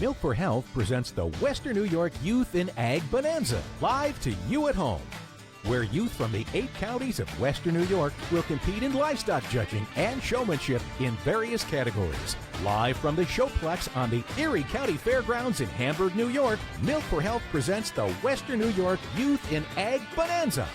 Milk for Health presents the Western New York Youth in Ag Bonanza, live to you at home, where youth from the 8 counties of Western New York will compete in livestock judging and showmanship in various categories. Live from the Showplex on the Erie County Fairgrounds in Hamburg, New York, Milk for Health presents the Western New York Youth in Ag Bonanza.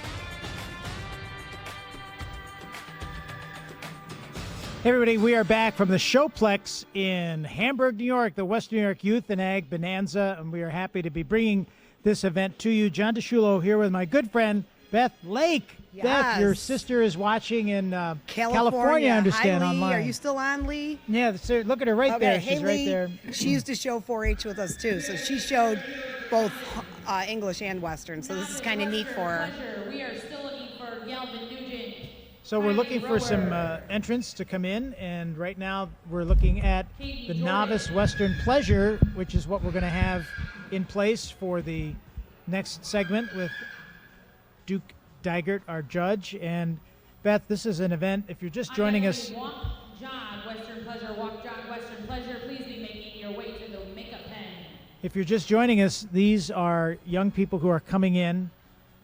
Hey everybody, we are back from the Showplex in Hamburg, New York, the Western New York Youth and Ag Bonanza, and we are happy to be bringing this event to you. John DeShulo here with my good friend, Beth Lake. Yes. Beth, your sister is watching in California, I understand, Hi, Lee. online. Are you still on, Lee? Yeah, look at her right there. Hey, She's Lee. right there. She used to show 4-H with us, too, so she showed both English and Western, so this is kind of neat for her. We are still looking for Galvin Nugent. So we're looking for some entrants to come in, and right now we're looking at the Novice Western Pleasure, which is what we're going to have in place for the next segment with Duke Dygert, our judge. And Beth, this is an event, if you're just joining us. Walk, jog, Western Pleasure, walk, jog, Western Pleasure. Please be making your way to the makeup pen. If you're just joining us, these are young people who are coming in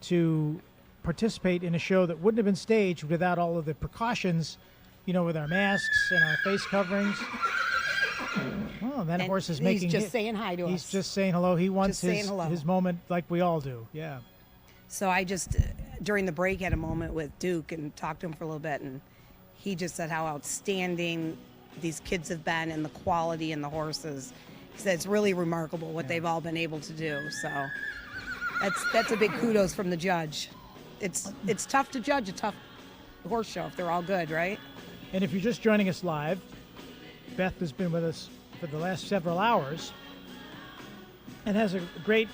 to participate in a show that wouldn't have been staged without all of the precautions, with our masks and our face coverings. Oh, that horse is making. He's just saying hi to us. He's just saying hello. He wants his moment like we all do. Yeah. So I just, during the break, had a moment with Duke and talked to him for a little bit, and he just said how outstanding these kids have been and the quality in the horses. He said it's really remarkable what they've all been able to do. So that's a big kudos from the judge. It's tough to judge a tough horse show if they're all good, right? And if you're just joining us live, Beth has been with us for the last several hours and has a great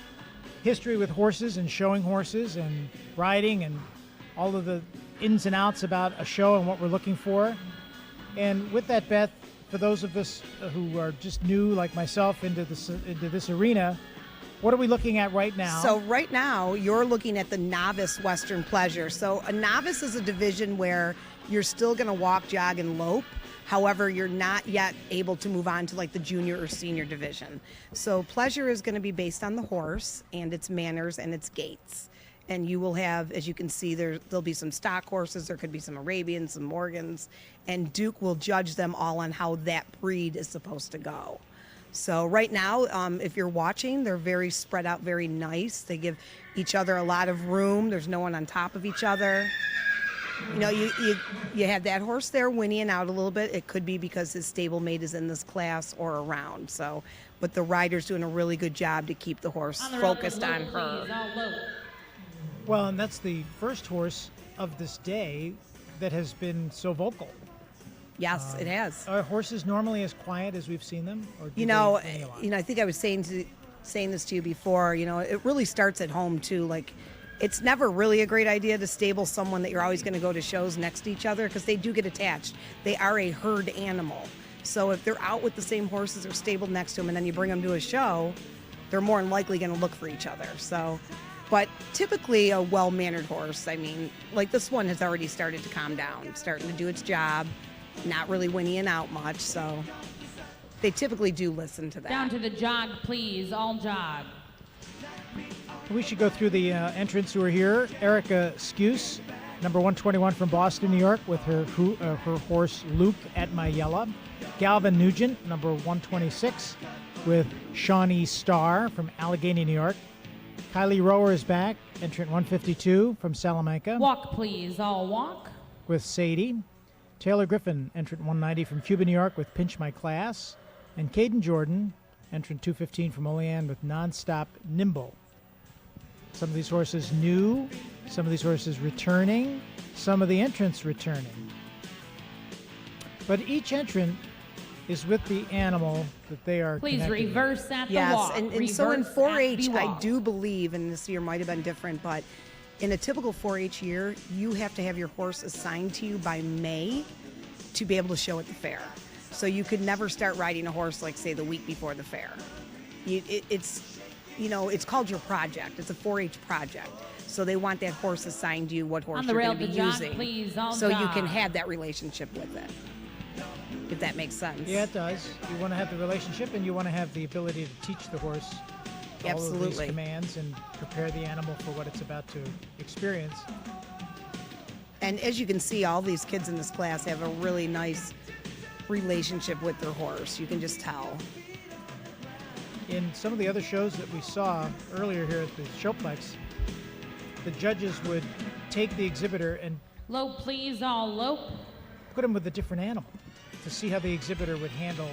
history with horses and showing horses and riding and all of the ins and outs about a show and what we're looking for. And with that, Beth, for those of us who are just new, like myself, into this arena, what are we looking at right now? So right now, you're looking at the Novice Western Pleasure. So a novice is a division where you're still going to walk, jog, and lope. However, you're not yet able to move on to like the junior or senior division. So pleasure is going to be based on the horse and its manners and its gaits. And you will have, as you can see, there'll be some stock horses. There could be some Arabians, some Morgans. And Duke will judge them all on how that breed is supposed to go. So right now, if you're watching, they're very spread out, very nice. They give each other a lot of room. There's no one on top of each other. You have that horse there whinnying out a little bit. It could be because his stablemate is in this class or around. So, but the rider's doing a really good job to keep the horse focused on her. Well, and that's the first horse of this day that has been so vocal. Yes, it has. Are horses normally as quiet as we've seen them? Or I think I was saying this to you before. It really starts at home too. Like, it's never really a great idea to stable someone that you're always going to go to shows next to each other because they do get attached. They are a herd animal. So if they're out with the same horses or stabled next to them, and then you bring them to a show, they're more than likely going to look for each other. So. But typically a well-mannered horse, like this one has already started to calm down, starting to do its job, not really whinnying out much, so they typically do listen to that. Down to the jog, please, all jog. We should go through the entrants who are here. Erica Skuse, number 121 from Boston, New York, with her horse Luke at Mayella. Galvin Nugent, number 126, with Shawnee Starr from Allegheny, New York. Kylie Rower is back, entrant 152 from Salamanca. Walk, please, all walk. With Sadie. Taylor Griffin, entrant 190 from Cuba, New York, with Pinch My Class. And Caden Jordan, entrant 215 from Olean, with Nonstop Nimble. Some of these horses new, some of these horses returning, some of the entrants returning. But each entrant is with the animal that they are Please connected reverse with. at the walk. Yes, and so in 4-H, I do believe, and this year might have been different, but in a typical 4-H year, you have to have your horse assigned to you by May to be able to show at the fair. So you could never start riding a horse, like, say, the week before the fair. It's called your project. It's a 4-H project. So they want that horse assigned to you, what horse you're going to be using. Please, so you can have that relationship with it. if that makes sense. Yeah, it does. You want to have the relationship, and you want to have the ability to teach the horse all of these Absolutely. commands and prepare the animal for what it's about to experience. And as you can see, all these kids in this class have a really nice relationship with their horse. You can just tell. In some of the other shows that we saw earlier here at the Showplex, the judges would take the exhibitor and Lope, please, all lope. put him with a different animal to see how the exhibitor would handle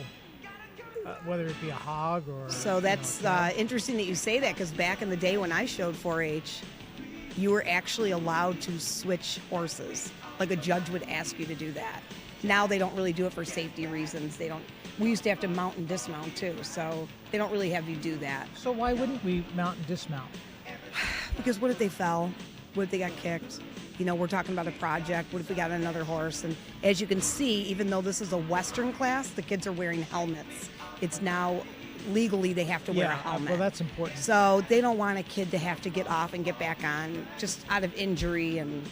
whether it be a hog or... So that's interesting that you say that, because back in the day when I showed 4-H, you were actually allowed to switch horses. Like a judge would ask you to do that. Now they don't really do it for safety reasons. They don't. We used to have to mount and dismount too, so they don't really have you do that. So why wouldn't we mount and dismount? Because what if they fell? What if they got kicked? You know, we're talking about a project. What if we got another horse? And as you can see, even though this is a Western class, the kids are wearing helmets. It's now legally they have to wear a helmet. Well, that's important. So they don't want a kid to have to get off and get back on just out of injury, and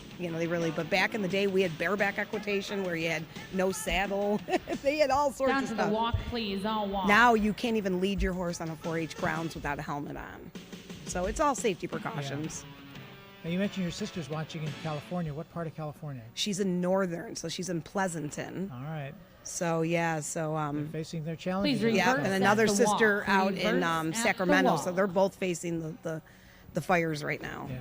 but back in the day we had bareback equitation where you had no saddle. They had all sorts Down of to stuff. the walk, please, all walk. Now you can't even lead your horse on a 4-H grounds without a helmet on. So it's all safety precautions. Now, you mentioned your sister's watching in California. What part of California? She's in Northern, so she's in Pleasanton. All right. So yeah, so They're facing their challenges. Please yeah, reverse and at another the sister walk. out Reverse in at the Sacramento, so walk. they're both facing the fires right now. Yeah.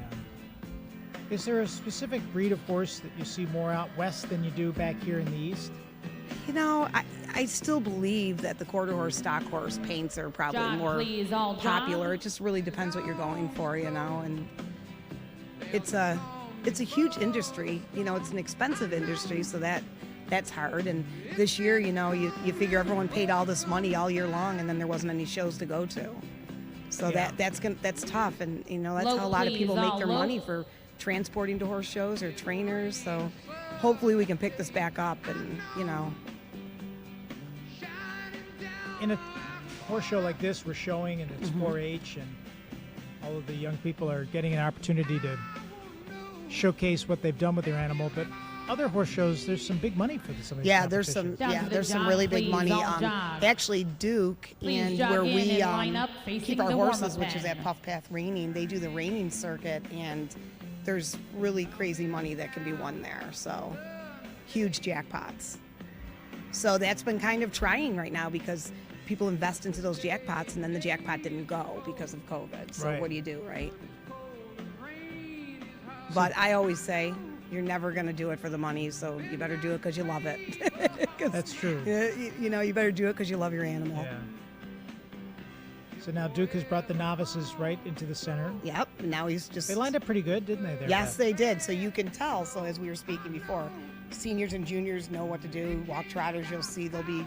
Is there a specific breed of horse that you see more out west than you do back here in the east? You know, I still believe that the quarter horse, stock horse paints are probably Jog, more please, all popular. jog. It just really depends what you're going for, and it's a huge industry. It's an expensive industry, so that's hard. And this year, you figure everyone paid all this money all year long, and then there wasn't any shows to go to. So Yeah. that's tough, and that's Low, how a lot of please, people make all their low. money, for transporting to horse shows or trainers. So hopefully we can pick this back up, and In a horse show like this, we're showing, and it's 4-H, and all of the young people are getting an opportunity to showcase what they've done with their animal. But other horse shows, there's some big money for some of these yeah, there's some competitions. Down to the there's some jog, really big please, money. all jog. Actually, Duke, Please and jog where in we and line up keep facing our the horses, warm-up which is pen. at Puff Path Reining, they do the reining circuit, and there's really crazy money that can be won there. So huge jackpots. So that's been kind of trying right now, because people invest into those jackpots, and then the jackpot didn't go because of COVID. So Right. what do you do, right? But I always say, you're never going to do it for the money, so you better do it because you love it. 'Cause, That's true. you better do it because you love your animal. Yeah. So now Duke has brought the novices right into the center. Yep. Now he's just. They lined up pretty good, didn't they? There, Yes, Beth? they did. So you can tell. So as we were speaking before, seniors and juniors know what to do. Walk trotters, you'll see they'll be,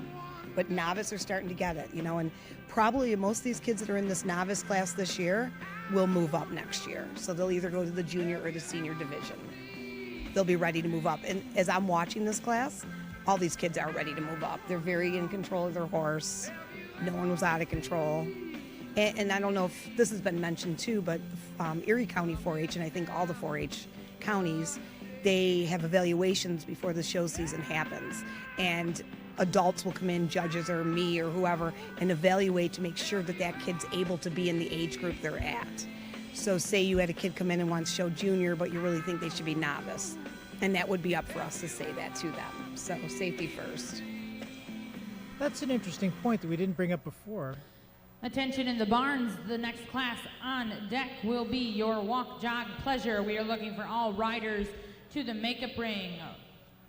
but novice are starting to get it, and probably most of these kids that are in this novice class this year will move up next year. So they'll either go to the junior or the senior division. They'll be ready to move up. And as I'm watching this class, all these kids are ready to move up. They're very in control of their horse. No one was out of control. And I don't know if this has been mentioned too, but Erie County 4-H, and I think all the 4-H counties, they have evaluations before the show season happens. And adults will come in, judges or me or whoever, and evaluate to make sure that that kid's able to be in the age group they're at. So say you had a kid come in and wants to show junior, but you really think they should be novice. And that would be up for us to say that to them. So safety first. That's an interesting point that we didn't bring up before. Attention in the barns, the next class on deck will be your walk, jog, pleasure. We are looking for all riders to the makeup ring.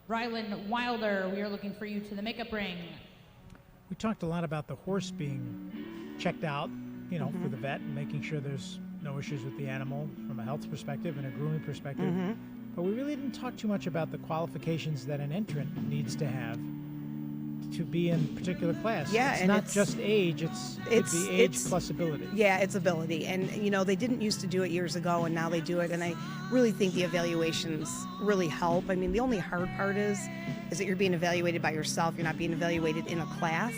Rylan Wilder, we are looking for you to the makeup ring. We talked a lot about the horse being checked out, for the vet, and making sure there's no issues with the animal from a health perspective and a grooming perspective. But we really didn't talk too much about the qualifications that an entrant needs to have to be in a particular class. Yeah, it's and not it's- just age, it could be age plus ability. Yeah, it's ability. And, they didn't used to do it years ago, and now they do it. And I really think the evaluations really help. I mean, the only hard part is that you're being evaluated by yourself. You're not being evaluated in a class.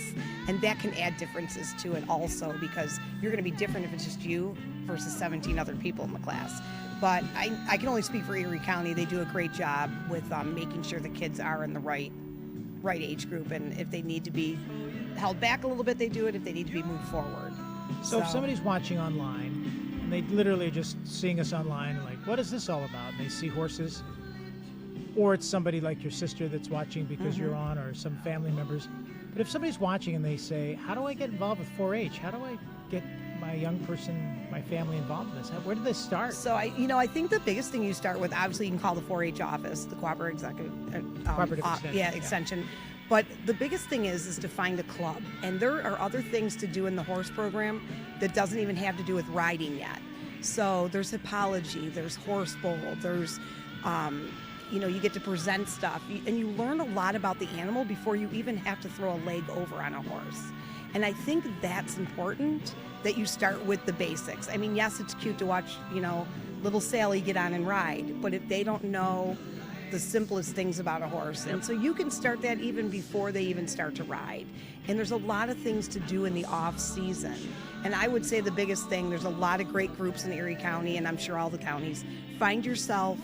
And that can add differences to it also, because you're going to be different if it's just you versus 17 other people in the class. But I can only speak for Erie County. They do a great job with making sure the kids are in the right right age group, and if they need to be held back a little bit, they do it. If they need to be moved forward. So if somebody's watching online and they literally are just seeing us online and like, what is this all about? And they see horses, or it's somebody like your sister that's watching because you're on, or some family members. But if somebody's watching and they say, how do I get involved with 4-H? How do I get my young person, my family involved in this? Where do they start? So I think the biggest thing you start with, obviously you can call the 4-H office, the cooperative extension. But the biggest thing is to find a club. And there are other things to do in the horse program that doesn't even have to do with riding yet. So there's hippology, there's horse bowl, there's, you get to present stuff. And you learn a lot about the animal before you even have to throw a leg over on a horse. And I think that's important, that you start with the basics. I mean, yes, it's cute to watch, little Sally get on and ride, but if they don't know the simplest things about a horse. And so you can start that even before they even start to ride. And there's a lot of things to do in the off season. And I would say the biggest thing, there's a lot of great groups in Erie County, and I'm sure all the counties. Find yourself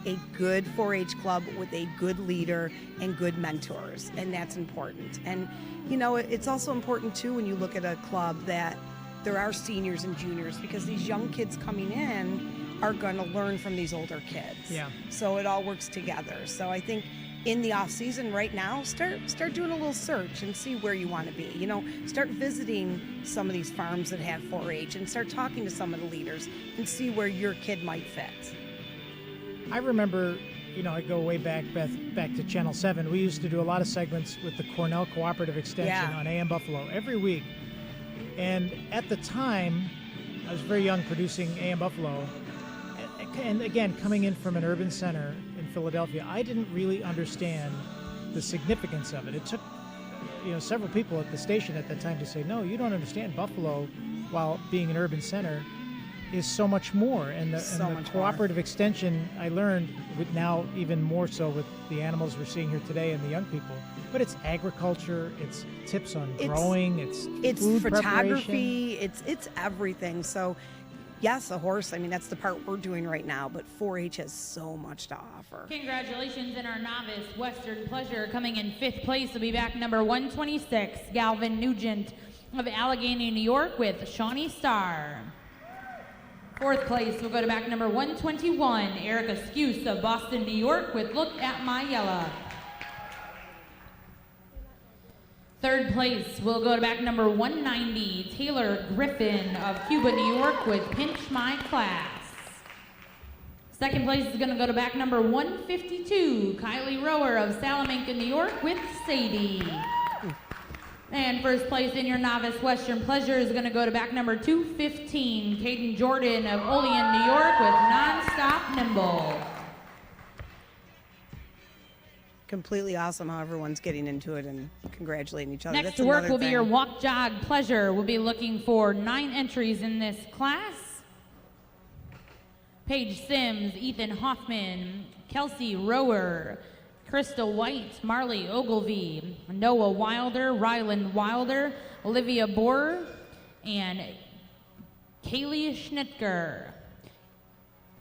a good 4-H club with a good leader and good mentors, and that's important. And it's also important too when you look at a club that there are seniors and juniors, because these young kids coming in are going to learn from these older kids. Yeah. So it all works together. So I think in the off season right now, start doing a little search and see where you want to be. Start visiting some of these farms that have 4-H and start talking to some of the leaders and see where your kid might fit. I remember, I go way back, Beth, back to Channel 7. We used to do a lot of segments with the Cornell Cooperative Extension on AM Buffalo every week. And at the time, I was very young producing AM Buffalo. And again, coming in from an urban center in Philadelphia, I didn't really understand the significance of it. It took, several people at the station at that time to say, no, you don't understand. Buffalo, while being an urban center, is so much more. And the cooperative extension, I learned, with now even more so with the animals we're seeing here today and the young people. But it's agriculture, it's tips on growing, it's food photography, preparation. it's everything. So yes, a horse, that's the part we're doing right now, but 4-H has so much to offer. Congratulations in our novice Western Pleasure. Coming in 5th place will be back number 126, Galvin Nugent of Allegheny, New York with Shawnee Star. 4th place will go to back number 121, Erica Skuse of Boston, New York with Look at My Yella. 3rd place will go to back number 190, Taylor Griffin of Cuba, New York with Pinch My Class. 2nd place is going to go to back number 152, Kylie Rower of Salamanca, New York with Sadie. And 1st place in your novice Western Pleasure is going to go to back number 215, Caden Jordan of Olean, New York with Nonstop Nimble. Completely awesome how everyone's getting into it and congratulating each other. Next to work will be your Walk Jog Pleasure. We'll be looking for 9 entries in this class. Paige Sims, Ethan Hoffman, Kelsey Rower, Crystal White, Marley Ogilvie, Noah Wilder, Ryland Wilder, Olivia Boer, and Kaylee Schnitker.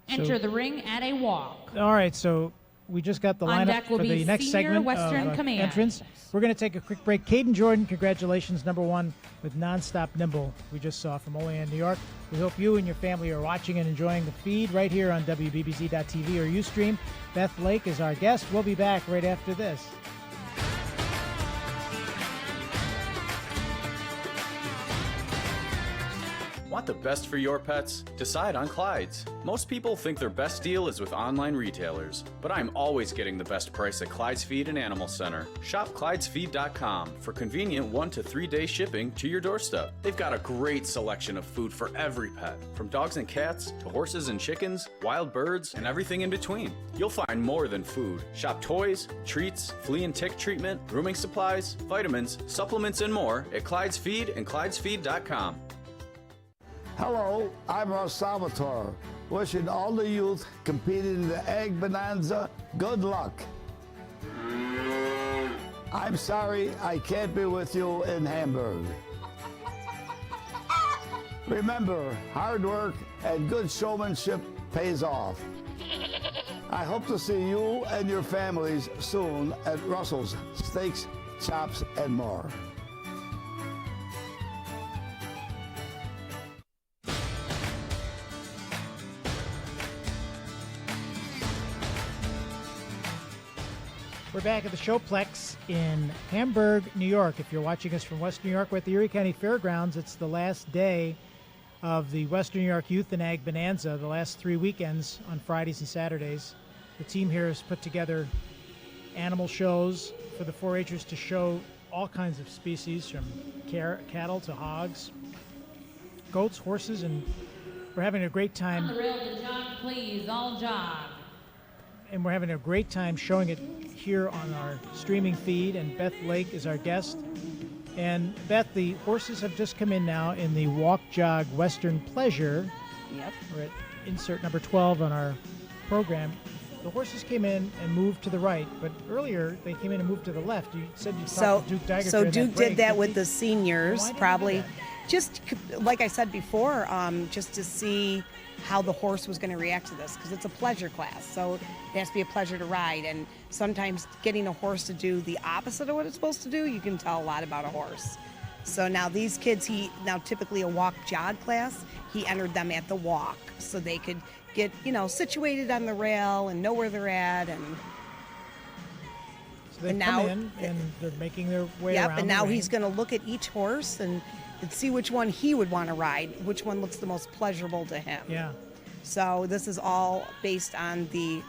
Enter the ring at a walk. All right, so we just got the lineup for the next segment Western of Command. entrance. We're going to take a quick break. Caden Jordan, congratulations, number 1 with Nonstop Nimble. We just saw from Olean, New York. We hope you and your family are watching and enjoying the feed right here on WBBZ.TV or Ustream. Beth Lake is our guest. We'll be back right after this. Want the best for your pets? Decide on Clyde's. Most people think their best deal is with online retailers, but I'm always getting the best price at Clyde's Feed and Animal Center. Shop ClydesFeed.com for convenient 1 to 3 day shipping to your doorstep. They've got a great selection of food for every pet, from dogs and cats to horses and chickens, wild birds, and everything in between. You'll find more than food. Shop toys, treats, flea and tick treatment, grooming supplies, vitamins, supplements, and more at Clyde's Feed and ClydesFeed.com. Hello, I'm Ross Salvatore, wishing all the youth competing in the Egg Bonanza good luck. I'm sorry I can't be with you in Hamburg. Remember, hard work and good showmanship pays off. I hope to see you and your families soon at Russell's Steaks, Chops, and more. We're back at the Showplex in Hamburg, New York. If you're watching us from Western New York, we're at the Erie County Fairgrounds. It's the last day of the Western New York Youth and Ag Bonanza, the last 3 weekends on Fridays and Saturdays. The team here has put together animal shows for the 4-Hers to show all kinds of species, from cattle to hogs, goats, horses, and we're having a great time. On the rail to jog, please, all jog. And we're having a great time showing it here on our streaming feed, and Beth Lake is our guest. And Beth, the horses have just come in now in the Walk Jog Western Pleasure. Yep. We're at insert number 12 on our program. The horses came in and moved to the right, but earlier they came in and moved to the left. You said you talked to Duke Deiger. So during Duke that break. did that with the seniors, Why did he do probably. that? Just like I said before, just to see how the horse was going to react to this, because it's a pleasure class, so it has to be a pleasure to ride. And sometimes getting a horse to do the opposite of what it's supposed to do, you can tell a lot about a horse. So now these kids, typically a walk jog class, he entered them at the walk so they could get, situated on the rail and know where they're at. And So they've and come now- in and they're making their way yep, around. and the now ring. he's going to look at each horse and see which one he would want to ride, which one looks the most pleasurable to him. Yeah. So this is all based on the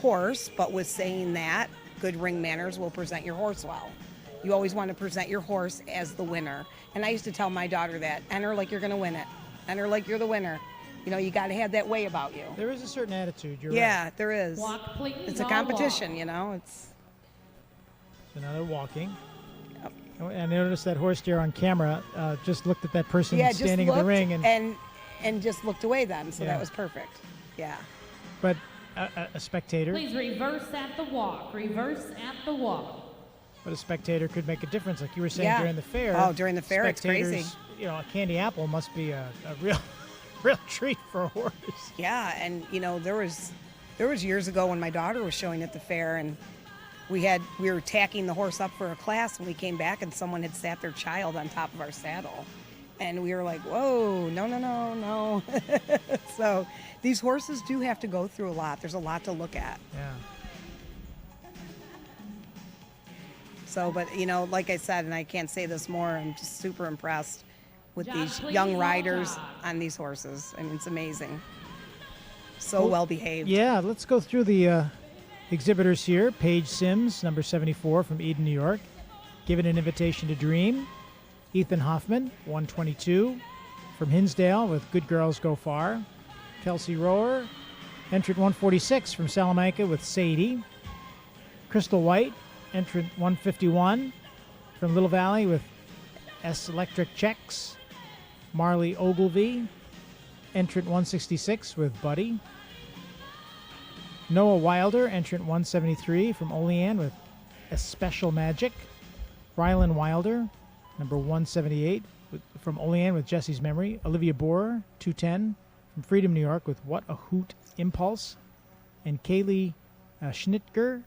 horse, but with saying that, good ring manners will present your horse well. You always want to present your horse as the winner. And I used to tell my daughter that, enter like you're going to win it. Enter like you're the winner. You got to have that way about you. There is a certain attitude. You're Yeah, right. there is. Walk, please, It's a all competition, walk. It's So now they're walking. And I noticed that horse there on camera just looked at that person just standing in the looked ring, and just looked away then. So Yeah. that was perfect. Yeah. but a spectator, Please reverse at the walk. Reverse at the walk. but a spectator could make a difference, like you were saying Yeah. during the fair. Oh, during the fair, it's spectators, crazy. A candy apple must be a real real treat for a horse. Yeah, and there was years ago when my daughter was showing at the fair, and we were tacking the horse up for a class, and we came back and someone had sat their child on top of our saddle, and we were like, whoa, no. So these horses do have to go through a lot. There's a lot to look at. Yeah. So, but like I said, and I can't say this more, I'm just super impressed with Jog, these please, young all riders jog. on these horses. I mean, it's amazing. So well behaved. Yeah, let's go through the exhibitors here. Paige Sims, number 74 from Eden, New York, given an invitation to dream. Ethan Hoffman, 122 from Hinsdale with Good Girls Go Far. Kelsey Rower, entrant 146 from Salamanca with Sadie. Crystal White, entrant 151 from Little Valley with S Electric Checks. Marley Ogilvy, entrant 166 with Buddy. Noah Wilder, entrant 173 from Olean with A Special Magic. Rylan Wilder, number 178 from Olean with Jesse's Memory. Olivia Borer, 210 from Freedom, New York with What a Hoot Impulse. And Kaylee Schnitger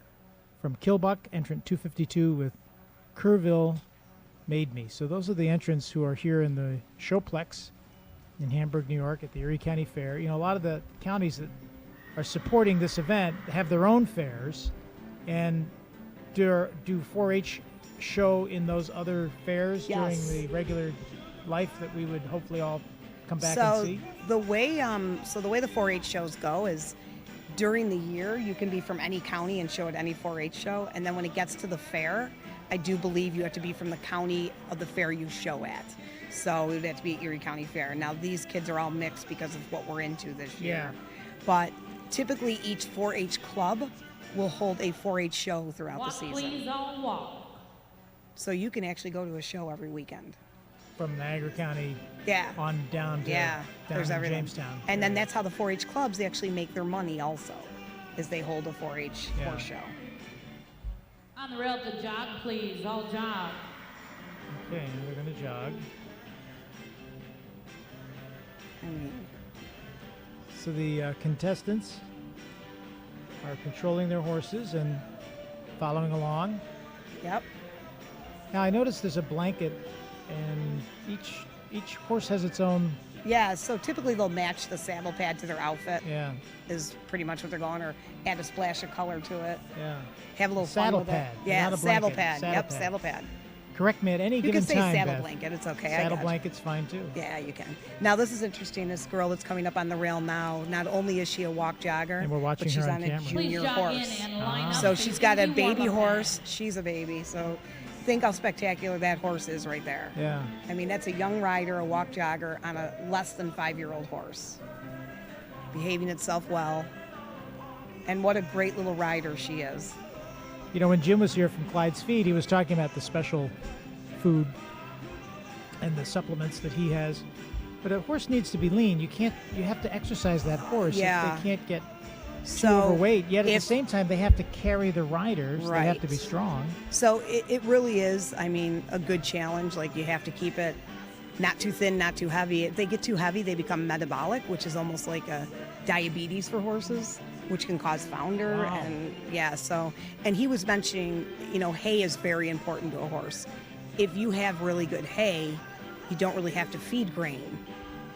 from Kilbuck, entrant 252 with Kerrville Made Me. So those are the entrants who are here in the Showplex in Hamburg, New York at the Erie County Fair. A lot of the counties that are supporting this event have their own fairs and do 4-H show in those other fairs during the regular life that we would hopefully all come back and see. The way the 4-H shows go is during the year you can be from any county and show at any 4-H show, and then when it gets to the fair, I do believe you have to be from the county of the fair you show at. So it would have to be Erie County Fair. Now these kids are all mixed because of what we're into this year. But typically each 4-H club will hold a 4-H show throughout Walk, the season. please, all walk. So you can actually go to a show every weekend. From Niagara County Yeah. on down to down there's in everything. Jamestown. And then that's how the 4-H clubs actually make their money also, is they hold a 4-H Yeah. horse show. On the rail to jog, please, all jog. Okay, now they're going to jog. I mean, So the contestants are controlling their horses and following along. Yep. Now I noticed there's a blanket, and each horse has its own. Yeah, so typically they'll match the saddle pad to their outfit. Yeah. Is pretty much what they're going, or add a splash of color to it. Yeah. Have a little Saddle fun with pad, it. Yeah, not a saddle blanket, pad. saddle Yep, pad. saddle pad. Correct me at any You given can say time, saddle Beth. blanket. It's okay. I Saddle got you. blanket's fine too. Yeah, you can. Now this is interesting. This girl that's coming up on the rail now. Not only is she a walk jogger, And we're watching but she's her on on a camera. Please junior jog horse. in and line up. So so she's you got a can do baby warm-up horse. She's a baby. So think how spectacular that horse is right there. Yeah. I mean, that's a young rider, a walk jogger on a less than 5-year-old horse. Behaving itself well. And what a great little rider she is. You know, when Jim was here from Clyde's Feed, he was talking about the special food and the supplements that he has. But a horse needs to be lean. You have to exercise that horse. Yeah. They can't get So overweight. Yet at the if- same time, they have to carry the riders. They have to Right. be strong. So it really is, I mean, a good challenge. Like, you have to keep it not too thin, not too heavy. If they get too heavy, they become metabolic, which is almost like a diabetes for horses, which can cause founder. Wow. And yeah, so, and he was mentioning, you know, hay is very important to a horse. If you have really good hay, you don't really have to feed grain.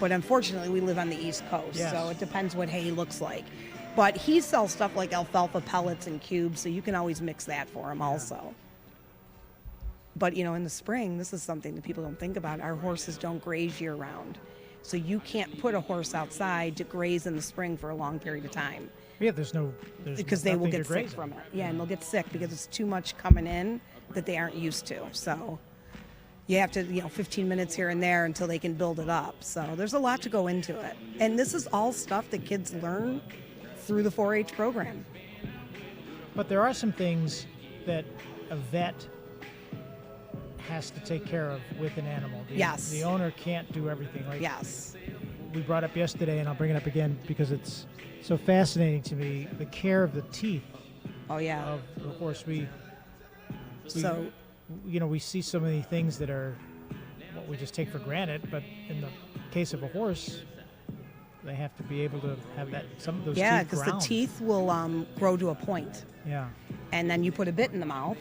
But unfortunately, we live on the East Coast, Yes. so it depends what hay looks like. But he sells stuff like alfalfa pellets and cubes, so you can always mix that for him also. But, you know, in the spring, this is something that people don't think about. Our horses don't graze year round. So you can't put a horse outside to graze in the spring for a long period of time Yeah, there's because they will nothing to get sick graze from on. it. Yeah, and they'll get sick because it's too much coming in that they aren't used to. So you have to, 15 minutes here and there until they can build it up. So there's a lot to go into it. And this is all stuff that kids learn through the 4-H program. But there are some things that a vet has to take care of with an animal. Yes. The owner can't do everything. Like Yes. we brought up yesterday, and I'll bring it up again because it's so fascinating to me, the care of the teeth Oh, yeah. of the horse. We So we see so many things that are what we just take for granted, but in the case of a horse, they have to be able to have some of those yeah, teeth because the ground. teeth will grow to a point. Yeah. And then you put a bit in the mouth,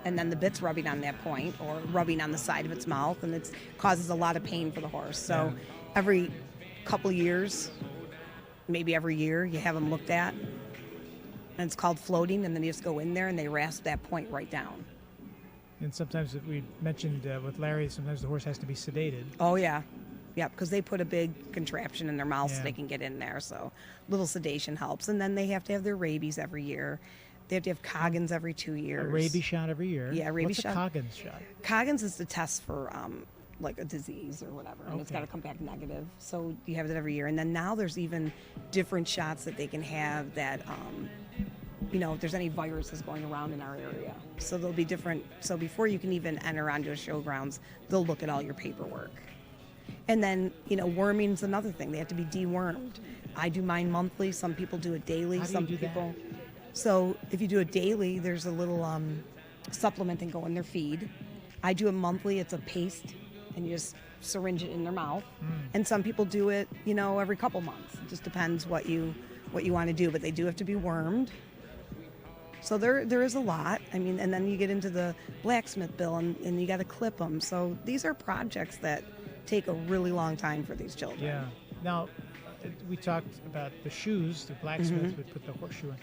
and then the bit's rubbing on that point or rubbing on the side of its mouth, and it causes a lot of pain for the horse. So every couple years, maybe every year, you have them looked at, and it's called floating, and then you just go in there and they rasp that point right down. And sometimes we mentioned with Larry, sometimes the horse has to be sedated. Oh, yeah. Yeah, because they put a big contraption in their mouth so Yeah. they can get in there. So little sedation helps. And then they have to have their rabies every year. They have to have Coggins every 2 years. A rabies shot every year. Yeah, rabies What's shot. a Coggins shot? Coggins is the test for like a disease or whatever, and it's got Okay. to come back negative. So you have it every year. And then now there's even different shots that they can have that, if there's any viruses going around in our area. So there'll be different. So before you can even enter onto a showgrounds, they'll look at all your paperwork. And then, worming's another thing. They have to be dewormed. I do mine monthly. Some people do it daily. How do you Some do that? people. So if you do it daily, there's a little supplement that go in their feed. I do it monthly. It's a paste, and you just syringe it in their mouth. And some people do it, every couple months. It just depends what you want to do. But they do have to be wormed. So there is a lot. I mean, and then you get into the blacksmith bill, and you got to clip them. So these are projects that take a really long time for these children. Yeah. Now, we talked about the shoes. The blacksmith would put the horseshoe in.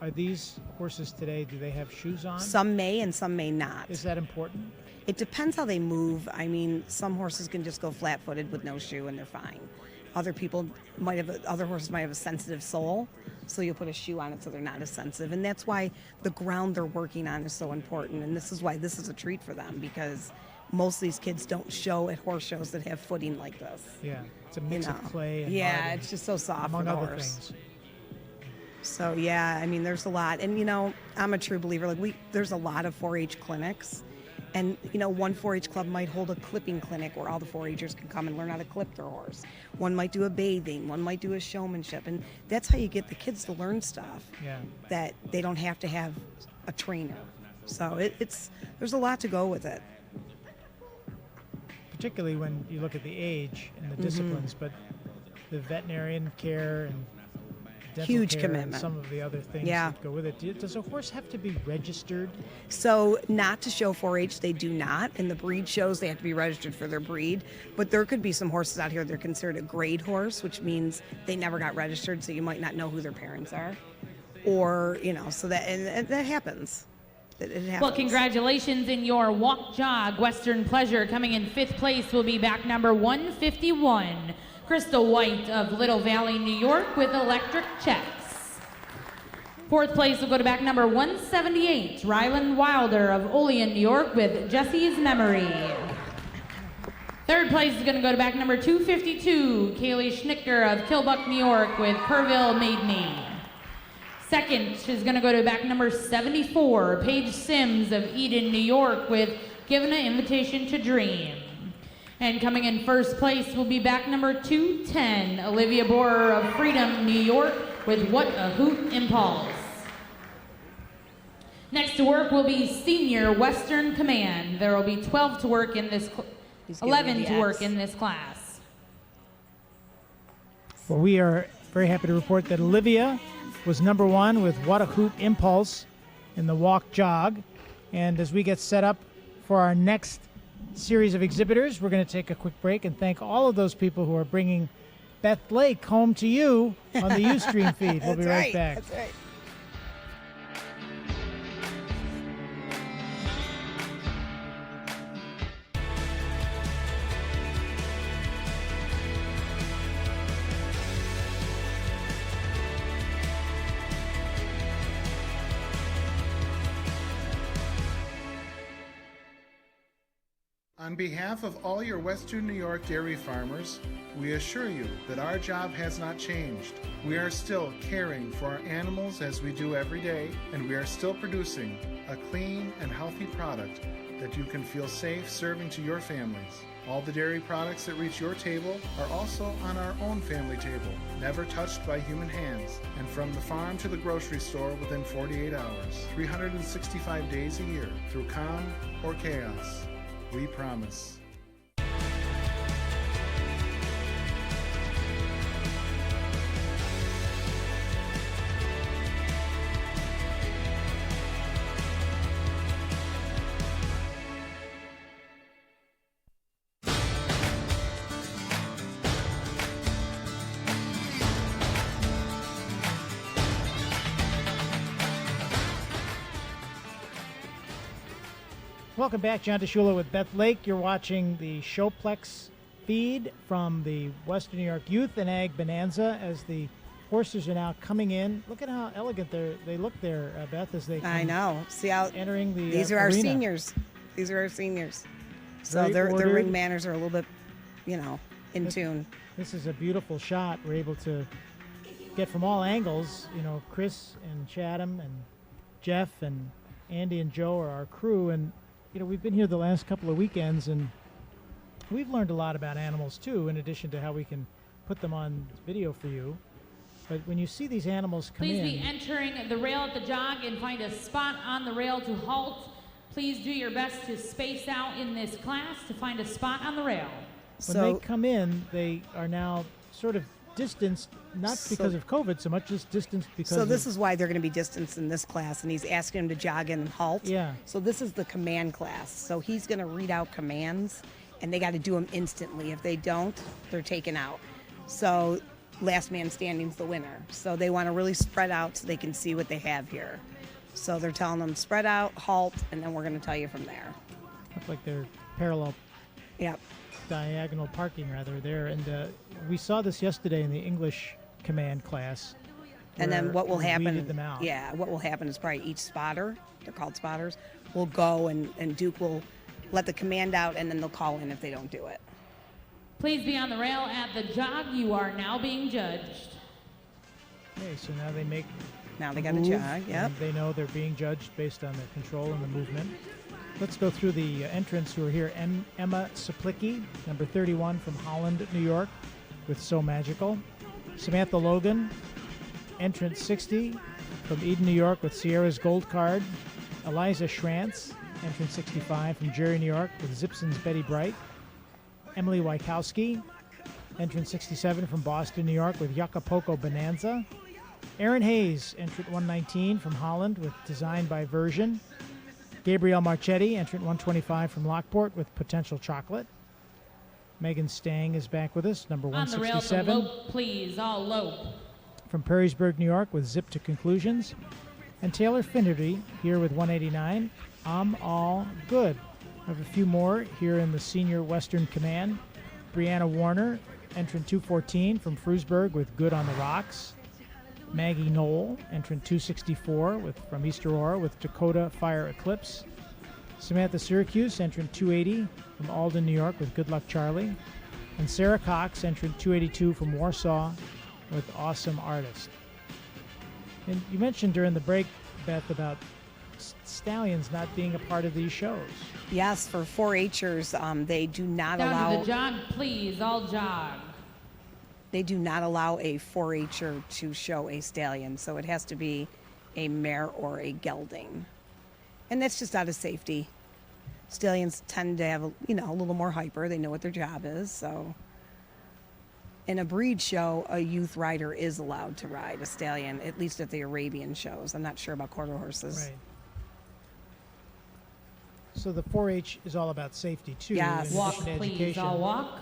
Are these horses today, do they have shoes on? Some may and some may not. Is that important? It depends how they move. I mean, some horses can just go flat-footed with no shoe and they're fine. Other horses might have a sensitive sole, so you'll put a shoe on it so they're not as sensitive. And that's why the ground they're working on is so important. And this is why this is a treat for them, because most of these kids don't show at horse shows that have footing like this. Yeah. It's a mix of clay and yeah, mud and- it's just so soft among for the other horse. things. So yeah, I mean, there's a lot, and I'm a true believer. Like there's a lot of 4-H clinics, and one 4-H club might hold a clipping clinic where all the 4-Hers can come and learn how to clip their horse. One might do a bathing, one might do a showmanship, and that's how you get the kids to learn stuff. Yeah. That they don't have to have a trainer. So there's a lot to go with it. Particularly when you look at the age and the disciplines, but the veterinarian care and dental Huge care commitment. and some of the other things Yeah. that go with it. Does a horse have to be registered? So not to show 4-H, they do not. In the breed shows, they have to be registered for their breed. But there could be some horses out here that are considered a grade horse, which means they never got registered, so you might not know who their parents are. Or, so and that happens. It happens. Well, congratulations in your walk jog Western Pleasure. Coming in 5th place will be back number 151, Crystal White of Little Valley, New York with electric checks. 4th place will go to back number 178, Ryland Wilder of Olean, New York with Jesse's Memory. 3rd place is going to go to back number 252, Kaylee Schnicker of Kilbuck, New York with Kerrville Made Me. 2nd is going to go to back number 74, Paige Sims of Eden, New York with Given an Invitation to Dream. And coming in 1st place will be back number 210, Olivia Borer of Freedom, New York with What a Hoot Impulse. Next to work will be Senior Western Command. There will be 12 to work in this, 11 to work in this class. Well, we are very happy to report that Olivia was number 1 with What a Hoot Impulse in the walk jog. And as we get set up for our next series of exhibitors, we're going to take a quick break and thank all of those people who are bringing Beth Lake home to you on the Ustream feed. We'll be right back. That's right. On behalf of all your Western New York dairy farmers, we assure you that our job has not changed. We are still caring for our animals as we do every day, and we are still producing a clean and healthy product that you can feel safe serving to your families. All the dairy products that reach your table are also on our own family table, never touched by human hands, and from the farm to the grocery store within 48 hours, 365 days a year, through calm or chaos. We promise. Welcome back. John DeShula with Beth Lake. You're watching the Showplex feed from the Western New York Youth and Ag Bonanza as the horses are now coming in. Look at how elegant they look there, Beth, as they come. I know. See how entering the these are our arena. seniors. These are our seniors. So Very their ordered. ring manners are a little bit, in tune. This is a beautiful shot. We're able to get from all angles. Chris and Chatham and Jeff and Andy and Joe are our crew, and we've been here the last couple of weekends, and we've learned a lot about animals too, in addition to how we can put them on video for you. But when you see these animals come Please in, be entering the rail at the jog and find a spot on the rail to halt. Please do your best to space out in this class to find a spot on the rail. when they come in, they are now sort of distanced, not because of COVID so much, just distanced because So this is why they're going to be distanced in this class, and he's asking them to jog in and halt. Yeah. So this is the command class. So he's going to read out commands, and they got to do them instantly. If they don't, they're taken out. So last man standing's the winner. So they want to really spread out so they can see what they have here. So they're telling them spread out, halt, and then we're going to tell you from there. look like they're parallel, Yep. diagonal parking rather there. And we saw this yesterday in the English command class. And then where what will we happen? weeded them out. Yeah, what will happen is probably each spotter, they're called spotters, will go and Duke will let the command out, and then they'll call in if they don't do it. Please be on the rail at the jog. You are now being judged. Okay, so now they make. Now they got to move, jog. Yep. and they know they're being judged based on their control and the movement. Let's go through the entrants who are here. Emma Saplicki, number 31 from Holland, New York, with So Magical. Samantha Logan, entrant 60 from Eden, New York, with Sierra's Gold Card. Eliza Schrantz, entrant 65 from Jerry, New York, with Zipson's Betty Bright. Emily Wykowski, entrant 67 from Boston, New York, with Acapulco Bonanza. Aaron Hayes, entrant 119 from Holland with Designed by Version. Gabrielle Marchetti, entrant 125 from Lockport with Potential Chocolate. Megan Stang is back with us, number On the rail to 167. lope, please, all lope. From Perrysburg, New York with Zip to Conclusions. And Taylor Finnerty here with 189. I'm All Good. I have a few more here in the Senior Western Command. Brianna Warner, entrant 214 from Frewsburg with Good on the Rocks. Maggie Knoll, entrant 264 from East Aurora with Dakota Fire Eclipse. Samantha Syracuse, entrant 280 from Alden, New York with Good Luck Charlie. And Sarah Cox, entrant 282 from Warsaw with Awesome Artist. And you mentioned during the break, Beth, about stallions not being a part of these shows. Yes, for 4-H'ers, they do not Down allow. to the jog, please, all jog. They do not allow a 4-H'er to show a stallion, so it has to be a mare or a gelding, and that's just out of safety. Stallions tend to have a little more hyper. They know what their job is. So, in a breed show, a youth rider is allowed to ride a stallion, at least at the Arabian shows. I'm not sure about quarter horses. Right. So the 4-H is all about safety too. Yes. In Walk, addition to please, education. all walk.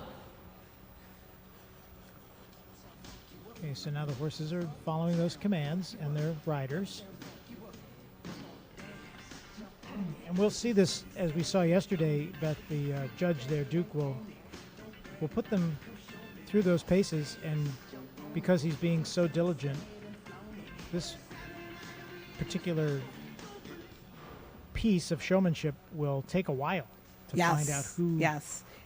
Okay, so now the horses are following those commands and their riders. And we'll see this, as we saw yesterday, Beth, the judge there, Duke, will put them through those paces, and because he's being so diligent, this particular piece of showmanship will take a while to find out who the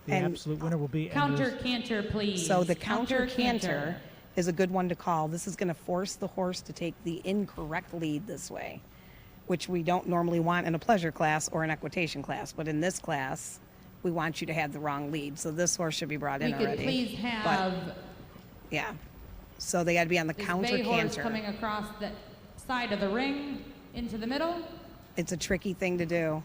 absolute winner will be. Counter canter, please. So the counter canter is a good one to call. This is going to force the horse to take the incorrect lead this way, which we don't normally want in a pleasure class or an equitation class. But in this class, we want you to have the wrong lead. So this horse should be brought in already. We could please have yeah. So they got to be on the this counter bay horse canter. coming across the side of the ring into the middle. It's a tricky thing to do.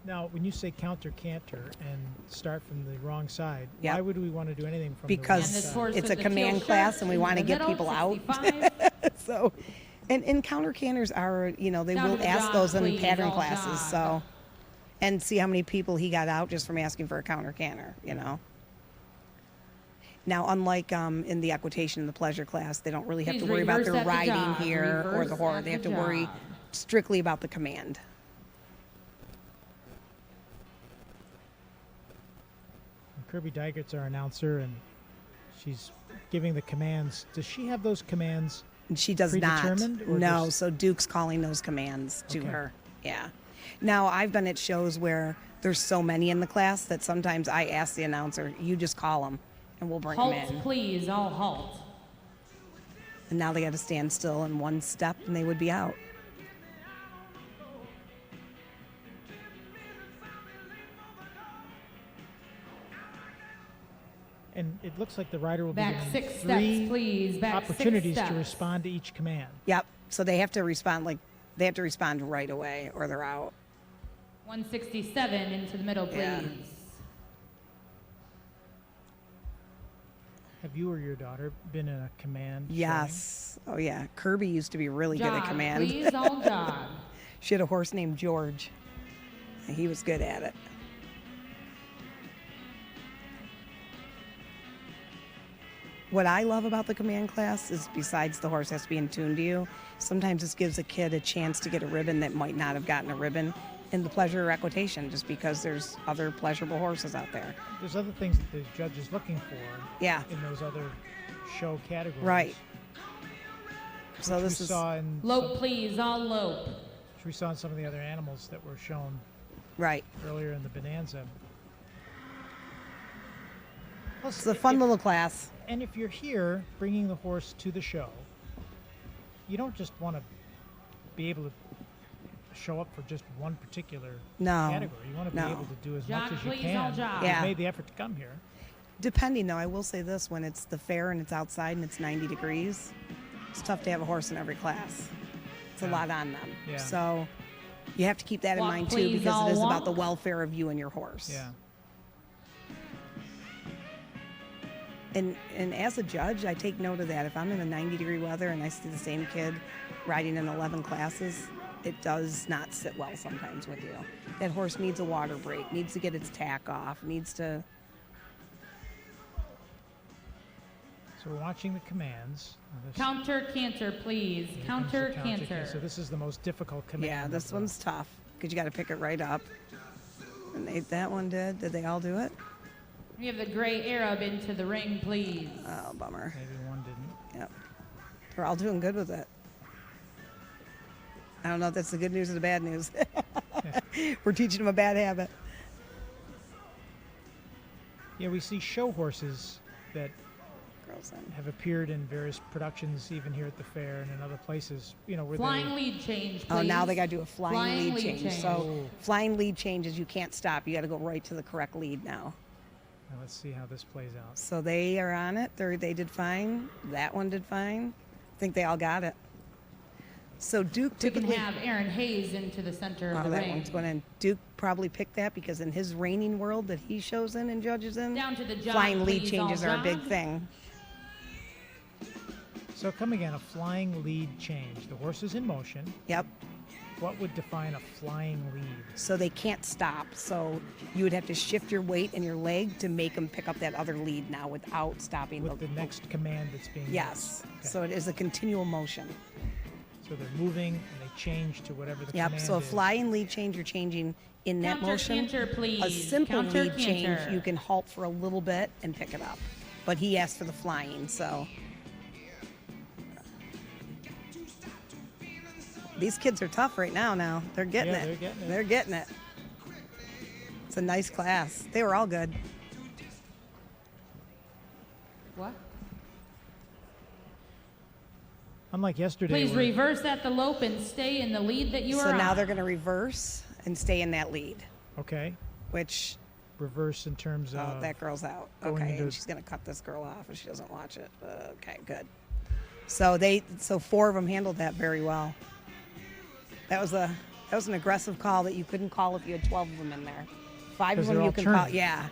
Now, when you say counter canter and start from the wrong side, Yep. why would we want to do anything from Because the And this wrong horse side? it's with a the command teal class shirt and we in want to the get middle, people out. 65. So, and counter canters are, they Down will to the ask jog, those in please, pattern all classes. jog. So, and see how many people he got out just from asking for a counter canter, Now, unlike in the equitation and the pleasure class, they don't really have Please to worry about reverse their at the riding jog, here or the reverse horse. at They have the to worry jog. strictly about the command. Kirby Dykert's our announcer, and she's giving the commands. Does she have those commands? And she does not. Predetermined, or No, just- so Duke's calling those commands to Okay. her. Yeah. Now, I've been at shows where there's so many in the class that sometimes I ask the announcer, you just call them, and we'll bring them Halt, in. please, all halt. And now they got to stand still in one step, and they would be out. And it looks like the rider will Back be given 6 three steps, please. Back 6 opportunities to steps. respond to each command. Yep. So they have to respond right away, or they're out. 167 into the middle, please. Yeah. Have you or your daughter been in a command? Yes. Oh yeah. Kirby used to be really good at Jog, command. please, all jog. She had a horse named George. And he was good at it. What I love about the command class is, besides the horse has to be in tune to you, sometimes this gives a kid a chance to get a ribbon that might not have gotten a ribbon in the pleasure or equitation, just because there's other pleasurable horses out there. There's other things that the judge is looking for Yeah. in those other show categories. Right. So Which this we is saw in Lope, please, all lope. which we saw in some of the other animals that were shown right. earlier in the Bonanza. Plus, It's a fun little class. And if you're here bringing the horse to the show, you don't just want to be able to show up for just one particular No. category. You want to No. be able to do as Jog, much as you please, can. all jog. Yeah. You've made the effort to come here. Depending, though, I will say this: when it's the fair and it's outside and it's 90 degrees, it's tough to have a horse in every class. It's a Yeah. lot on them. Yeah. So you have to keep that in Walk, mind too, please, because all it is about walk. the welfare of you and your horse. Yeah. And as a judge, I take note of that. If I'm in a 90-degree weather and I see the same kid riding in 11 classes, it does not sit well sometimes with you. That horse needs a water break, needs to get its tack off, needs to... So we're watching the commands. Counter canter, please. Here Counter comes the canter. So this is the most difficult command. Yeah, this one's tough because you got to pick it right up. And that one did. Did they all do it? We have the gray Arab into the ring, please. Oh, bummer. Maybe one didn't. Yep. They're all doing good with it. I don't know if that's the good news or the bad news. We're teaching them a bad habit. Yeah, we see show horses that Girls in. have appeared in various productions, even here at the fair and in other places. You know, where Flying lead change, please. Oh, now they got to do a flying lead change. So Oh. flying lead changes, you can't stop. You got to go right to the correct lead now. Now let's see how this plays out. So they are on it. They did fine. That one did fine. I think they all got it. So Duke We can typically... have Aaron Hayes into the center of Oh, the that ring. one's going in. Duke probably picked that because in his reining world that he shows in and judges in, Down to the jog, flying lead please, changes all are a big jog. thing. So come again, a flying lead change. The horse is in motion. Yep. What would define a flying lead? So they can't stop. So you would have to shift your weight and your leg to make them pick up that other lead now without stopping. With the next command that's being Yes. used. Okay. So it is a continual motion. So they're moving and they change to whatever the Yep. command So a is. flying lead change, you're changing in that Counter motion. canter, please. A simple Counter lead change, canter. you can halt for a little bit and pick it up. But he asked for the flying, so. These kids are tough right now. They're getting Yeah, it. they're getting it. They're getting it. It's a nice class. They were all good. What? Unlike yesterday. Please where- reverse at the lope and stay in the lead that you are So now on. they're going to reverse and stay in that lead, Okay. which, Reverse in terms oh, of. that girl's out. going Okay, into- and she's going to cut this girl off if she doesn't watch it. Okay, good. So four of them handled that very well. That was an aggressive call that you couldn't call if you had 12 of them in there. 5 of 'Cause them they're you all can call. turning. Yeah.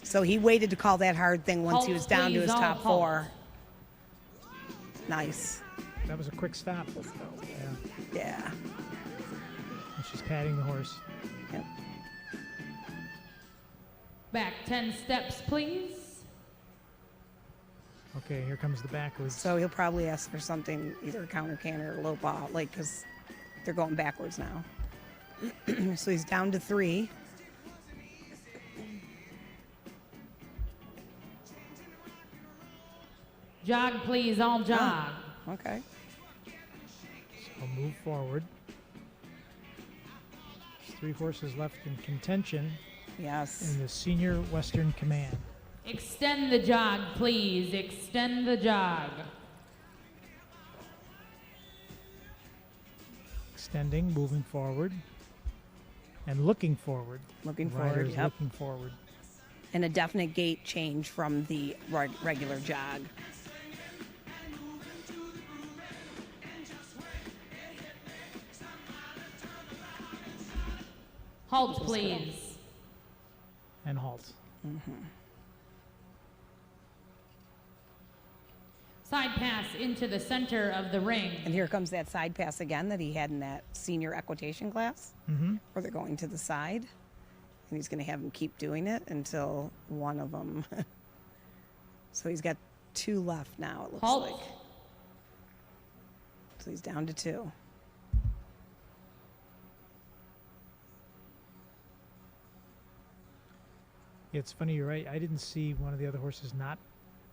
So he waited to call that hard thing once he Halt, was down to please, his all top halt. 4. Nice. That was a quick stop. Yeah. Yeah. And she's patting the horse. Yep. Back 10 steps, please. Okay, here comes the backwards. So he'll probably ask for something, either a counter canter or low ball, like, because they're going backwards now. So he's down to 3. Jog, please, all jog. Okay. So move forward. There's 3 horses left in contention Yes. in the Senior Western Command. Extend the jog, please. Extend the jog. Extending, moving forward, and looking forward. Looking The forward, rider's yep. looking forward. And a definite gait change from the regular jog. Halt, please. And halt. Side pass into the center of the ring. And here comes that side pass again that he had in that senior equitation class, where they're going to the side. And he's going to have him keep doing it until one of them. So he's got 2 left now, it looks Halt. like. So he's down to 2. It's funny, you're right. I didn't see one of the other horses not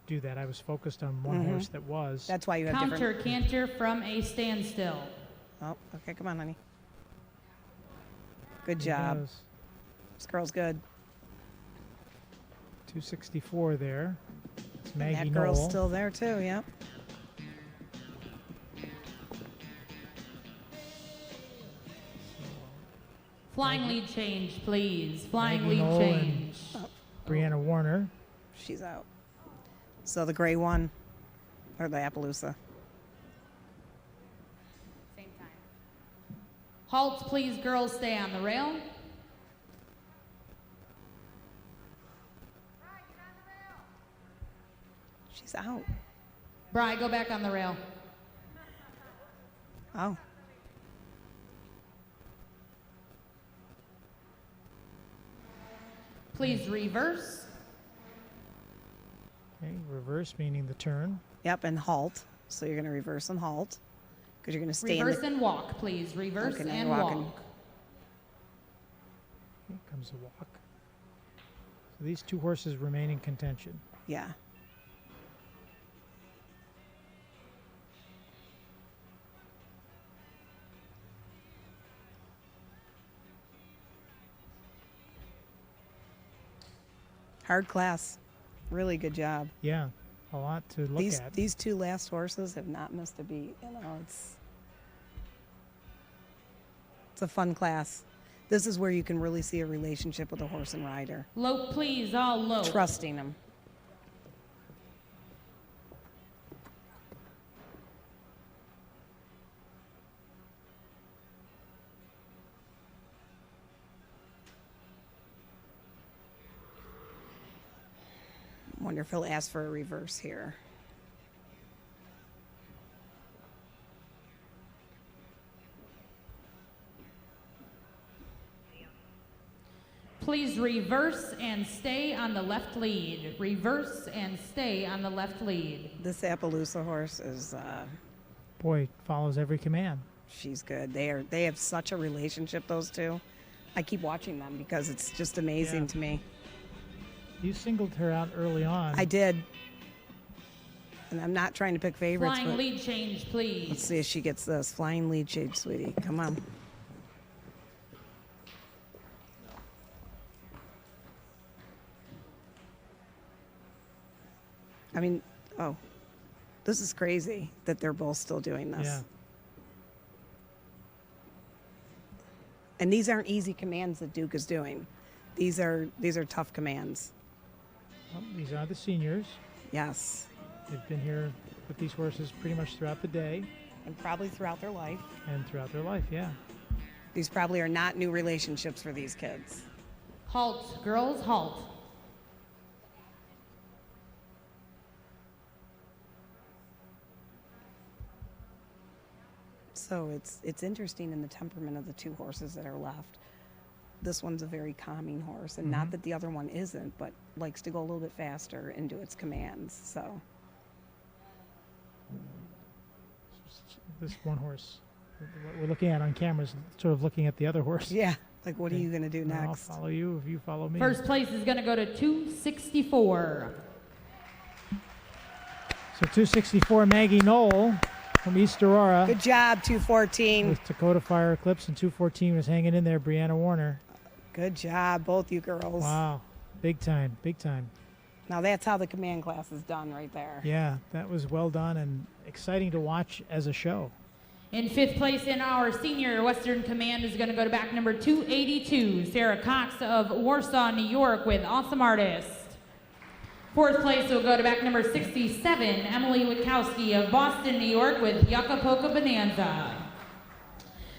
do that. I was focused on one horse that was. That's why you have Counter different. canter from a standstill. Oh, okay, come on, honey. Good There he job. goes. This girl's good. 264 there. It's And Maggie that girl's Knoll. still there too, yep. Flying lead change, please. Flying Maggie lead Knoll and- change. Brianna Warner. She's out. So the gray one, or the Appaloosa. Halt, please, girls. Stay on the rail. She's out. Bri, go back on the rail. Oh. Please reverse. Okay, reverse meaning the turn. Yep, and halt. So you're going to reverse and halt because you're going to stay Reverse and walk, please. Reverse Okay, now and you're walk. walking. Here comes the walk. So these two horses remain in contention. Yeah. Hard class. Really good job. Yeah, a lot to look at. These two last horses have not missed a beat. You know, it's a fun class. This is where you can really see a relationship with a horse and rider. Lope, please, all lope. Trusting them. Wonder if he'll ask for a reverse here. Please reverse and stay on the left lead. Reverse and stay on the left lead. This Appaloosa horse is, Boy, follows every command. she's good. They have such a relationship, those two. I keep watching them because it's just amazing Yeah. to me. You singled her out early on. I did. And I'm not trying to pick favorites, Flying but lead change, please. let's see if she gets this. Flying lead shade, sweetie. Come on. I mean, oh, this is crazy that they're both still doing this. Yeah. And these aren't easy commands that Duke is doing. These are tough commands. Well, these are the seniors. Yes. They've been here with these horses pretty much throughout the day And probably throughout their life. and throughout their life, yeah. These probably are not new relationships for these kids. Halt, girls, halt. So it's interesting in the temperament of the two horses that are left. This one's a very calming horse, and not that the other one isn't, but likes to go a little bit faster and do its commands. So This one horse, what we're looking at on camera is sort of looking at the other horse. yeah, like what are Okay. you gonna do I'll next? follow you if you follow me. First place is going to go to 264. So 264, Maggie Knoll from East Aurora Good job, 214. with Dakota Fire Eclipse, and 214 was hanging in there, Brianna Warner. Good job, both you girls. Wow, big time, big time. Now that's how the command class is done right there. Yeah, that was well done and exciting to watch as a show. In fifth place in our senior Western Command is going to go to back number 282, Sarah Cox of Warsaw, New York with Awesome Artist. Fourth place will go to back number 67, Emily Witkowski of Boston, New York with Yucca Poca Bonanza.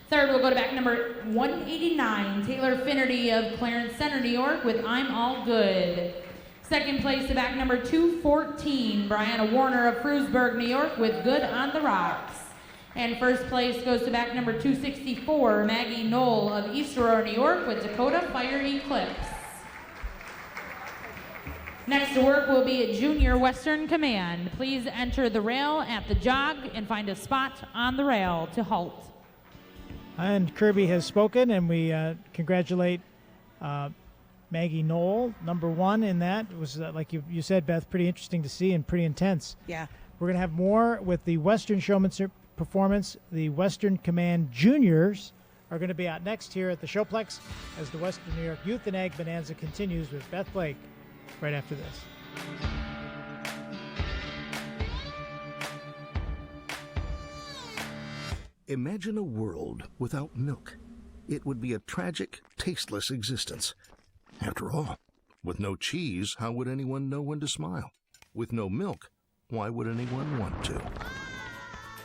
Third will go to back number 189, Taylor Finnerty of Clarence Center, New York with I'm All Good. Second place to back number 214, Brianna Warner of Frewsburg, New York with Good on the Rocks. And first place goes to back number 264, Maggie Knoll of East Aurora, New York with Dakota Fire Eclipse. Next to work will be a junior Western Command. Please enter the rail at the jog and find a spot on the rail to halt. And Kirby has spoken, and we congratulate Maggie Knoll, number one in that. It was, like you said, Beth, pretty interesting to see and pretty intense. Yeah. We're going to have more with the Western Showmanship performance. The Western Command Juniors are going to be out next here at the Showplex as the Western New York Youth and Ag Bonanza continues with Beth Blake right after this. Imagine a world without milk. It would be a tragic, tasteless existence. After all, with no cheese, how would anyone know when to smile? With no milk, why would anyone want to?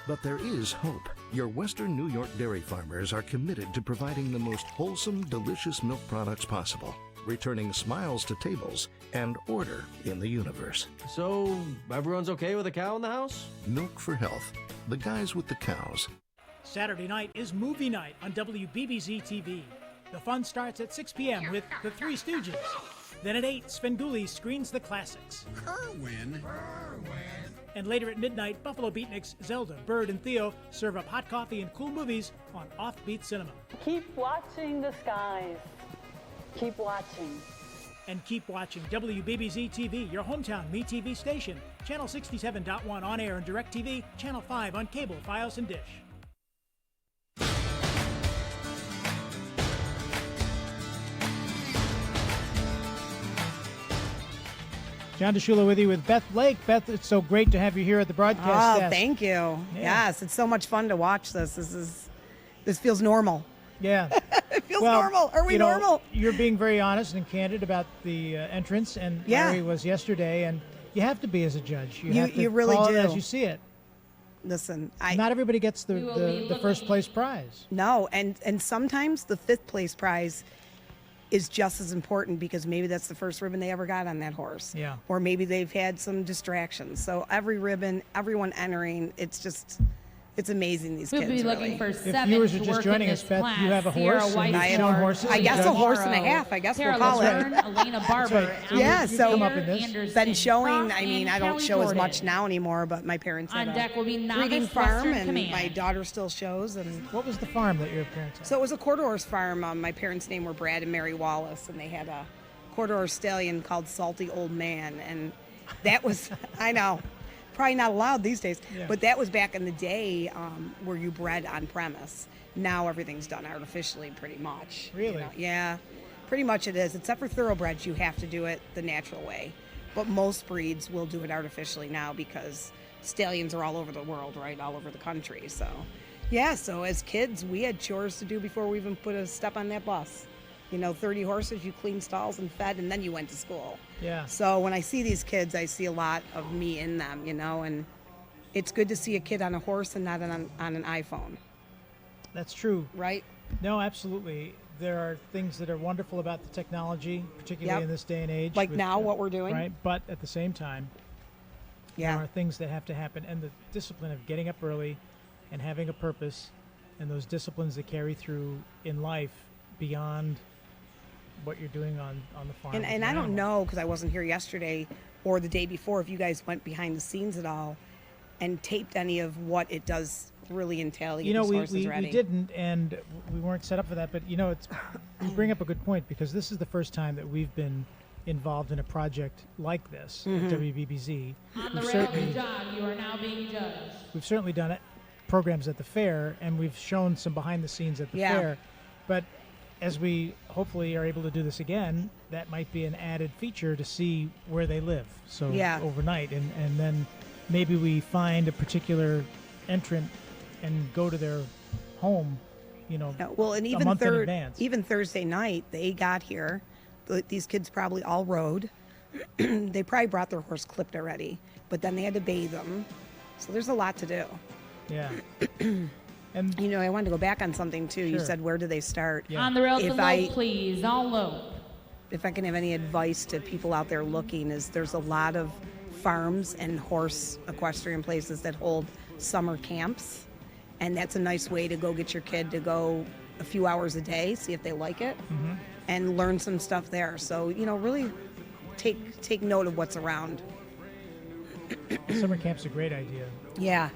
But there is hope. Your Western New York dairy farmers are committed to providing the most wholesome, delicious milk products possible. returning smiles to tables and order in the universe. So, everyone's okay with a cow in the house? Milk for Health. The guys with the cows. Saturday night is movie night on WBBZ TV. The fun starts at 6 p.m. with The Three Stooges. Then at 8, Svengoolie screens the classics. Kerwin. And later at midnight, Buffalo Beatniks, Zelda, Bird, and Theo serve up hot coffee and cool movies on Offbeat Cinema. Keep watching the skies. Keep watching. And keep watching WBBZ TV, your hometown MeTV station. Channel 67.1 on air and DirecTV, Channel 5 on cable, Fios, and Dish. John DeShula with you with Beth Blake. Beth, it's so great to have you here at the broadcast desk. Thank you. Yeah. Yes, it's so much fun to watch this. This feels normal. Yeah. It feels normal. Are we normal? You're being very honest and candid about the entrance, and Larry was yesterday, and you have to be as a judge. You have to you really call do. it as you see it. Listen, not everybody gets the first place prize. No, and sometimes the fifth place prize is just as important because maybe that's the first ribbon they ever got on that horse. Yeah. Or maybe they've had some distractions. So every ribbon, everyone entering, it's amazing, these We'll kids, be looking really. for If seven viewers are to just work joining in us, this Beth, class. you have a Sierra horse, and you've Weismore, shown horses. I guess a horse and a Morrow, half, I guess Tara we'll call it. Laverne, Elena Barber, right. Yeah, Alan so come up in this. Anderson, Been showing, Cross, I mean, and I don't Kelly show as Jordan. much now anymore, but my parents had On a deck will be breeding Novice farm, Western and Command. my daughter still shows. And What was the farm that your parents had? so it was a quarter horse farm. My parents' name were Brad and Mary Wallace, and they had a quarter horse stallion called Salty Old Man, and that was, I know, probably not allowed these days, but that was back in the day where you bred on premise. Now everything's done artificially pretty much. Really? You know? Yeah, pretty much it is. Except for thoroughbreds, you have to do it the natural way. But most breeds will do it artificially now because stallions are all over the world, right? All over the country. So, yeah, so as kids, we had chores to do before we even put a step on that bus. 30 horses, you cleaned stalls and fed, and then you went to school. Yeah. So when I see these kids, I see a lot of me in them, and it's good to see a kid on a horse and not on an iPhone. That's true. Right? No, absolutely. There are things that are wonderful about the technology, particularly in this day and age. Like now, what we're doing. Right, but at the same time, there are things that have to happen, and the discipline of getting up early and having a purpose, and those disciplines that carry through in life beyond what you're doing on the farm. And I don't know, because I wasn't here yesterday or the day before, if you guys went behind the scenes at all and taped any of what it does really entail. We didn't, and we weren't set up for that. But you bring up a good point, because this is the first time that we've been involved in a project like this at WBBZ. On the rail to jog, you are now being judged. We've certainly done programs at the fair, and we've shown some behind the scenes at the fair. But as we hopefully are able to do this again, that might be an added feature to see where they live. So overnight, and then maybe we find a particular entrant and go to their home, well, and a month in advance. Even Thursday night, they got here. These kids probably all rode. They probably brought their horse clipped already, but then they had to bathe them. So there's a lot to do. Yeah. And I wanted to go back on something too. Sure. You said, where do they start? Yeah. On the rail to lope, please, all lope. If I can have any advice to people out there looking, is there's a lot of farms and horse equestrian places that hold summer camps, and that's a nice way to go get your kid to go a few hours a day, see if they like it, and learn some stuff there. So really take note of what's around. Summer camp's a great idea. Yeah.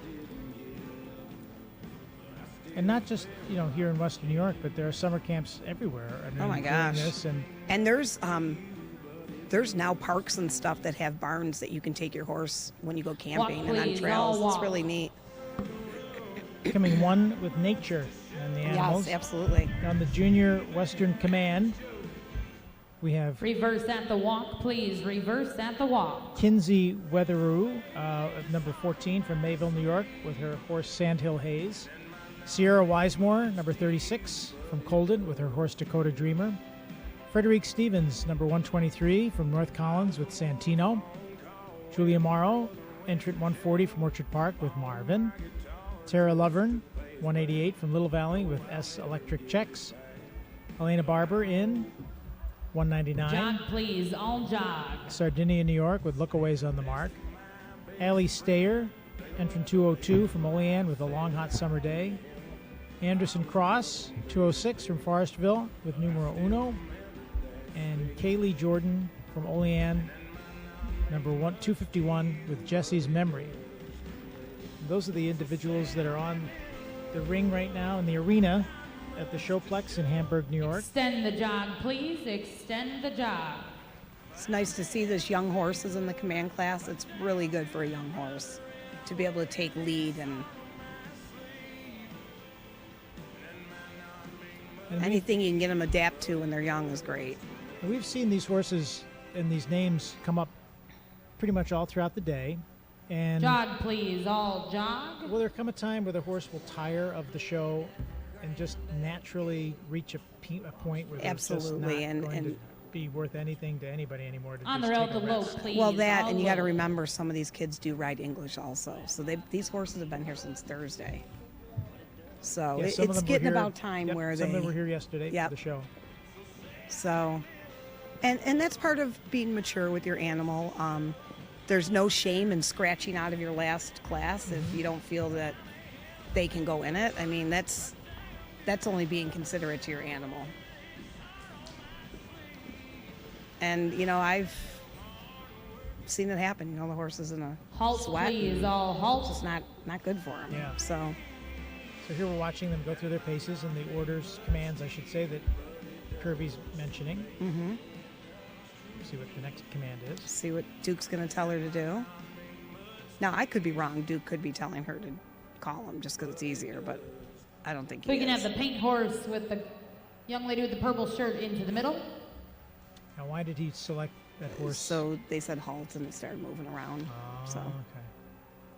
And not just here in Western New York, but there are summer camps everywhere. Oh my gosh! And there's now parks and stuff that have barns that you can take your horse when you go camping and on trails. It's really neat. Becoming one with nature and the animals. Yes, absolutely. On the Junior Western Command, we have reverse at the walk, please. Reverse at the walk. Kinsey Weatheroo, number 14 from Mayville, New York, with her horse Sandhill Hayes. Sierra Weismore, number 36 from Colden, with her horse Dakota Dreamer. Frederique Stevens, number 123 from North Collins, with Santino. Julia Morrow, entrant 140 from Orchard Park, with Marvin. Tara Laverne, 188 from Little Valley, with S Electric Checks. Elena Barber in 199. Jog, please, all jog. Sardinia, New York, with Lookaways on the Mark. Allie Stayer, entrant 202 from Olean with A Long Hot Summer Day. Anderson Cross, 206 from Forestville with Numero Uno. And Kaylee Jordan from Olean, number 251 with Jesse's Memory. Those are the individuals that are on the ring right now in the arena at the Showplex in Hamburg, New York. Extend the jog, please. Extend the jog. It's nice to see this young horses in the command class. It's really good for a young horse to be able to take lead, and anything you can get them adapt to when they're young is great. We've seen these horses and these names come up pretty much all throughout the day. And Jog, please, all jog. will there come a time where the horse will tire of the show and just naturally reach a point where they're just Absolutely, not going to and be worth anything to anybody anymore? To On the just road, take a the low, rest? please. well, that, all and you got to low. remember some of these kids do ride English also. So these horses have been here since Thursday. So Yeah, some of it's them were getting here- about time yep, where some of them they. were here yesterday Yep. for the show. So, and that's part of being mature with your animal. There's no shame in scratching out of your last class if you don't feel that they can go in it. I mean, that's only being considerate to your animal. And you know, I've seen it happen. You know, the horse is in a Halt, sweat. please, all halt. It's just not good for them. Yeah. So. So here we're watching them go through their paces and the orders, commands, I should say, that Kirby's mentioning. Mm-hmm. See what the next command is. See what Duke's going to tell her to do. Now, I could be wrong. Duke could be telling her to call him just because it's easier, but I don't think he We can is. have the paint horse with the young lady with the purple shirt into the middle. Now, why did he select that horse? So they said halt and it started moving around. So okay.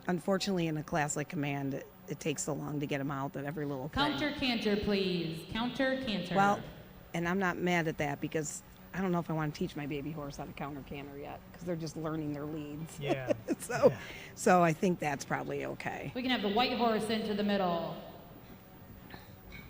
unfortunately, in a class like command, it takes so long to get him out that every little thing. Counter canter, please. Counter canter. Well, and I'm not mad at that because I don't know if I want to teach my baby horse how to counter canter yet because they're just learning their leads. Yeah. So I think that's probably okay. we can have the white horse into the middle.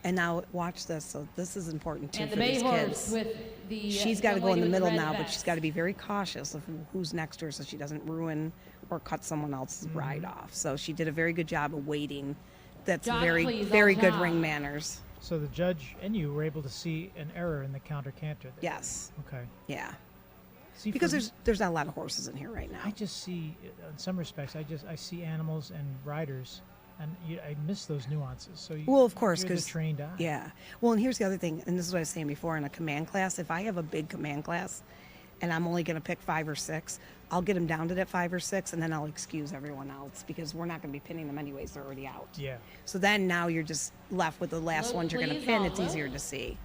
And now watch this. So this is important too And the for bay these horse kids. with the She's got to young go in lady the with middle red now, but vest. she's got to be very cautious of who's next to her so she doesn't ruin or cut someone else's ride off. So she did a very good job of waiting. That's Jog, very, please, very all good jog. ring manners. So the judge and you were able to see an error in the counter canter there. Yes. Okay. Yeah. See, Because for- there's not a lot of horses in here right I now. just see, in some respects, I see animals and riders, and I miss those nuances. So Well, of course, you're the because trained eye. yeah. Well, and here's the other thing, and this is what I was saying before. In a command class, if I have a big command class, and I'm only going to pick 5 or 6, I'll get them down to that 5 or 6, and then I'll excuse everyone else because we're not going to be pinning them anyways. They're already out. Yeah. So then now you're just left with the last Low, ones you're going to please, pin. all It's low. easier to see.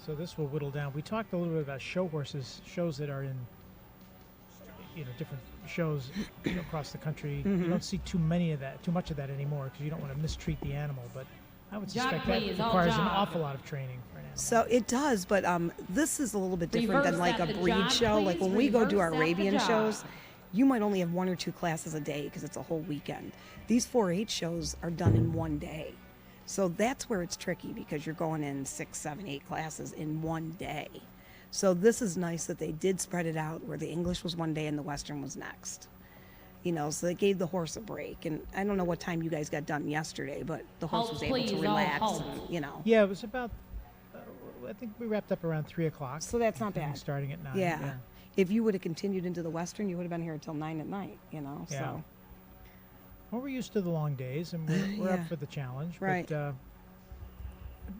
So this will whittle down. We talked a little bit about show horses, shows that are in, different shows across the country. You don't see too much of that anymore because you don't want to mistreat the animal. But I would Jog, suspect that please, all requires an jog. awful lot of training for an animal. So it does, but this is a little bit different than Reverse like a at the breed jog, show. Like please. when we go do our Reverse at the Arabian jog. shows, you might only have 1 or 2 classes a day because it's a whole weekend. These 4-H shows are done in one day. So that's where it's tricky because you're going in 6, 7, 8 classes in one day. So this is nice that they did spread it out where the English was one day and the Western was next. So they gave the horse a break. And I don't know what time you guys got done yesterday, but the horse Halt, was able please, to all relax halt. and, Yeah, it was about. I think we wrapped up around 3 o'clock. So that's not and bad. Starting at 9. Yeah. If you would have continued into the Western, you would have been here until 9 at night, Yeah. so. Well, we're used to the long days, and we're Yeah. up for the challenge. Right. But,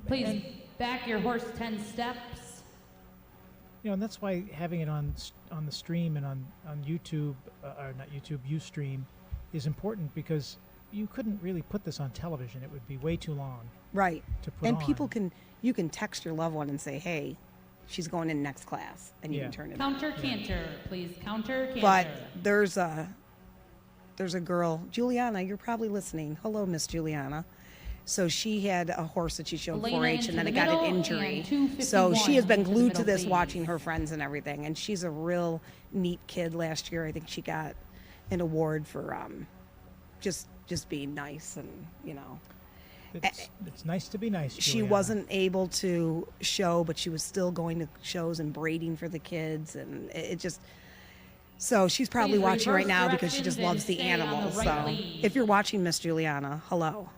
Please back your horse 10 steps. and that's why having it on the stream and on YouTube, or not YouTube, Ustream, is important because you couldn't really put this on television. It would be way too long Right. to put And on. people you can text your loved one and say, hey, she's going in next class, and you Yeah. can turn it on. Counter canter, please. Counter canter. But there's a girl, Juliana, you're probably listening. Hello, Miss Juliana. So she had a horse that she showed Elena 4-H, into and then the it got an middle, injury. and 251 So she has been into the glued to middle, this, please. watching her friends and everything. And she's a real neat kid. Last year, I think she got an award for just being nice and. It's nice to be nice. She Juliana. wasn't able to show, but she was still going to shows and braiding for the kids, and it just. So she's probably Please watching right reverse now because she just directions loves the and stay on the animals. right So lead. if you're watching Miss Juliana, hello.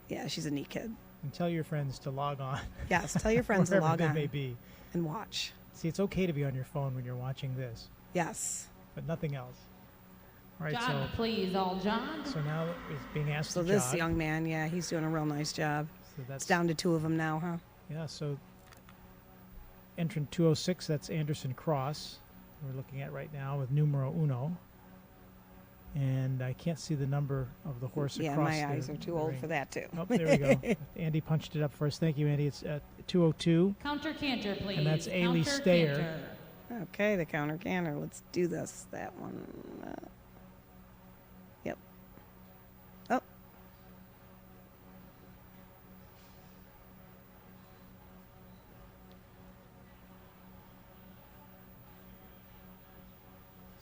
Yeah, she's a neat kid. And tell your friends to log on. Yes, tell your friends to wherever log they on may be. and watch. See, it's okay to be on your phone when you're watching this, Yes. but nothing else. All right, Jog, please, all jog. so now it's being asked So to this jog. young man, yeah, he's doing a real nice job. So that's It's down to 2 of them now, huh? Yeah, so entrant 206, that's Anderson Cross, we're looking at right now with numero uno. And I can't see the number of the horse Yeah, across my eyes the are too old ring. for that, too. Oh, there we go. Andy punched it up for us. Thank you, Andy. It's 202. Counter canter, please. And that's Ailey Counter Stayer. canter. Okay, the counter canter. Let's do this. That one. Yep. Oh.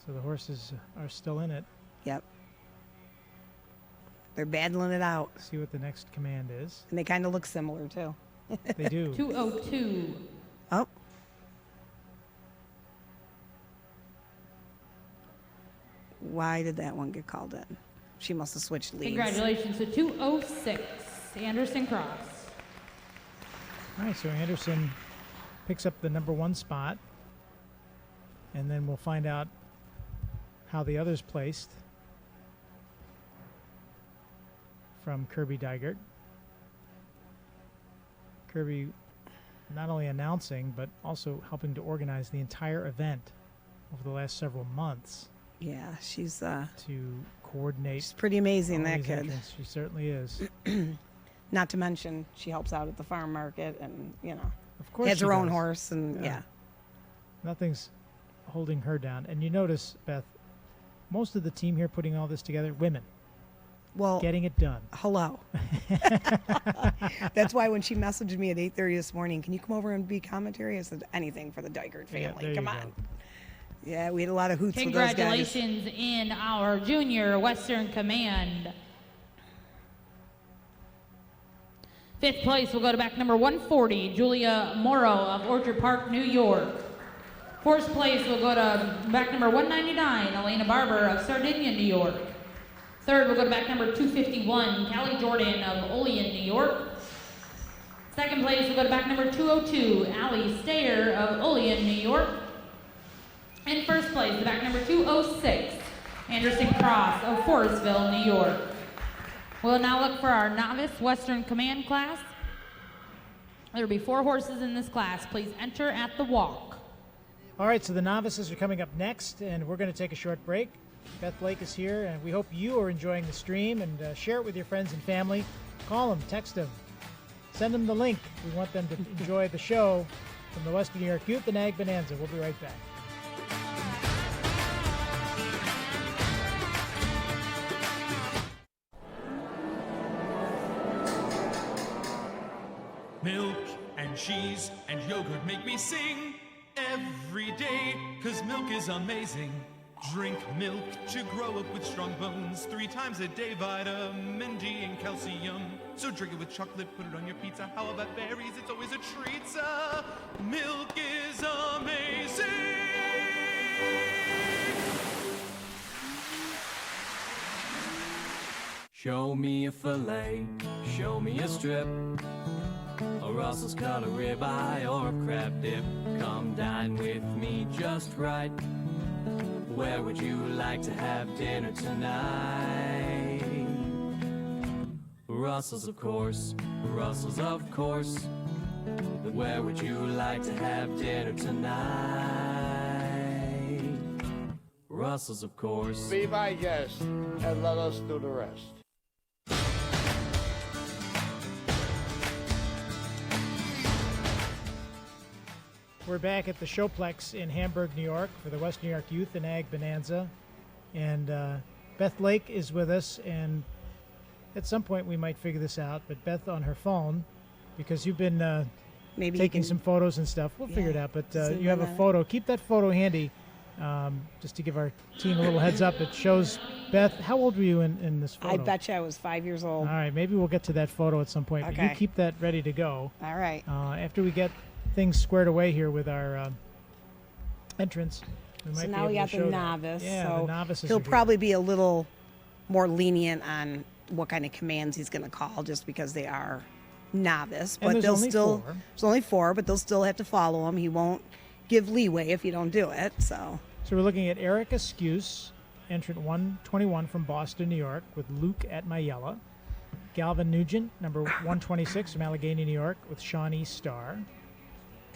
So the horses are still in it. Yep. They're battling it out. See what the next command is. And they kind of look similar, too. They do. 202. Oh. Why did that one get called in? She must have switched leads. Congratulations to 206, Anderson Cross. All right, so Anderson picks up the number 1 spot. And then we'll find out how the others placed from Kirby Dygert. Kirby not only announcing, but also helping to organize the entire event over the last several months. Yeah, she's to coordinate. She's pretty amazing, all that these kid. entrants. She certainly is. Not to mention, she helps out at the farm market, and Of course has she her own does. horse, and yeah. Nothing's holding her down. And you notice, Beth, most of the team here putting all this together, women. Well, getting it done. Hello. That's why when she messaged me at 8:30 this morning, can you come over and be commentary? I said, anything for the Dygert family. there Come you on. go. Yeah, we had a lot of hoots with those guys. Congratulations in our junior Western Command. 5th place will go to back number 140, Julia Morrow of Orchard Park, New York. 4th place will go to back number 199, Elena Barber of Sardinia, New York. 3rd will go to back number 251, Callie Jordan of Olean, New York. 2nd place will go to back number 202, Allie Stayer of Olean, New York. And 1st place, the back number 206, Anderson Cross of Forestville, New York. We'll now look for our novice Western Command class. There will be 4 horses in this class. Please enter at the walk. All right, so the novices are coming up next, and we're going to take a short break. Beth Blake is here, and we hope you are enjoying the stream, and share it with your friends and family. Call them, text them, send them the link. We want them to enjoy the show from the Western New York Youth and Ag Bonanza. We'll be right back. Milk and cheese and yogurt make me sing every day, 'cause milk is amazing. Drink milk to grow up with strong bones. 3 times a day, vitamin D and calcium. So drink it with chocolate, put it on your pizza. How about berries? It's always a treat. Milk is amazing. Show me a fillet, show me a strip, a Russell's cut, a ribeye, or a crab dip. Come dine with me just right. Where would you like to have dinner tonight? Russell's, of course, Russell's, of course. Where would you like to have dinner tonight? Russell's, of course. Be my guest and let us do the rest. We're back at the Showplex in Hamburg, New York for the West New York Youth and Ag Bonanza. And Beth Lake is with us, and at some point we might figure this out, but Beth on her phone, because you've been Maybe taking some photos and stuff. We'll figure it out, but zoom you have a in on it. photo. Keep that photo handy just to give our team a little heads up, it shows Beth. How old were you in this photo? I bet you I was 5 years old. All right, maybe we'll get to that photo at some point. But you Okay. keep that ready to go. All right. After we get things squared away here with our entrance, we might So be now able we to got the show that. novice. Yeah, so the novices. he'll are here. probably be a little more lenient on what kind of commands he's going to call, just because they are novice. And But there's they'll only still. 4. There's only 4, but they'll still have to follow him. He won't give leeway if you don't do it. So So we're looking at Eric Ascuse, entrant 121 from Boston, New York, with Luke at Mayella. Galvin Nugent, number 126 from Allegheny, New York, with Shawnee Starr.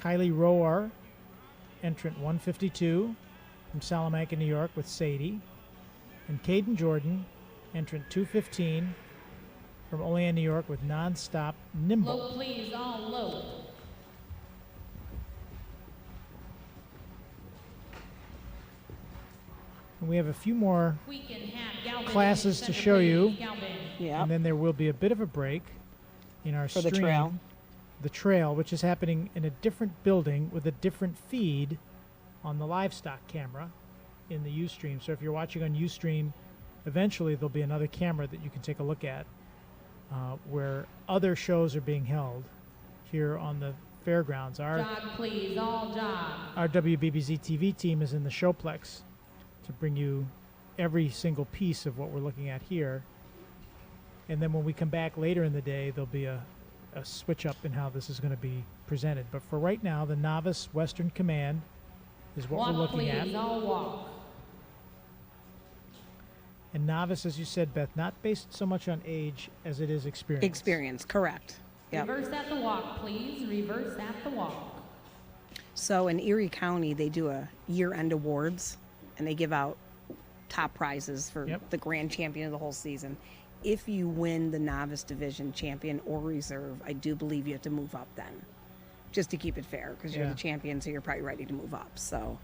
Kylie Roar, entrant 152 from Salamanca, New York, with Sadie. And Caden Jordan, entrant 215 from Olean, New York, with Nonstop Nimble. Low, please, all low. And we have a few more We can have Galvin classes in to center, show please. you. Galvin. yeah. And then there will be a bit of a break in our For stream. the trail. The trail, which is happening in a different building with a different feed on the livestock camera in the Ustream. So if you're watching on Ustream, eventually there'll be another camera that you can take a look at where other shows are being held here on the fairgrounds. Jog, please, all jog. Our WBBZ TV team is in the Showplex to bring you every single piece of what we're looking at here. And then when we come back later in the day, there'll be a switch up in how this is going to be presented. But for right now, the Novice Western Command is what Walk, we're looking please, at. all walk. And novice, as you said, Beth, not based so much on age as it is experience. Experience, correct. Yep. Reverse at the walk, please. Reverse at the walk. So in Erie County, they do a year-end awards, and they give out top prizes for Yep. the grand champion of the whole season. If you win the novice division champion or reserve, I do believe you have to move up then, just to keep it fair, because you're Yeah. the champion, so you're probably ready to move up. So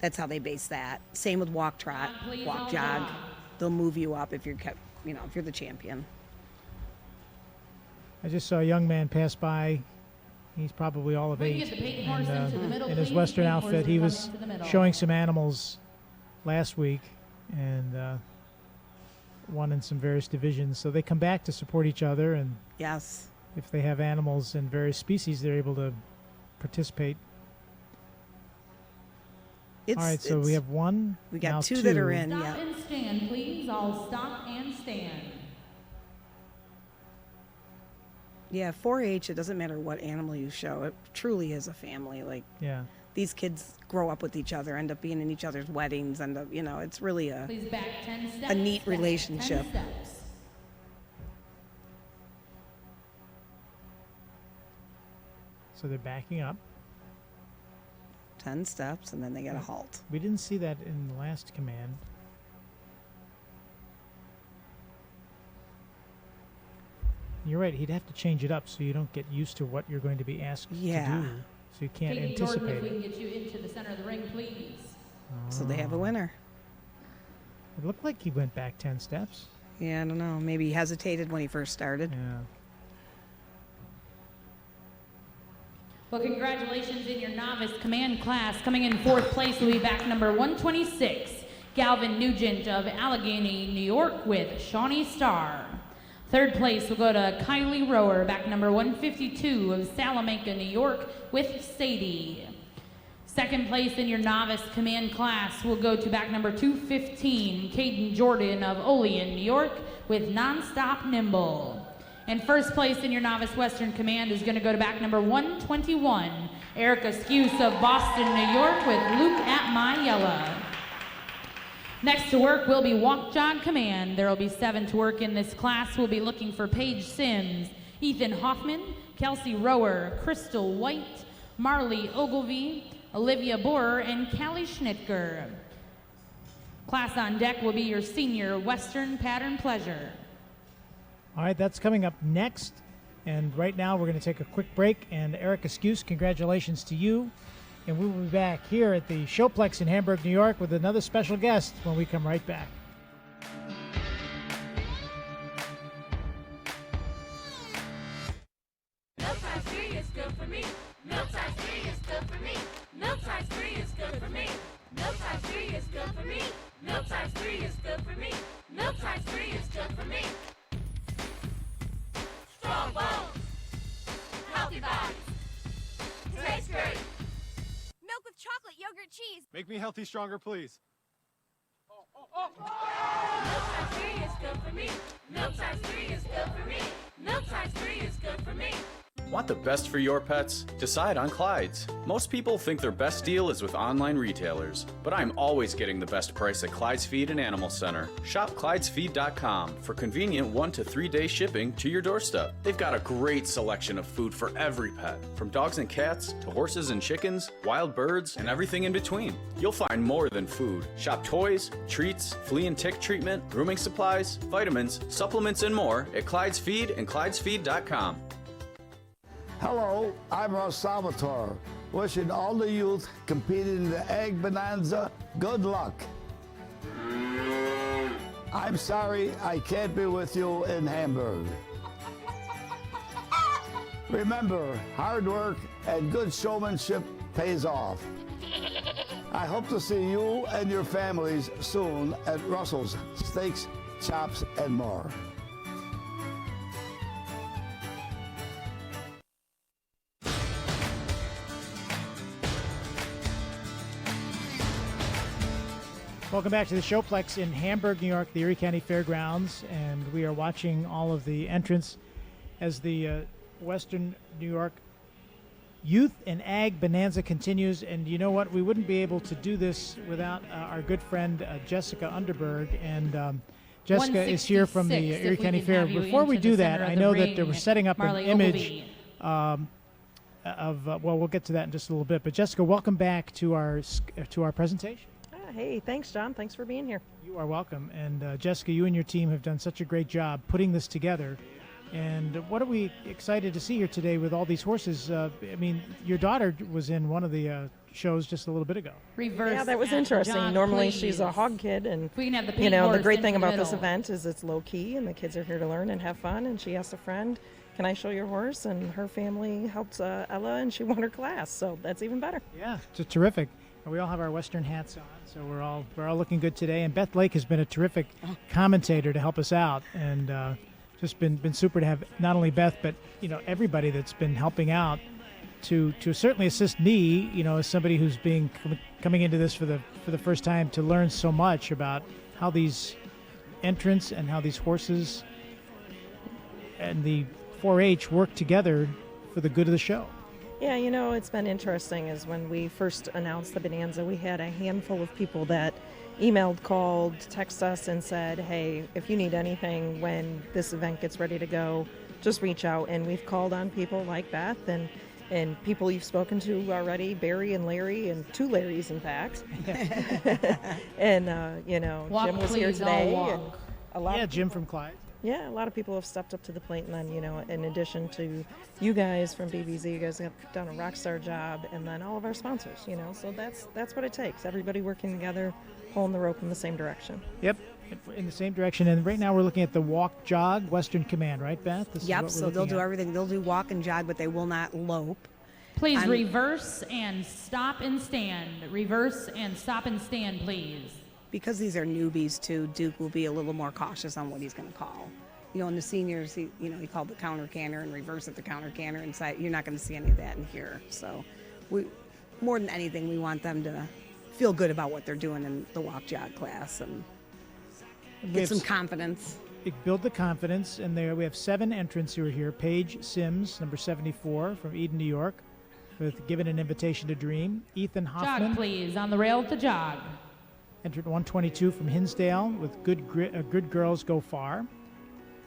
that's how they base that. Same with walk trot, Jog, please, walk all jog. jog. They'll move you up if you're kept, if you're the champion. I just saw a young man pass by. He's probably all of We can 8. get the paying horse into the middle, in his please. Western Paying outfit, horse he will was come into the middle. showing some animals last week and won in some various divisions. So they come back to support each other, and Yes. if they have animals in various species, they're able to participate. It's, All right, so we have one. we got now 2 that are in. Stop Yeah. and stand, please. All stop and stand. Yeah, 4-H, it doesn't matter what animal you show. It truly is a family. Like, Yeah. these kids grow up with each other, end up being in each other's weddings, it's really a Please back 10 steps. neat back relationship. 10 steps. So they're backing up. 10 steps, and then they get a halt. We didn't see that in the last command. You're right. He'd have to change it up so you don't get used to what you're going to be asked Yeah. to do. So you can't Katie Jordan, anticipate if we it. can get you into the center of the ring, please. So they have a winner. It looked like he went back 10 steps. Yeah, I don't know. Maybe he hesitated when he first started. Yeah. Well, congratulations in your novice command class. Coming in 4th place will be back number 126, Galvin Nugent of Allegheny, New York, with Shawnee Starr. 3rd place will go to Kylie Rower, back number 152 of Salamanca, New York, with Sadie. 2nd place in your novice command class will go to back number 215, Caden Jordan of Olean, New York, with Nonstop Nimble. And 1st place in your novice Western Command is going to go to back number 121, Erica Skuse of Boston, New York, with Luke at Mayella. Next to work will be Walk Jog Command. There will be 7 to work in this class. We'll be looking for Paige Sims, Ethan Hoffman, Kelsey Rower, Crystal White, Marley Ogilvie, Olivia Borer, and Callie Schnitker. Class on deck will be your senior Western Pattern Pleasure. All right, that's coming up next. And right now we're going to take a quick break. And Eric Ascuse, congratulations to you. And we will be back here at the Showplex in Hamburg, New York with another special guest when we come right back. Milk times 3 is good for me. Milk times 3 is good for me. Milk times 3 is good for me. Milk times 3 is good for me. Milk times 3 is good for me. Milk times 3 is good for me. Strong bones. Healthy bodies. Tastes great. Milk with chocolate, yogurt, cheese. Make me healthy, stronger, please. Milk times 3 is good for me. Milk times 3 is good for me. Milk times 3 is good for me. Want the best for your pets? Decide on Clyde's. Most people think their best deal is with online retailers, but I'm always getting the best price at Clyde's Feed and Animal Center. Shop ClydesFeed.com for convenient 1 to 3 day shipping to your doorstep. They've got a great selection of food for every pet, from dogs and cats to horses and chickens, wild birds, and everything in between. You'll find more than food. Shop toys, treats, flea and tick treatment, grooming supplies, vitamins, supplements, and more at Clyde's Feed and ClydesFeed.com. Hello, I'm Ross Salvatore, wishing all the youth competing in the Egg Bonanza good luck. I'm sorry I can't be with you in Hamburg. Remember, hard work and good showmanship pays off. I hope to see you and your families soon at Russell's Steaks, Chops, and more. Welcome back to the Showplex in Hamburg, New York, the Erie County Fairgrounds, and we are watching all of the entrants as the Western New York Youth and Ag Bonanza continues. And you know what? We wouldn't be able to do this without our good friend Jessica Underberg. And Jessica is here from the Erie County Fair. Before we do that, I know that we're setting up an image well, we'll get to that in just a little bit. But Jessica, welcome back to our presentation. Hey, thanks, John. Thanks for being here. You are welcome. And Jessica, you and your team have done such a great job putting this together. And what are we excited to see here today with all these horses? I mean, your daughter was in one of the shows just a little bit ago. Reverse. Yeah, that was interesting. John, Normally please. she's a hog kid, and We can have the you know, the horse great in thing the about this middle. event is it's low key, and the kids are here to learn and have fun. And she asked a friend, "Can I show your horse?" And her family helped Ella, and she won her class, so that's even better. Yeah, it's terrific. And we all have our Western hats on, so we're all looking good today. And Beth Lake has been a terrific commentator to help us out, and just been super to have not only Beth, but everybody that's been helping out to certainly assist me, as somebody who's coming into this for the first time, to learn so much about how these entrants and how these horses and the 4-H work together for the good of the show. Yeah, it's been interesting is when we first announced the Bonanza, we had a handful of people that emailed, called, texted us and said, hey, if you need anything when this event gets ready to go, just reach out. And we've called on people like Beth and people you've spoken to already, Barry and Larry, and 2 Larrys, in fact. And, Walk, Jim was please, here today. I'll And walk. a lot of Jim people- from Clyde. Yeah, a lot of people have stepped up to the plate, and then, in addition to you guys from BBZ, you guys have done a rock star job, and then all of our sponsors, so that's what it takes. Everybody working together, pulling the rope in the same direction. Yep, in the same direction. And right now we're looking at the walk, jog, Western Command, right, Beth? This is Yep, what we're so they'll looking do at. everything. They'll do walk and jog, but they will not lope. Please reverse and stop and stand. Reverse and stop and stand, please. Because these are newbies too, Duke will be a little more cautious on what he's going to call. In the seniors, he called the counter canter and reverse at the counter canter inside. You're not going to see any of that in here. So, more than anything, we want them to feel good about what they're doing in the walk jog class and get some confidence. Build the confidence, and there we have 7 entrants who are here. Paige Sims, number 74 from Eden, New York, with Given an Invitation to Dream. Ethan Hoffman. Jog, please, on the rail to jog. Entered 122 from Hinsdale with Good Girls Go Far.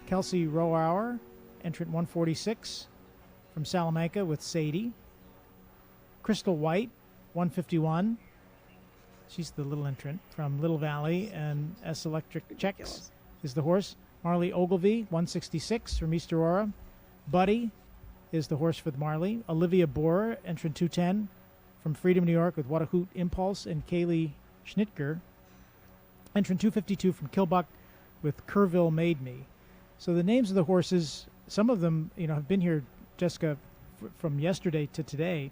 Kelsey Roauer, entrant 146 from Salamanca with Sadie. Crystal White, 151. She's the little entrant from Little Valley, and S Electric Checks is the horse. Marley Ogilvy, 166 from East Aurora. Buddy is the horse with Marley. Olivia Borer, entrant 210 from Freedom, New York with Wadahoot Impulse, and Kaylee Schnitger. Entrant 252 from Kilbuck with Kerrville Made Me. So the names of the horses, some of them, have been here, Jessica, from yesterday to today.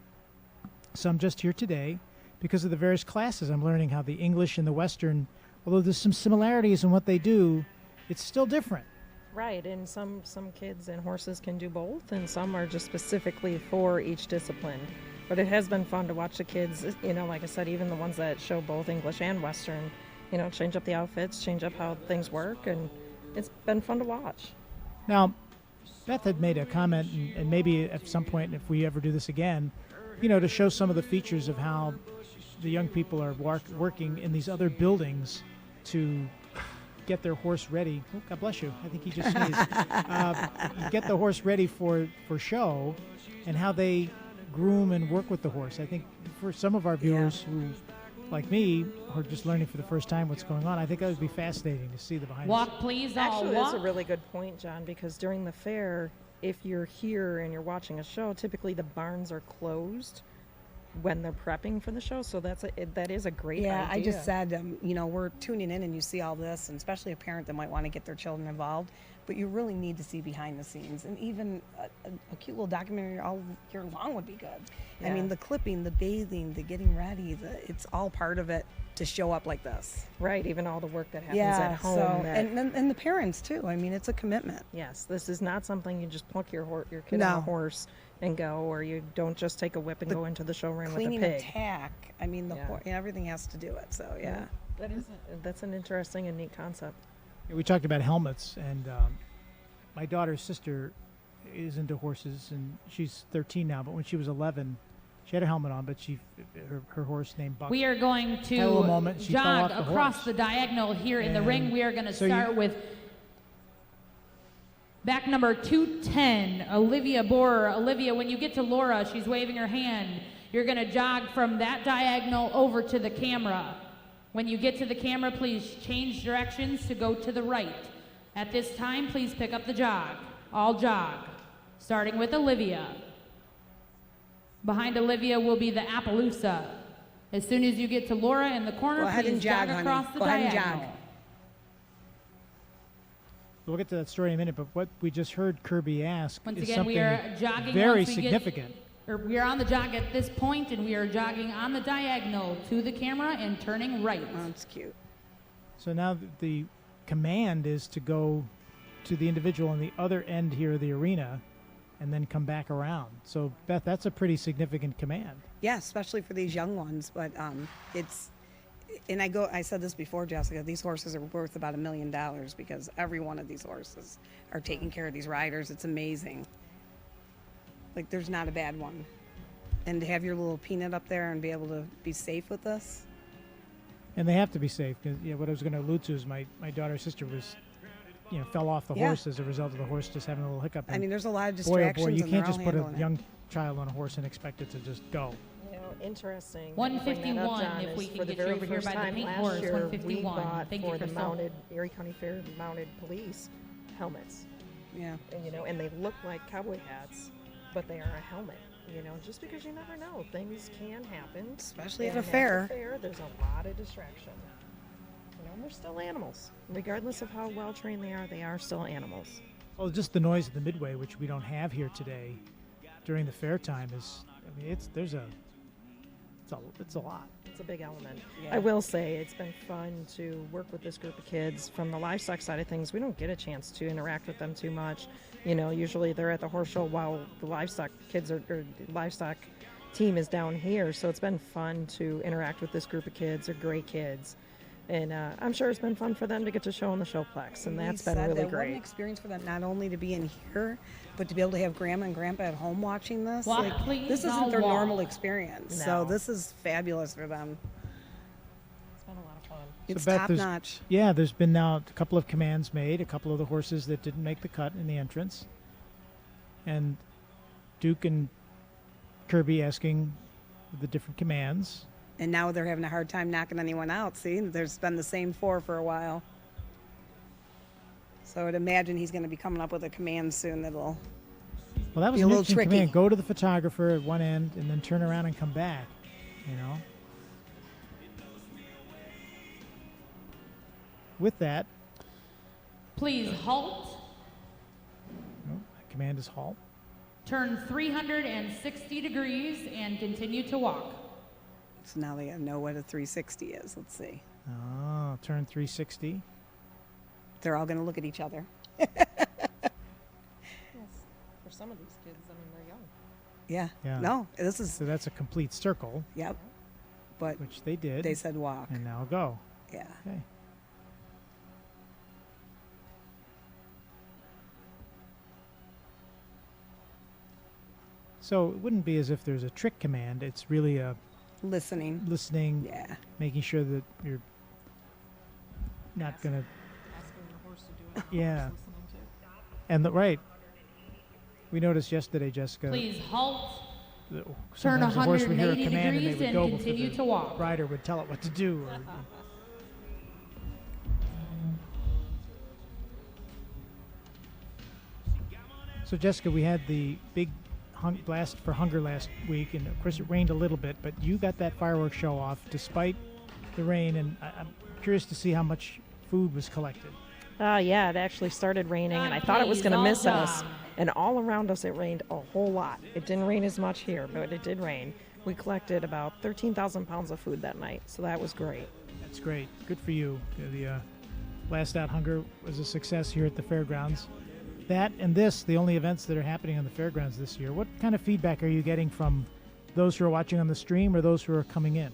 Some just here today. because of the various classes, I'm learning how the English and the Western, although there's some similarities in what they do, it's still different. Right, and some kids and horses can do both, and some are just specifically for each discipline. But it has been fun to watch the kids, you know, like I said, even the ones that show both English and Western, you know, change up the outfits, change up how things work, and it's been fun to watch. Now, Beth had made a comment, and maybe at some point, if we ever do this again, you know, to show some of the features of how the young people are working in these other buildings to get their horse ready. Oh, God bless you. I think he just sneezed. Get the horse ready for show, and how they groom and work with the horse. I think for some of our viewers who, like me, are just learning for the first time what's going on, I think that would be fascinating to see the behind the scenes. Walk, please. Actually, Walk. that's a really good point, John, because during the fair, if you're here and you're watching a show, typically the barns are closed when they're prepping for the show, so that is a great idea. I just said, you know, we're tuning in and you see all this, and especially a parent that might want to get their children involved, but you really need to see behind the scenes, and even a cute little documentary all year long would be good. I mean, the clipping, the bathing, the getting ready, it's all part of it to show up like this. Right, even all the work that happens at home. And the parents too. I mean, it's a commitment. Yes, this is not something you just pluck your kid on a horse and go, or you don't just take a whip and go into the showroom with a pig. Cleaning a tack. I mean, everything has to do it. So that's an interesting and neat concept. We talked about helmets, and my daughter's sister is into horses, and she's 13 now, but when she was 11, she had a helmet on, but her horse named Buck. We are going had a little moment, to she fell jog off the across horse. the diagonal here in the ring. We are going to start with back number 210, Olivia Borer. Olivia, when you get to Laura, she's waving her hand. You're going to jog from that diagonal over to the camera. When you get to the camera, please change directions to go to the right. At this time, please pick up the jog. All jog. Starting with Olivia. Behind Olivia will be the Appaloosa. As soon as you get to Laura in the corner, Go ahead please and jog, across honey. the Go ahead diagonal. and jog. We'll get to that story in a minute, but what we just heard Kirby ask Once is again, something we are jogging very once we significant. We are on the jog at this point, and we are jogging on the diagonal to the camera and turning right. Oh, that's cute. So now the command is to go to the individual on the other end here of the arena and then come back around. So, Beth, that's a pretty significant command. Yeah, especially for these young ones. But and I said this before, Jessica, these horses are worth about $1 million because every one of these horses are taking care of these riders. It's amazing. Like, there's not a bad one. And to have your little peanut up there and be able to be safe with this. And they have to be safe because what I was going to allude to is my daughter's sister was, fell off the horse as a result of the horse just having a little hiccup. I mean, there's a lot of Boy, distractions. you and can't they're just all put a handling young child on a horse and expect it to just go. Interesting. 151, if we can for the get you very over here first by the time paint last horse, year, 151. we bought Thank for you, the Crystal. Erie County Fair mounted police helmets. Yeah. And they look like cowboy hats, but they are a helmet. Just because you never know, things can happen. Especially at And a fair. There's a lot of distraction. And they're still animals. Regardless of how well trained they are still animals. Well, just the noise of the midway, which we don't have here today during the fair time, is, it's a lot. It's a big element. Yeah. I will say it's been fun to work with this group of kids. From the livestock side of things, we don't get a chance to interact with them too much. Usually they're at the horse show while the livestock kids or the livestock team is down here. So it's been fun to interact with this group of kids. They're great kids. And I'm sure it's been fun for them to get to show on the showplex, and that's been really What great. an experience for them, not only to be in here, but to be able to have grandma and grandpa at home watching this. Walk, please, this isn't I'll their walk. normal experience, No. so this is fabulous for them. It's been a lot of fun. It's Beth, top notch. Yeah, there's been now a couple of commands made, a couple of the horses that didn't make the cut in the entrance. And Duke and Kirby asking the different commands. And now they're having a hard time knocking anyone out. See, there's been the same four for a while. So I'd imagine he's going to be coming up with a command soon that'll Well, that was be a an little interesting tricky. command. Go to the photographer at one end and then turn around and come back, With that, Please halt. the command is halt. Turn 360 degrees and continue to walk. So now they gotta know what a 360 is. Let's see. Oh, turn 360. They're all gonna look at each other. Yes. For some of these kids, I mean, they're young. Yeah. Yeah. No, this is. So that's a complete circle. Yep. But which they did. They said walk. And now go. Yeah. Okay. So it wouldn't be as if there's a trick command. It's really a listening. Yeah. Making sure that you're not going to. Asking the horse to do what Yeah. the horse is listening to. And right. We noticed yesterday, Jessica. Please halt. Turn 180 degrees and continue to walk. Rider would tell it what to do. Or, so Jessica, we had the big blast for hunger last week, and of course it rained a little bit, but you got that fireworks show off despite the rain, and I'm curious to see how much food was collected. Yeah, it actually started raining, and I thought it was going to miss us. And all around us, it rained a whole lot. It didn't rain as much here, but it did rain. We collected about 13,000 pounds of food that night, so that was great. That's great. Good for you. The Blast Out Hunger was a success here at the fairgrounds. That and this, the only events that are happening on the fairgrounds this year. What kind of feedback are you getting from those who are watching on the stream or those who are coming in?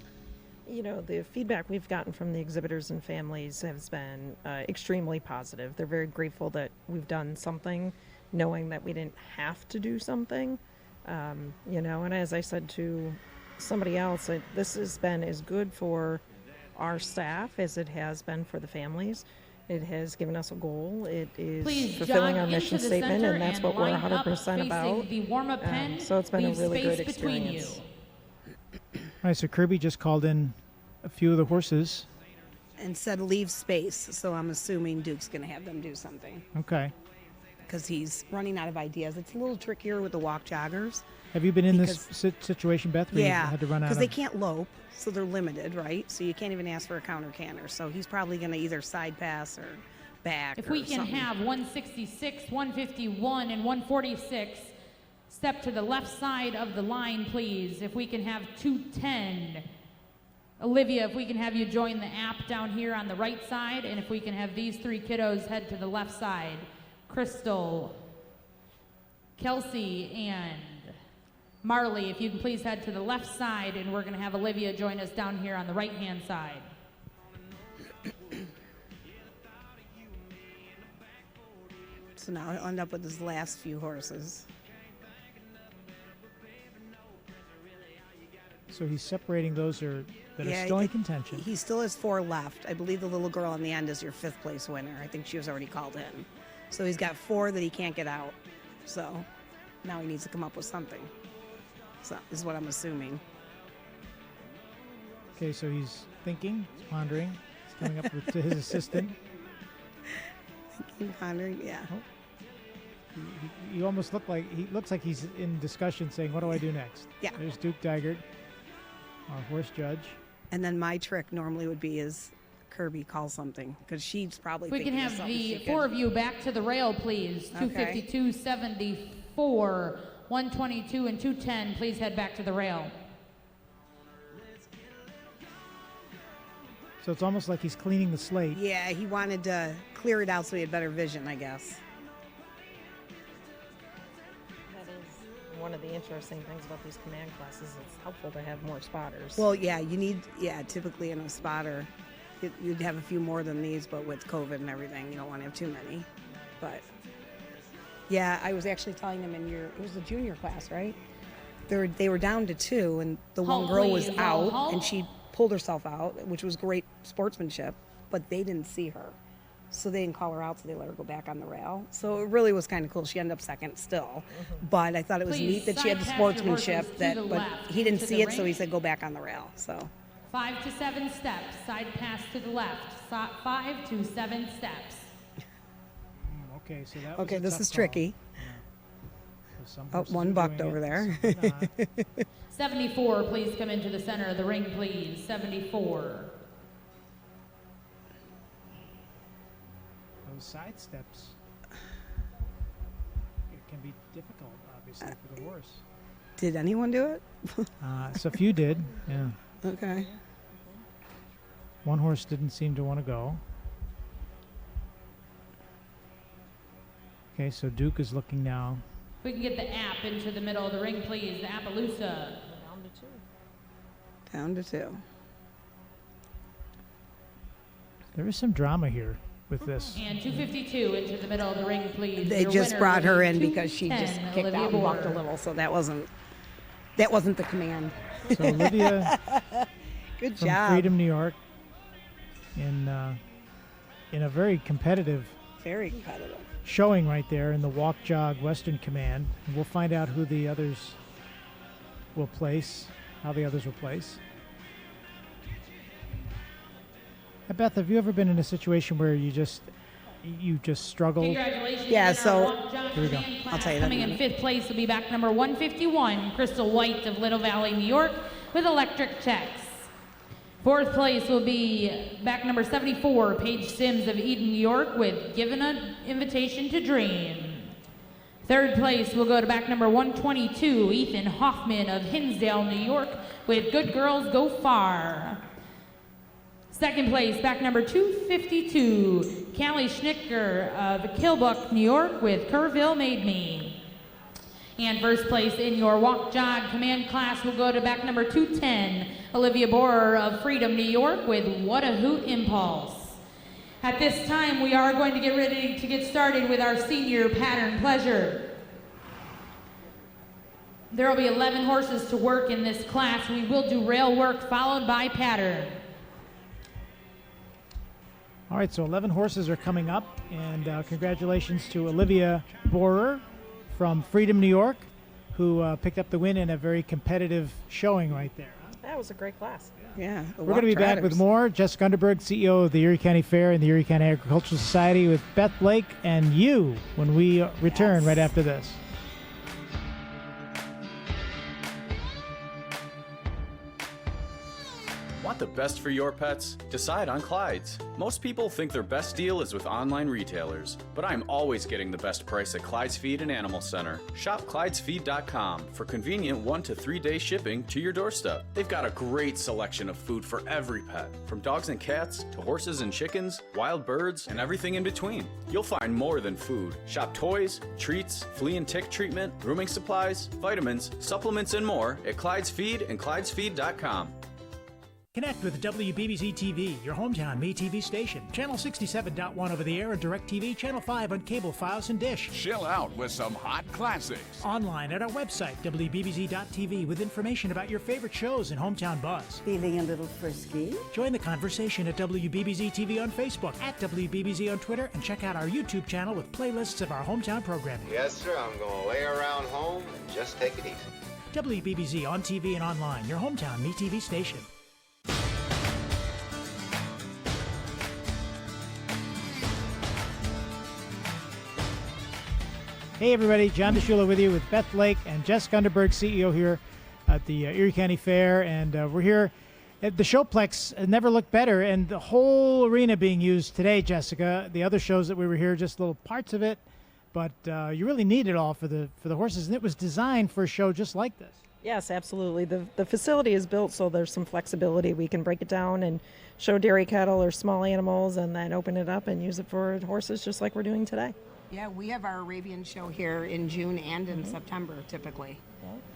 You know, the feedback we've gotten from the exhibitors and families has been extremely positive. They're very grateful that we've done something, knowing that we didn't have to do something. You know, and as I said to somebody else, this has been as good for our staff as it has been for the families. It has given us a goal. It is fulfilling our mission statement, and that's what we're 100% about. The warm-up pen. So it's been a really good experience. All right, so Kirby just called in a few of the horses. And said leave space, so I'm assuming Duke's going to have them do something. Okay. Because he's running out of ideas. It's a little trickier with the walk joggers. Have you been in this situation, Beth, where you had to run out because they can't lope, so they're limited, right? So you can't even ask for a counter canter. So he's probably going to either side pass or back If or we can something. have 166, 151, and 146 step to the left side of the line, please. If we can have 210. Olivia, if we can have you join the app down here on the right side, and if we can have these three kiddos head to the left side. Crystal, Kelsey, and Marley, if you can please head to the left side, and we're going to have Olivia join us down here on the right-hand side. So now I'll end up with his last few horses. So he's separating those that are still in contention. He still has 4 left. I believe the little girl on the end is your 5th place winner. I think she was already called in. So he's got 4 that he can't get out. So now he needs to come up with something. So is what I'm assuming. Okay, so he's thinking, he's pondering, he's coming up to his assistant. Thinking, pondering, yeah. Oh. You almost looks like he's in discussion saying, what do I do next? Yeah. There's Duke Daggert, our horse judge. And then my trick normally would be is Kirby call something, because she's probably If we can thinking of have something the she 4 could- of you back to the rail, please. Okay. 252, 74, 122, and 210, please head back to the rail. So it's almost like he's cleaning the slate. Yeah, he wanted to clear it out so he had better vision, I guess. That is one of the interesting things about these command classes. It's helpful to have more spotters. Well, yeah, you need, typically in a spotter, you'd have a few more than these, but with COVID and everything, you don't want to have too many. But, yeah, I was actually telling them it was the junior class, right? They were down to 2, and the one girl was out, and she pulled herself out, which was great sportsmanship, but they didn't see her. So they didn't call her out, so they let her go back on the rail. So it really was kind of cool. She ended up second still. But I thought it was neat that she had the sportsmanship, but he didn't see it, so he said go back on the rail. So 5 to 7 steps, side pass to the left, 5 to 7 steps. Okay, so that was okay, a this tough is call. tricky. So some Oh, horses one are bucked doing over it, there. some not. 74, please come into the center of the ring, please. 74. Those side steps, it can be difficult, obviously, for the horse. Did anyone do it? So few did, yeah. Okay. One horse didn't seem to want to go. Okay, so Duke is looking now. If we can get the app into the middle of the ring, please. The Appaloosa. Down to 2. There is some drama here with this. And 252 into the middle of the ring, please. They Your just winner brought will her be in because she just 210, kicked Olivia out and walked a Bohr. little, so that wasn't the command. So Olivia Good from job. Freedom, New York, in a very competitive Very competitive. showing right there in the walk jog Western Command. And we'll find out who the others will place, how the others will place. Beth, have you ever been in a situation where you just struggled? Congratulations. Yeah, in our so- walk jog Here we go. command I'll class. tell you that Coming in a in 5th place will be back number 151, Crystal White of Little Valley, New York, with electric checks. 4th place will be back number 74, Paige Sims of Eden, New York, with Given an Invitation to Dream. 3rd place will go to back number 122, Ethan Hoffman of Hinsdale, New York, with Good Girls Go Far. 2nd place, back number 252, Callie Schnicker of Kilbuck, New York, with Kerrville Made Me. And 1st place in your walk jog command class will go to back number 210, Olivia Borer of Freedom, New York, with What a Hoot Impulse. At this time, we are going to get ready to get started with our senior pattern pleasure. There will be 11 horses to work in this class. We will do rail work followed by pattern. All right, so 11 horses are coming up, and congratulations to Olivia Borer from Freedom, New York, who picked up the win in a very competitive showing right there. That was a great class. Yeah. We're going to be back with more. Jessica Underberg, CEO of the Erie County Fair and the Erie County Agricultural Society, with Beth Blake and you when we return right after this. Want the best for your pets? Decide on Clyde's. Most people think their best deal is with online retailers, but I'm always getting the best price at Clyde's Feed and Animal Center. Shop clydesfeed.com for convenient 1 to 3 day shipping to your doorstep. They've got a great selection of food for every pet, from dogs and cats to horses and chickens, wild birds, and everything in between. You'll find more than food. Shop toys, treats, flea and tick treatment, grooming supplies, vitamins, supplements, and more at Clyde's Feed and clydesfeed.com. Connect with WBBZ TV, your hometown MeTV station. Channel 67.1 over the air and DirecTV, Channel 5 on cable, Fios, and Dish. Chill out with some hot classics. Online at our website, WBBZ.TV, with information about your favorite shows and hometown buzz. Feeling a little frisky? Join the conversation at WBBZ TV on Facebook, at WBBZ on Twitter, and check out our YouTube channel with playlists of our hometown programming. Yes, sir. I'm going to lay around home and just take it easy. WBBZ on TV and online, your hometown MeTV station. Hey everybody, John DeShula with you with Beth Blake and Jessica Underberg, CEO here at the Erie County Fair, and we're here at the Showplex. Never looked better, and the whole arena being used today, Jessica. The other shows that we were here, just little parts of it, but you really need it all for the horses, and it was designed for a show just like this. Yes, absolutely. The facility is built so there's some flexibility. We can break it down and show dairy cattle or small animals, and then open it up and use it for horses just like we're doing today. Yeah, we have our Arabian show here in June and in September, typically.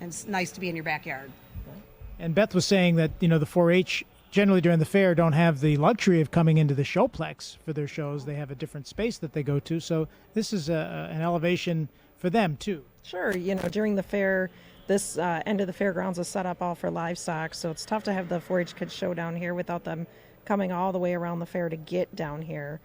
And it's nice to be in your backyard. And Beth was saying that, the 4-H generally during the fair don't have the luxury of coming into the Showplex for their shows. They have a different space that they go to. So this is an elevation for them, too. Sure. During the fair, this end of the fairgrounds is set up all for livestock, so it's tough to have the 4-H Kids show down here without them coming all the way around the fair to get down here.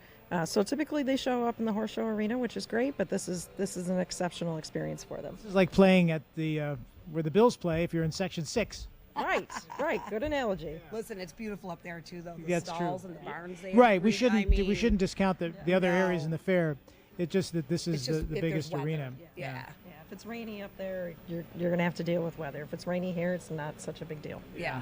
So typically they show up in the horse show arena, which is great, but this is an exceptional experience for them. This is like playing at the where the Bills play if you're in Section 6. Right. Good analogy. Listen, it's beautiful up there too, though. The That's stalls true. and the barns there. Right. We shouldn't discount the other No. areas in the fair. It's just that this is the if there's biggest weather. arena. Yeah. If it's rainy up there, you're going to have to deal with weather. If it's rainy here, it's not such a big deal. Yeah.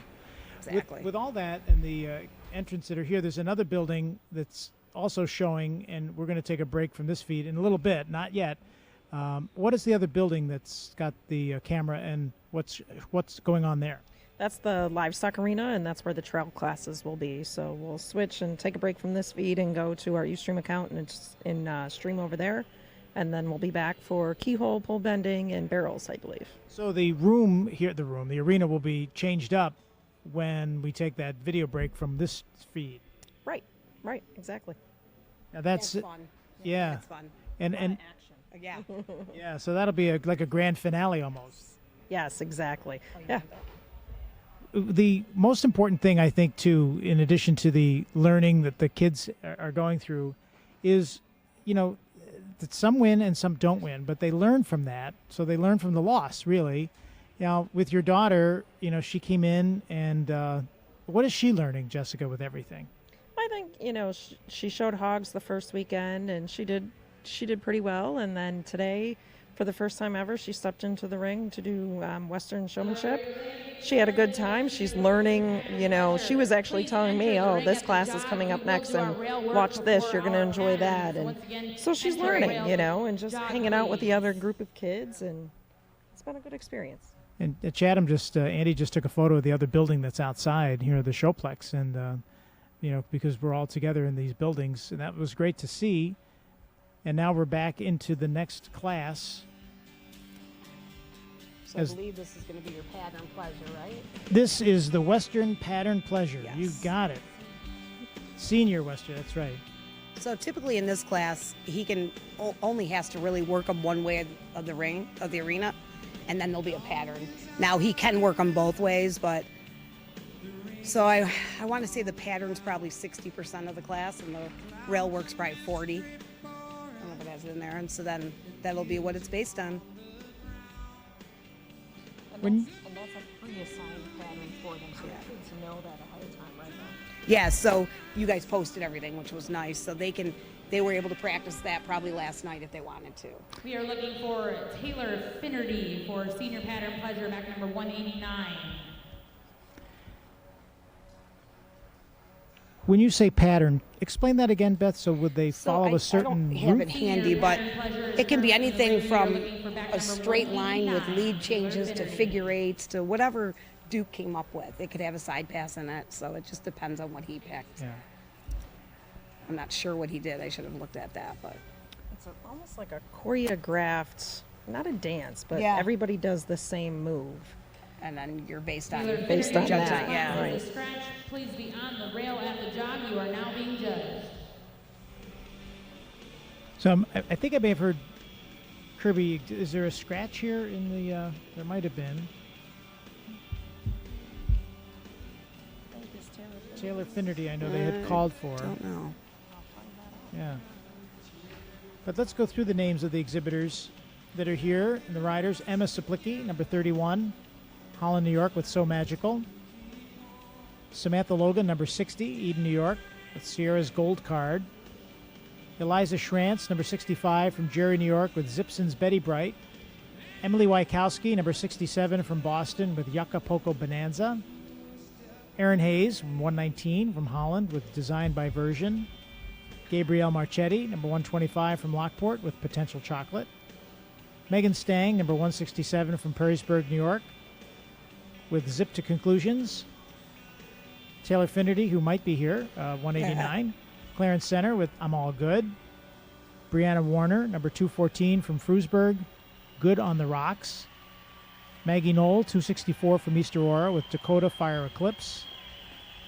Exactly. With all that and the entrance that are here, there's another building that's also showing, and we're going to take a break from this feed in a little bit, not yet. What is the other building that's got the camera, and what's going on there? That's the livestock arena, and that's where the trail classes will be. So we'll switch and take a break from this feed and go to our Ustream account, and it's in stream over there. And then we'll be back for keyhole, pole bending, and barrels, I believe. So the room here, the arena will be changed up when we take that video break from this feed. Right, exactly. Now that's fun. Yeah. It's fun. And Action. Yeah. yeah, so that'll be like a grand finale almost. Yes, exactly. Yeah. The most important thing, I think, too, in addition to the learning that the kids are going through, is, that some win and some don't win, but they learn from that. So they learn from the loss, really. Now, with your daughter, she came in, and what is she learning, Jessica, with everything? I think, she showed hogs the first weekend, and she did pretty well. And then today, for the first time ever, she stepped into the ring to do Western showmanship. She had a good time. She's learning, she was actually telling me, oh, this class is coming up next, and watch this, you're going to enjoy that. And so she's learning, and just hanging out with the other group of kids, and it's been a good experience. And Chatham Andy just took a photo of the other building that's outside here, the Showplex, and, because we're all together in these buildings, and that was great to see. And now we're back into the next class. So I believe this is going to be your pattern pleasure, right? This is the Western Pattern Pleasure. Yes. You got it. Senior Western, that's right. So typically in this class, he only has to really work them one way of the arena, and then there'll be a pattern. Now he can work them both ways, but so I want to say the pattern's probably 60% of the class, and the rail work's probably 40. I don't know if it has it in there, and so then that'll be what it's based on. And that's a pre-assigned pattern for them, so the kids know that ahead of time, right now. Yeah, so you guys posted everything, which was nice, so they were able to practice that probably last night if they wanted to. We are looking for Taylor Finnerty for Senior Pattern Pleasure, back number 189. When you say pattern, explain that again, Beth. So would they follow a certain I don't have route? it handy, but it can be anything from a straight line with lead changes to figure eights to whatever Duke came up with. It could have a side pass in it, so it just depends on what he picked. Yeah. I'm not sure what he did. I should have looked at that, but It's almost like a choreographed, not a dance, but Yeah. everybody does the same move. and then you're based on Taylor Based on Finnerty, that, yeah. right. The scratch, please be on the rail at the jog. You are now being judged. So I think I may have heard, Kirby, is there a scratch here in the, there might have been. Taylor Finnerty, I know they had called for. Don't know. Yeah. But let's go through the names of the exhibitors that are here. And the riders, Emma Saplicki, number 31, Holland, New York, with So Magical. Samantha Logan, number 60, Eden, New York, with Sierra's Gold Card. Eliza Schrantz, number 65, from Jerry, New York, with Zipson's Betty Bright. Emily Wykowski, number 67, from Boston, with Yucca Poco Bonanza. Aaron Hayes, from 119, from Holland, with Designed by Version. Gabrielle Marchetti, number 125, from Lockport, with Potential Chocolate. Megan Stang, number 167, from Perrysburg, New York, with Zip to Conclusions. Taylor Finnerty, who might be here, 189. Clarence Center with I'm All Good. Brianna Warner, number 214, from Frewsburg, Good on the Rocks. Maggie Knoll, 264, from East Aurora, with Dakota Fire Eclipse.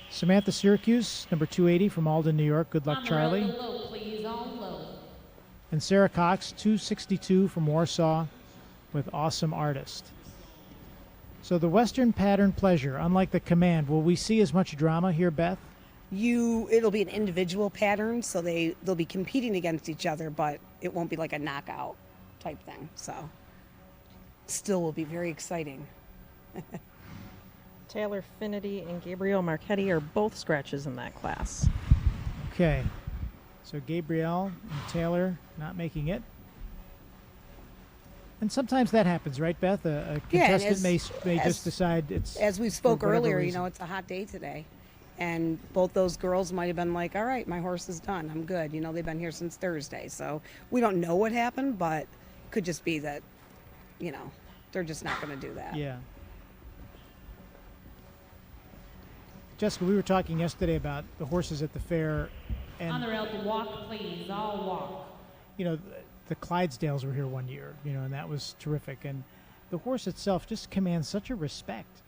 Samantha Syracuse, number 280, from Alden, New York, Good Luck Charlie. Low, please, all low. And Sarah Cox, 262, from Warsaw, with Awesome Artist. So the Western Pattern Pleasure, unlike the Command, will we see as much drama here, Beth? It'll be an individual pattern, so they'll be competing against each other, but it won't be like a knockout type thing. So still will be very exciting. Taylor Finnerty and Gabrielle Marchetti are both scratches in that class. Okay. So Gabrielle and Taylor not making it. And sometimes that happens, right, Beth? A contestant may just decide it's... As we spoke for whatever earlier, reason. it's a hot day today. And both those girls might have been like, all right, my horse is done. I'm good. They've been here since Thursday. So we don't know what happened, but it could just be that, they're just not going to do that. Yeah. Jessica, we were talking yesterday about the horses at the fair, On and the rail to walk, please. All walk. the Clydesdales were here one year, and that was terrific. And the horse itself just commands such a respect.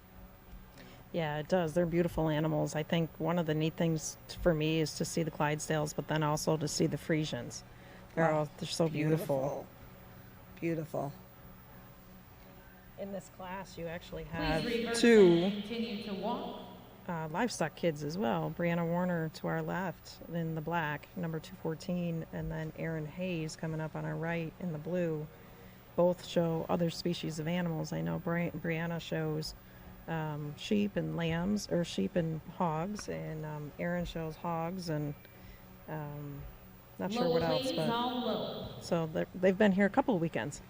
Yeah, it does. They're beautiful animals. I think one of the neat things for me is to see the Clydesdales, but then also to see the Friesians. They're so beautiful. Beautiful. In this class, you actually Please have reverse two and continue to walk. livestock kids as well. Brianna Warner to our left in the black, number 214, and then Aaron Hayes coming up on our right in the blue. Both show other species of animals. I know Brianna shows sheep and lambs, or sheep and hogs, and Aaron shows hogs and not sure what else. But so they've been here a couple of weekends.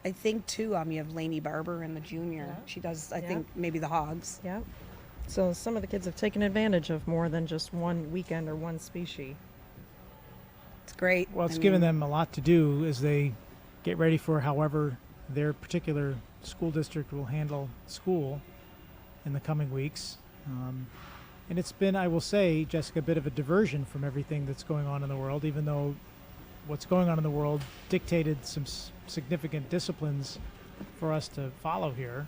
I think too. You have Lainey Barber in the junior. Yeah. She does. I think maybe the hogs. Yeah. So some of the kids have taken advantage of more than just one weekend or one species. It's great. Well, it's given them a lot to do as they get ready for however their particular school district will handle school in the coming weeks. And it's been, I will say, Jessica, a bit of a diversion from everything that's going on in the world, even though what's going on in the world dictated some significant disciplines for us to follow here.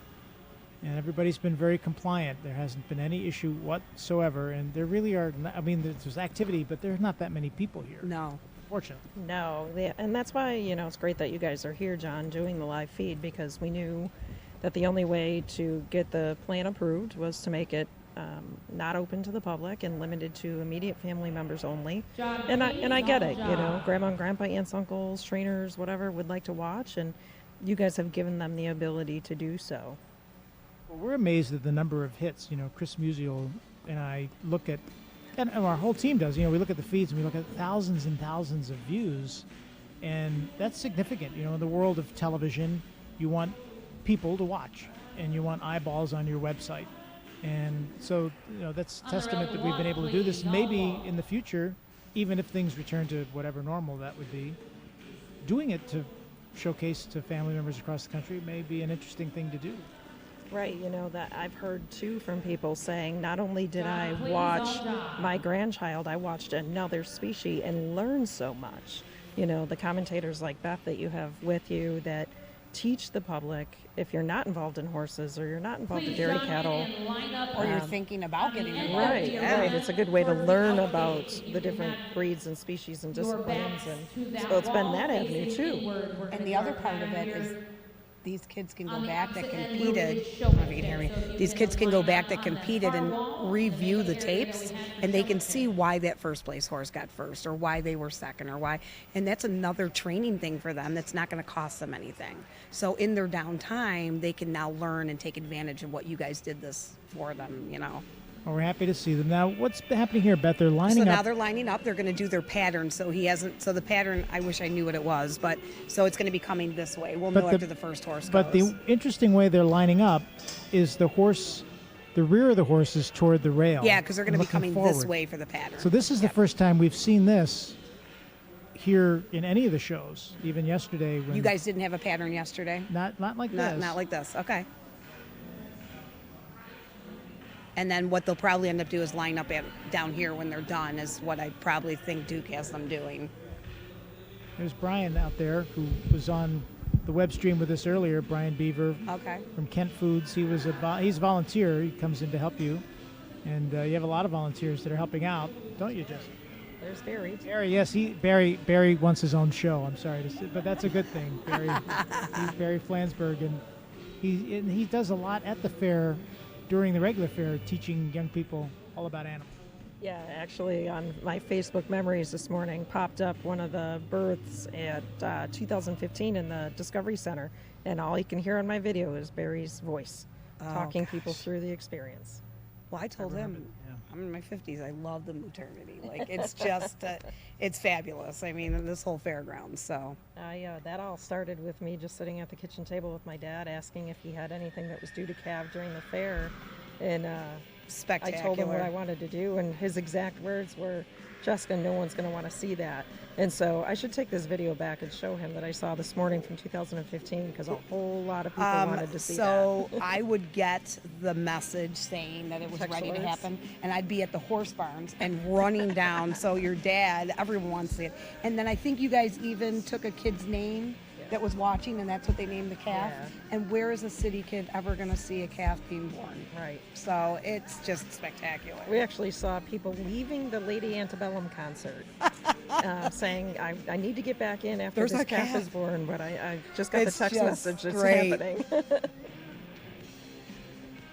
And everybody's been very compliant. There hasn't been any issue whatsoever. And there really are, there's activity, but there's not that many people here. No. Fortunately. No. And that's why, it's great that you guys are here, John, doing the live feed, because we knew that the only way to get the plan approved was to make it not open to the public and limited to immediate family members only. And I get it, grandma and grandpa, aunts, uncles, trainers, whatever would like to watch, and you guys have given them the ability to do so. Well, we're amazed at the number of hits. Chris Musial and I look at, and our whole team does, we look at the feeds and we look at thousands and thousands of views, and that's significant. In the world of television, you want people to watch and you want eyeballs on your website. And so, that's testament that we've been able to do this. Maybe in the future, even if things return to whatever normal that would be, doing it to showcase to family members across the country may be an interesting thing to do. Right, that I've heard too from people saying, not only did I watch my grandchild, I watched another species and learned so much. The commentators like Beth that you have with you that teach the public, if you're not involved in horses or you're not involved in dairy cattle, or you're thinking about getting involved. Right. It's a good way to learn about the different breeds and species and disciplines, and so it's been that avenue too. And the other part of it is these kids can go back that competed. I don't know if you can hear me. These kids can go back that competed and review the tapes, and they can see why that first place horse got first, or why they were second, or why. And that's another training thing for them that's not going to cost them anything. So in their downtime, they can now learn and take advantage of what you guys did this for them. Well, we're happy to see them. Now, what's happening here, Beth? They're lining up. So now they're lining up. They're going to do their pattern. So the pattern, I wish I knew what it was, but so it's going to be coming this way. We'll know after the first horse But goes. the interesting way they're lining up is the rear of the horse is toward the rail. Yeah, because they're going to be coming forward. this way for the pattern. So this is the first time we've seen this here in any of the shows, even yesterday. When you guys didn't have a pattern yesterday? Not like this. Not like this. Okay. And then what they'll probably end up doing is line up down here when they're done, is what I probably think Duke has them doing. There's Brian out there who was on the web stream with us earlier, Brian Beaver from Kent Foods. He's a volunteer. He comes in to help you. And you have a lot of volunteers that are helping out, don't you, Jessica? There's Barry. Barry, yes, Barry wants his own show. I'm sorry to say, but that's a good thing. He's Barry Flansburgh, and he does a lot at the fair during the regular fair, teaching young people all about animals. Yeah, actually, on my Facebook memories this morning popped up one of the births at 2015 in the Discovery Center, and all you can hear on my video is Barry's voice talking people through the experience. Well, I told him, I'm in my 50s, I love the maternity. Like, it's just, it's fabulous. I mean, this whole fairground, so. That all started with me just sitting at the kitchen table with my dad, asking if he had anything that was due to calve during the fair. And spectacular. I told him what I wanted to do, and his exact words were, Jessica, no one's going to want to see that. And so I should take this video back and show him that I saw this morning from 2015, because a whole lot of people wanted to see so that. I would get the message saying that it was Text ready to alerts. happen, and I'd be at the horse barns and running down. So your dad, everyone wants to see it. And then I think you guys even took a kid's name that was watching, and that's what they named the calf. Yeah. And where is a city kid ever going to see a calf being born? Right. So it's just spectacular. We actually saw people leaving the Lady Antebellum concert, saying, I need to get back in after There's this a calf calf. is born, but I just got It's the text just message that's great. happening.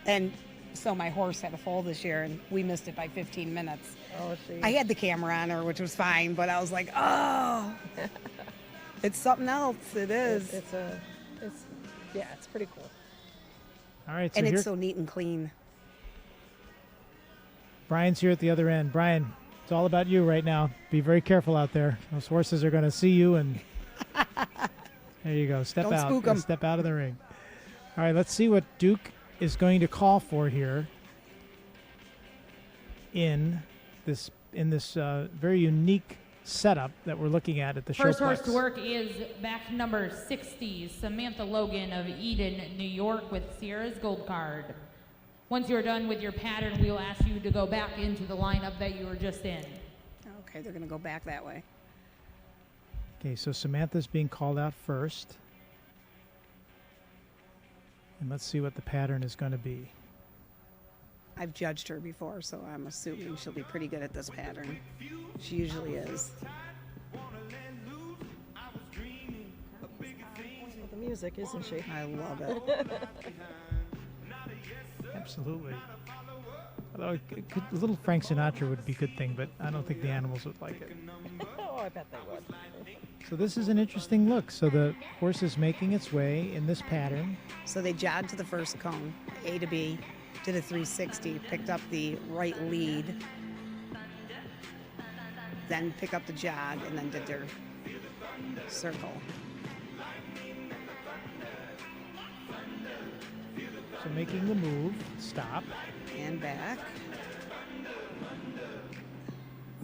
And so my horse had a foal this year, and we missed it by 15 minutes. Oh, geez. I had the camera on her, which was fine, but I was like, oh, it's something else. It is. It's pretty cool. All right, so And here, it's so neat and clean. Brian's here at the other end. Brian, it's all about you right now. Be very careful out there. Those horses are going to see you, and there you go. Step Don't out. spook 'em. Step out of the ring. All right, let's see what Duke is going to call for here in this very unique setup that we're looking at the First horse showplex. to work is back number 60, Samantha Logan of Eden, New York, with Sierra's Gold Card. Once you're done with your pattern, we will ask you to go back into the lineup that you were just in. Okay, they're going to go back that way. Okay, so Samantha's being called out first. And let's see what the pattern is going to be. I've judged her before, so I'm assuming she'll be pretty good at this pattern. She usually is. With the music, isn't she? I love it. Absolutely. Although a little Frank Sinatra would be a good thing, but I don't think the animals would like it. Oh, I bet they would. So this is an interesting look. So the horse is making its way in this pattern. So they jogged to the first cone, A to B, did a 360, picked up the right lead, then pick up the jog, and then did their circle. So making the move, stop, And back.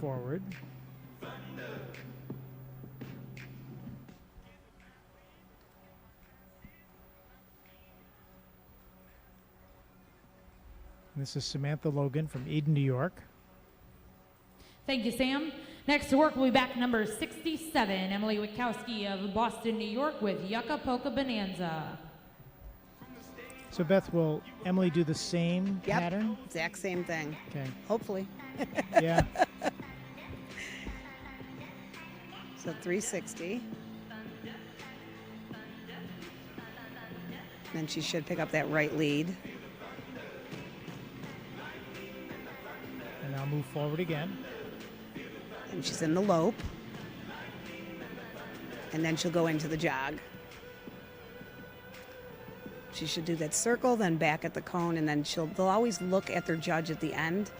forward. This is Samantha Logan from Eden, New York. Thank you, Sam. Next to work will be back number 67, Emily Witkowski of Boston, New York, with Yucca Polka Bonanza. So Beth, will Emily do the same Yep, pattern? exact same thing. Okay. Hopefully. Yeah. So 360. Then she should pick up that right lead. And I'll move forward again. And she's in the lope. And then she'll go into the jog. She should do that circle, then back at the cone, and then they'll always look at their judge at the end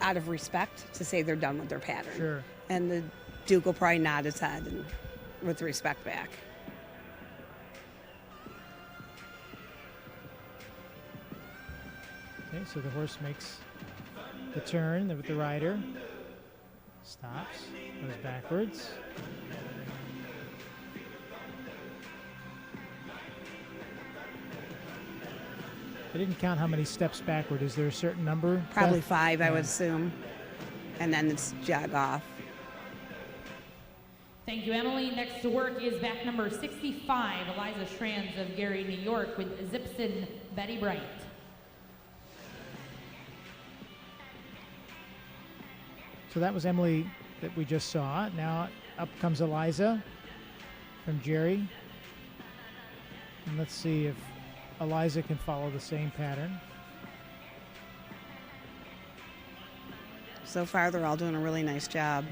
out of respect to say they're done with their pattern. Sure. And the Duke will probably nod his head and with respect back. Okay, so the horse makes the turn with the rider. Stops, goes backwards. I didn't count how many steps backward. Is there a certain number? Probably Beth? 5, I Yeah. would assume. And then it's jog off. Thank you, Emily. Next to work is back number 65, Eliza Schranz of Gary, New York, with Zipson Betty Bright. So that was Emily that we just saw. Now up comes Eliza from Jerry. And let's see if Eliza can follow the same pattern. So far, they're all doing a really nice job.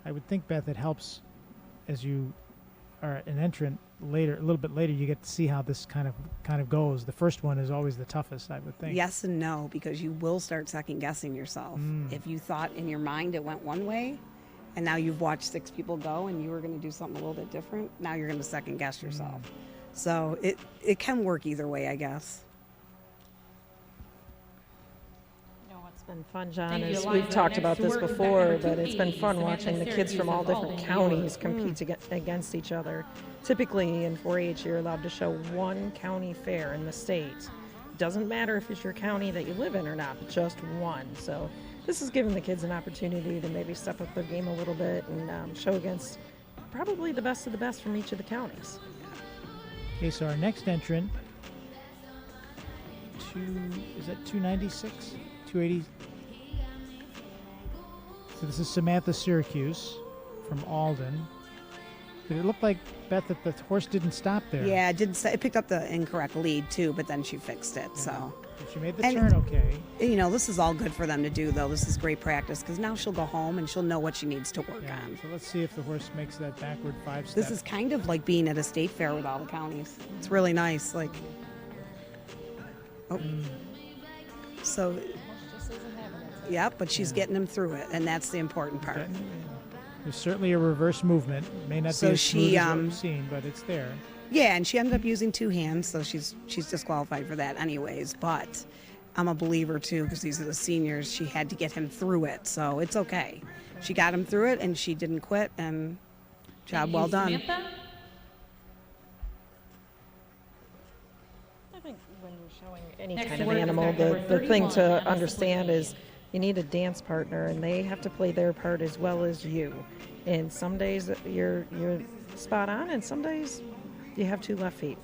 I would think, Beth, it helps as you are an entrant later, a little bit later, you get to see how this kind of goes. The first one is always the toughest, I would think. Yes and no, because you will start second guessing yourself. If you thought in your mind it went one way and now you've watched 6 people go and you were going to do something a little bit different. Now you're going to second guess yourself. So it can work either way, I guess. It's been fun, John, Thank you, as Eliza. we've talked Next about to this work is before, Dr. but it's been Tupi, fun Samantha watching the kids from all Syracuse of different Alden, counties compete against each other. Typically in 4-H, you're allowed to show one county fair in the state. Doesn't matter if it's your county that you live in or not, but just one. So this is giving the kids an opportunity to maybe step up their game a little bit and show against probably the best of the best from each of the counties. Okay, so our next entrant, is that 296? 280? So this is Samantha Syracuse from Alden. But it looked like, Beth, that the horse didn't stop there. Yeah, it picked up the incorrect lead too, but then she fixed it. So But she made the turn okay. You know, this is all good for them to do, though. This is great practice because now she'll go home and she'll know what she needs to work on. So let's see if the horse makes that backward 5-step. This is kind of like being at a state fair with all the counties. It's really nice. Like, so, yep, but she's getting him through it, and that's the important part. There's certainly a reverse movement. May not be as smooth as what we've seen, but it's there. Yeah, and she ended up using 2 hands, so she's disqualified for that anyways. But I'm a believer too, because these are the seniors. She had to get him through it, so it's okay. She got him through it, and she didn't quit. And job well done. Samantha? I think when you're showing any Next kind of word is animal, back number the thing 31, to Emma understand Sablini. is you need a dance partner, and they have to play their part as well as you. And some days you're spot on, and some days you have 2 left feet.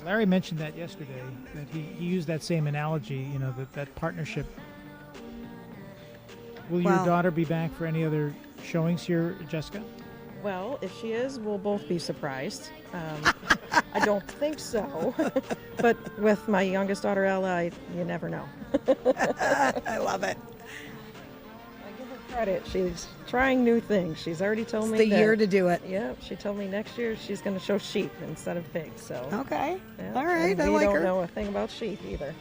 Larry mentioned that yesterday, that he used that same analogy, you know, that partnership. Will your daughter be back for any other showings here, Jessica? Well, if she is, we'll both be surprised. I don't think so. But with my youngest daughter, Ella, you never know. I love it. I give her credit. She's trying new things. She's already told me It's the that- year to do it. Yep. She told me next year she's going to show sheep instead of pigs. So Okay. yeah. All right. And I we like don't her. know a thing about sheep either.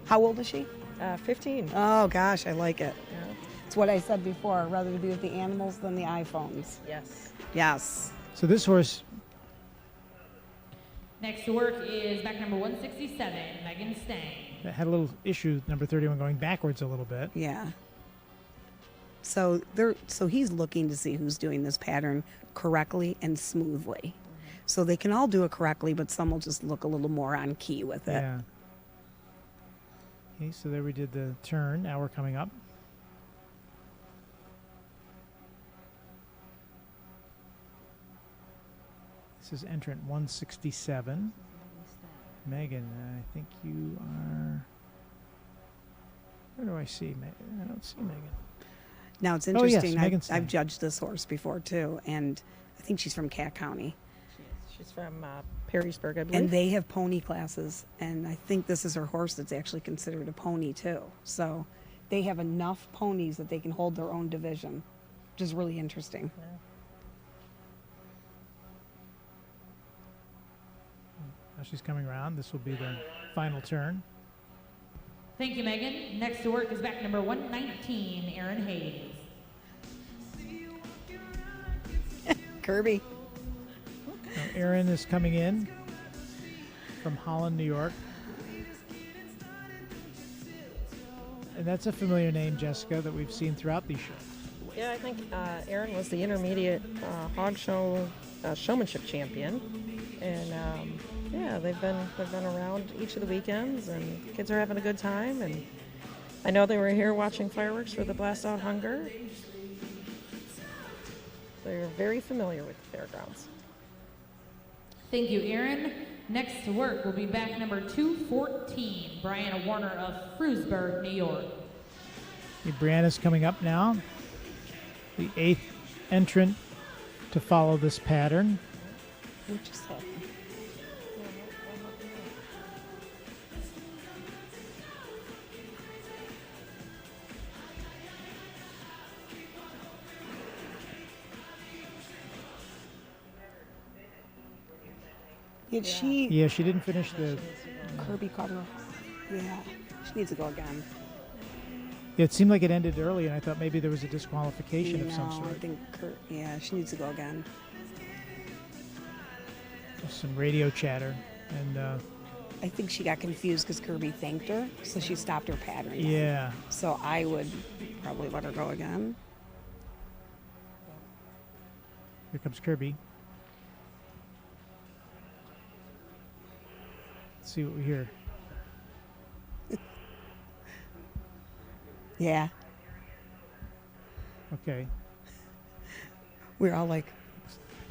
How old is she? 15. Oh gosh, I like it. Yeah. It's what I said before. I'd rather be with the animals than the iPhones. Yes. Yes. So this horse, Next to work is back number 167, Megan Stang. had a little issue, number 31, going backwards a little bit. Yeah. So he's looking to see who's doing this pattern correctly and smoothly. So they can all do it correctly, but some will just look a little more on key with it. Yeah. Okay, so there we did the turn. Now we're coming up. This is entrant 167. Megan, I think you are... Where do I see Megan? I don't see Megan. Now it's Oh, yes, interesting. Megan I've Stein. judged this horse before too, and I think she's from Cat County. She's from Perrysburg, I believe. And they have pony classes, and I think this is her horse that's actually considered a pony too. So they have enough ponies that they can hold their own division, which is really interesting. Now she's coming around. This will be the final turn. Thank you, Megan. Next to work is back number 119, Aaron Hayes. Kirby. Now Aaron is coming in from Holland, New York. And that's a familiar name, Jessica, that we've seen throughout these shows. Yeah, I think Aaron was the intermediate hog show showmanship champion, and yeah, they've been around each of the weekends, and kids are having a good time. And I know they were here watching fireworks for the Blast Out Hunger. They're very familiar with the fairgrounds. Thank you, Aaron. Next to work will be back number 214, Brianna Warner of Frewsburg, New York. Okay, Brianna's coming up now. The 8th entrant to follow this pattern. What just happened? Did she? Yeah, she didn't finish the... Kirby caught her. Yeah, she needs to go again. It seemed like it ended early, and I thought maybe there was a disqualification of some No, sort. I think she needs to go again. Some radio chatter, and I think she got confused because Kirby thanked her, so she stopped her pattern. yeah. So I would probably let her go again. Here comes Kirby. Let's see what we hear. Yeah. Okay. We're all like,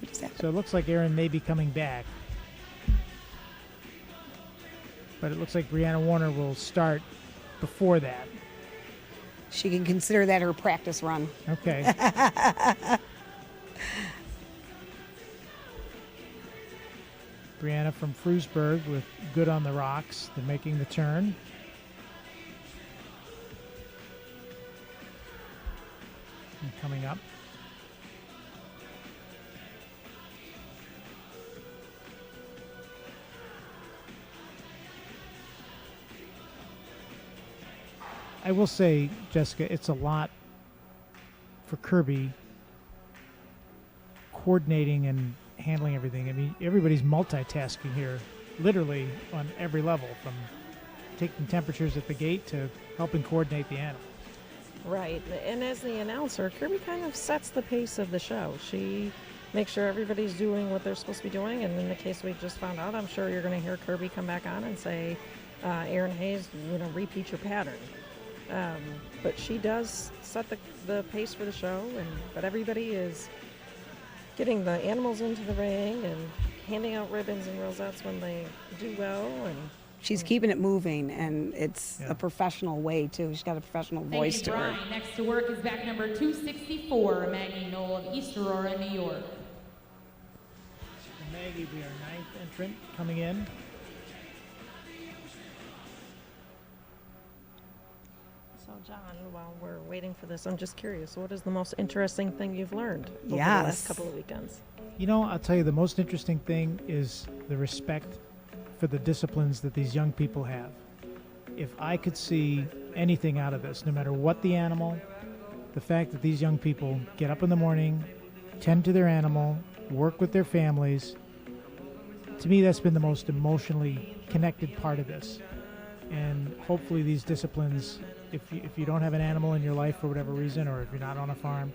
what is that? So it looks like Aaron may be coming back. But it looks like Brianna Warner will start before that. She can consider that her practice run. Okay. Brianna from Frewsburg with Good on the Rocks. They're making the turn. And coming up. I will say, Jessica, it's a lot for Kirby coordinating and handling everything. I mean, everybody's multitasking here, literally on every level, from taking temperatures at the gate to helping coordinate the animal. Right, and as the announcer, Kirby kind of sets the pace of the show. She makes sure everybody's doing what they're supposed to be doing, and in the case we just found out, I'm sure you're going to hear Kirby come back on and say, Aaron Hayes, repeat your pattern. But she does set the pace for the show, but everybody is getting the animals into the ring and handing out ribbons and rosettes when they do well. And she's keeping it moving, and it's a professional way, too. She's got a professional voice to her. Next to work is back number 264, Maggie Knoll of East Aurora, New York. Maggie, we are ninth entrant coming in. So, John, while we're waiting for this, I'm just curious, what is the most interesting thing you've learned over the last couple of weekends? I'll tell you, the most interesting thing is the respect for the disciplines that these young people have. If I could see anything out of this, no matter what the animal, the fact that these young people get up in the morning, tend to their animal, work with their families, to me that's been the most emotionally connected part of this. And hopefully these disciplines, if you don't have an animal in your life for whatever reason, or if you're not on a farm,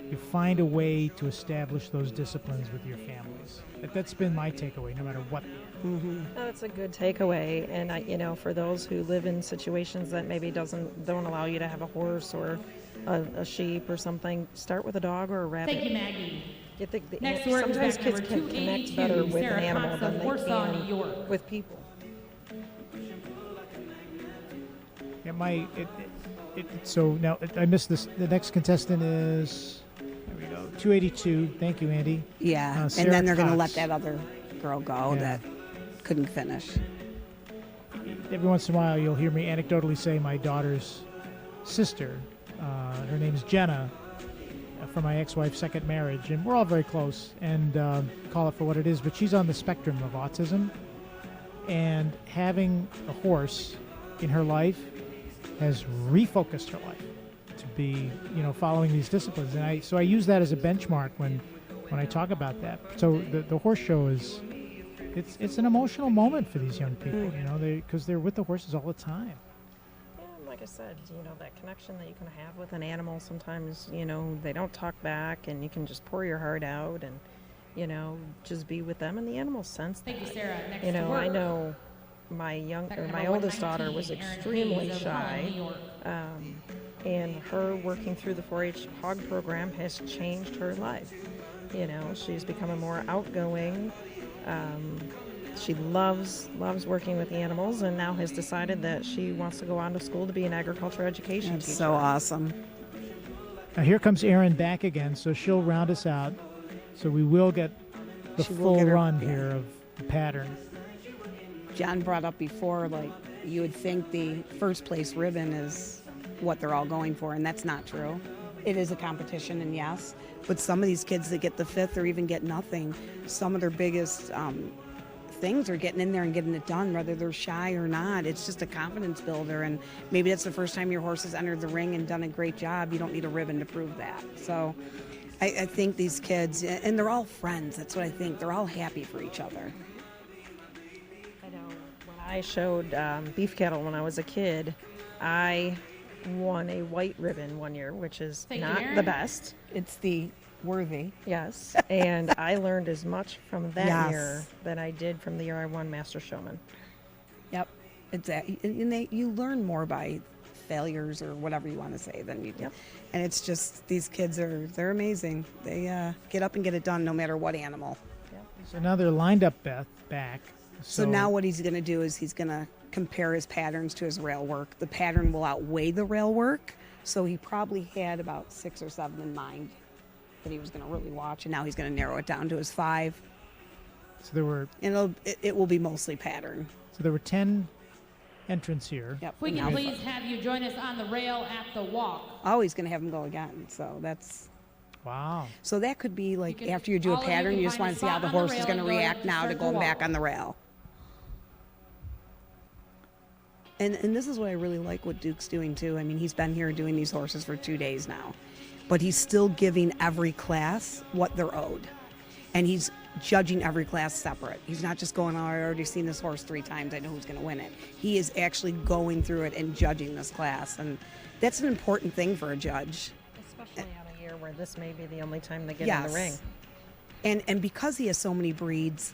you find a way to establish those disciplines with your families. That's been my takeaway, no matter what. Mm-hmm. That's a good takeaway, and for those who live in situations that maybe don't allow you to have a horse or a sheep or something, start with a dog or a rabbit. Thank you, Maggie. Next sometimes kids can connect better with an animal than they can with people. Yeah, so now I missed this. The next contestant is, there we go, 282. Thank you, Andy. Yeah, and then they're going to let that other girl go that couldn't finish. Every once in a while, you'll hear me anecdotally say my daughter's sister. Her name's Jenna, from my ex-wife's second marriage, and we're all very close, and call it for what it is, but she's on the spectrum of autism, and having a horse in her life has refocused her life to be, following these disciplines. And I use that as a benchmark when I talk about that. So the horse show it's an emotional moment for these young people, because they're with the horses all the time. Yeah, like I said, that connection that you can have with an animal, sometimes, they don't talk back, and you can just pour your heart out and, just be with them, and the animal sense that. Thank you, Sarah. Next I to work. know my oldest daughter was extremely shy, and her working through the 4-H hog program has changed her life. She's becoming more outgoing. She loves working with the animals, and now has decided that she wants to go on to school to be an agriculture education teacher. So awesome. Now here comes Erin back again, so she'll round us out. So we will get the full run here of the pattern. John brought up before, you would think the first place ribbon is what they're all going for, and that's not true. It is a competition, and yes, but some of these kids that get the fifth or even get nothing, some of their biggest things are getting in there and getting it done, whether they're shy or not. It's just a confidence builder, and maybe that's the first time your horse has entered the ring and done a great job. You don't need a ribbon to prove that. So I think these kids, and they're all friends. That's what I think. They're all happy for each other. I know when I showed beef cattle when I was a kid, I won a white ribbon one year, which is not the best. It's the worthy. Yes. And I learned as much from that Yes. year than I did from the year I won Master Showman. Yep. Exactly. And you learn more by failures or whatever you want to say than you do. Yep. And it's just, these kids they're amazing. They get up and get it done no matter what animal. Yep. So now they're lined up back. So now what he's going to do is he's going to compare his patterns to his rail work. The pattern will outweigh the rail work. So he probably had about 6 or 7 in mind that he was going to really watch, and now he's going to narrow it down to his 5. So there were. And it will be mostly pattern. So there were 10 entrants here. Yep. We can please have you join us on the rail at the walk. Oh, he's going to have him go again. So that's. Wow. So that could be like can- after you do a all of you pattern, can you just find want a to see how spot the on the horse is rail going to and go ahead react and now to start the going back walk. on the rail. And this is what I really like what Duke's doing too. I mean, he's been here doing these horses for 2 days now, but he's still giving every class what they're owed. And he's judging every class separate. He's not just going, oh, I already seen this horse 3 times, I know who's going to win it. He is actually going through it and judging this class. And that's an important thing for a judge. Especially on a year where this may be the only time they get in the ring. And because he has so many breeds,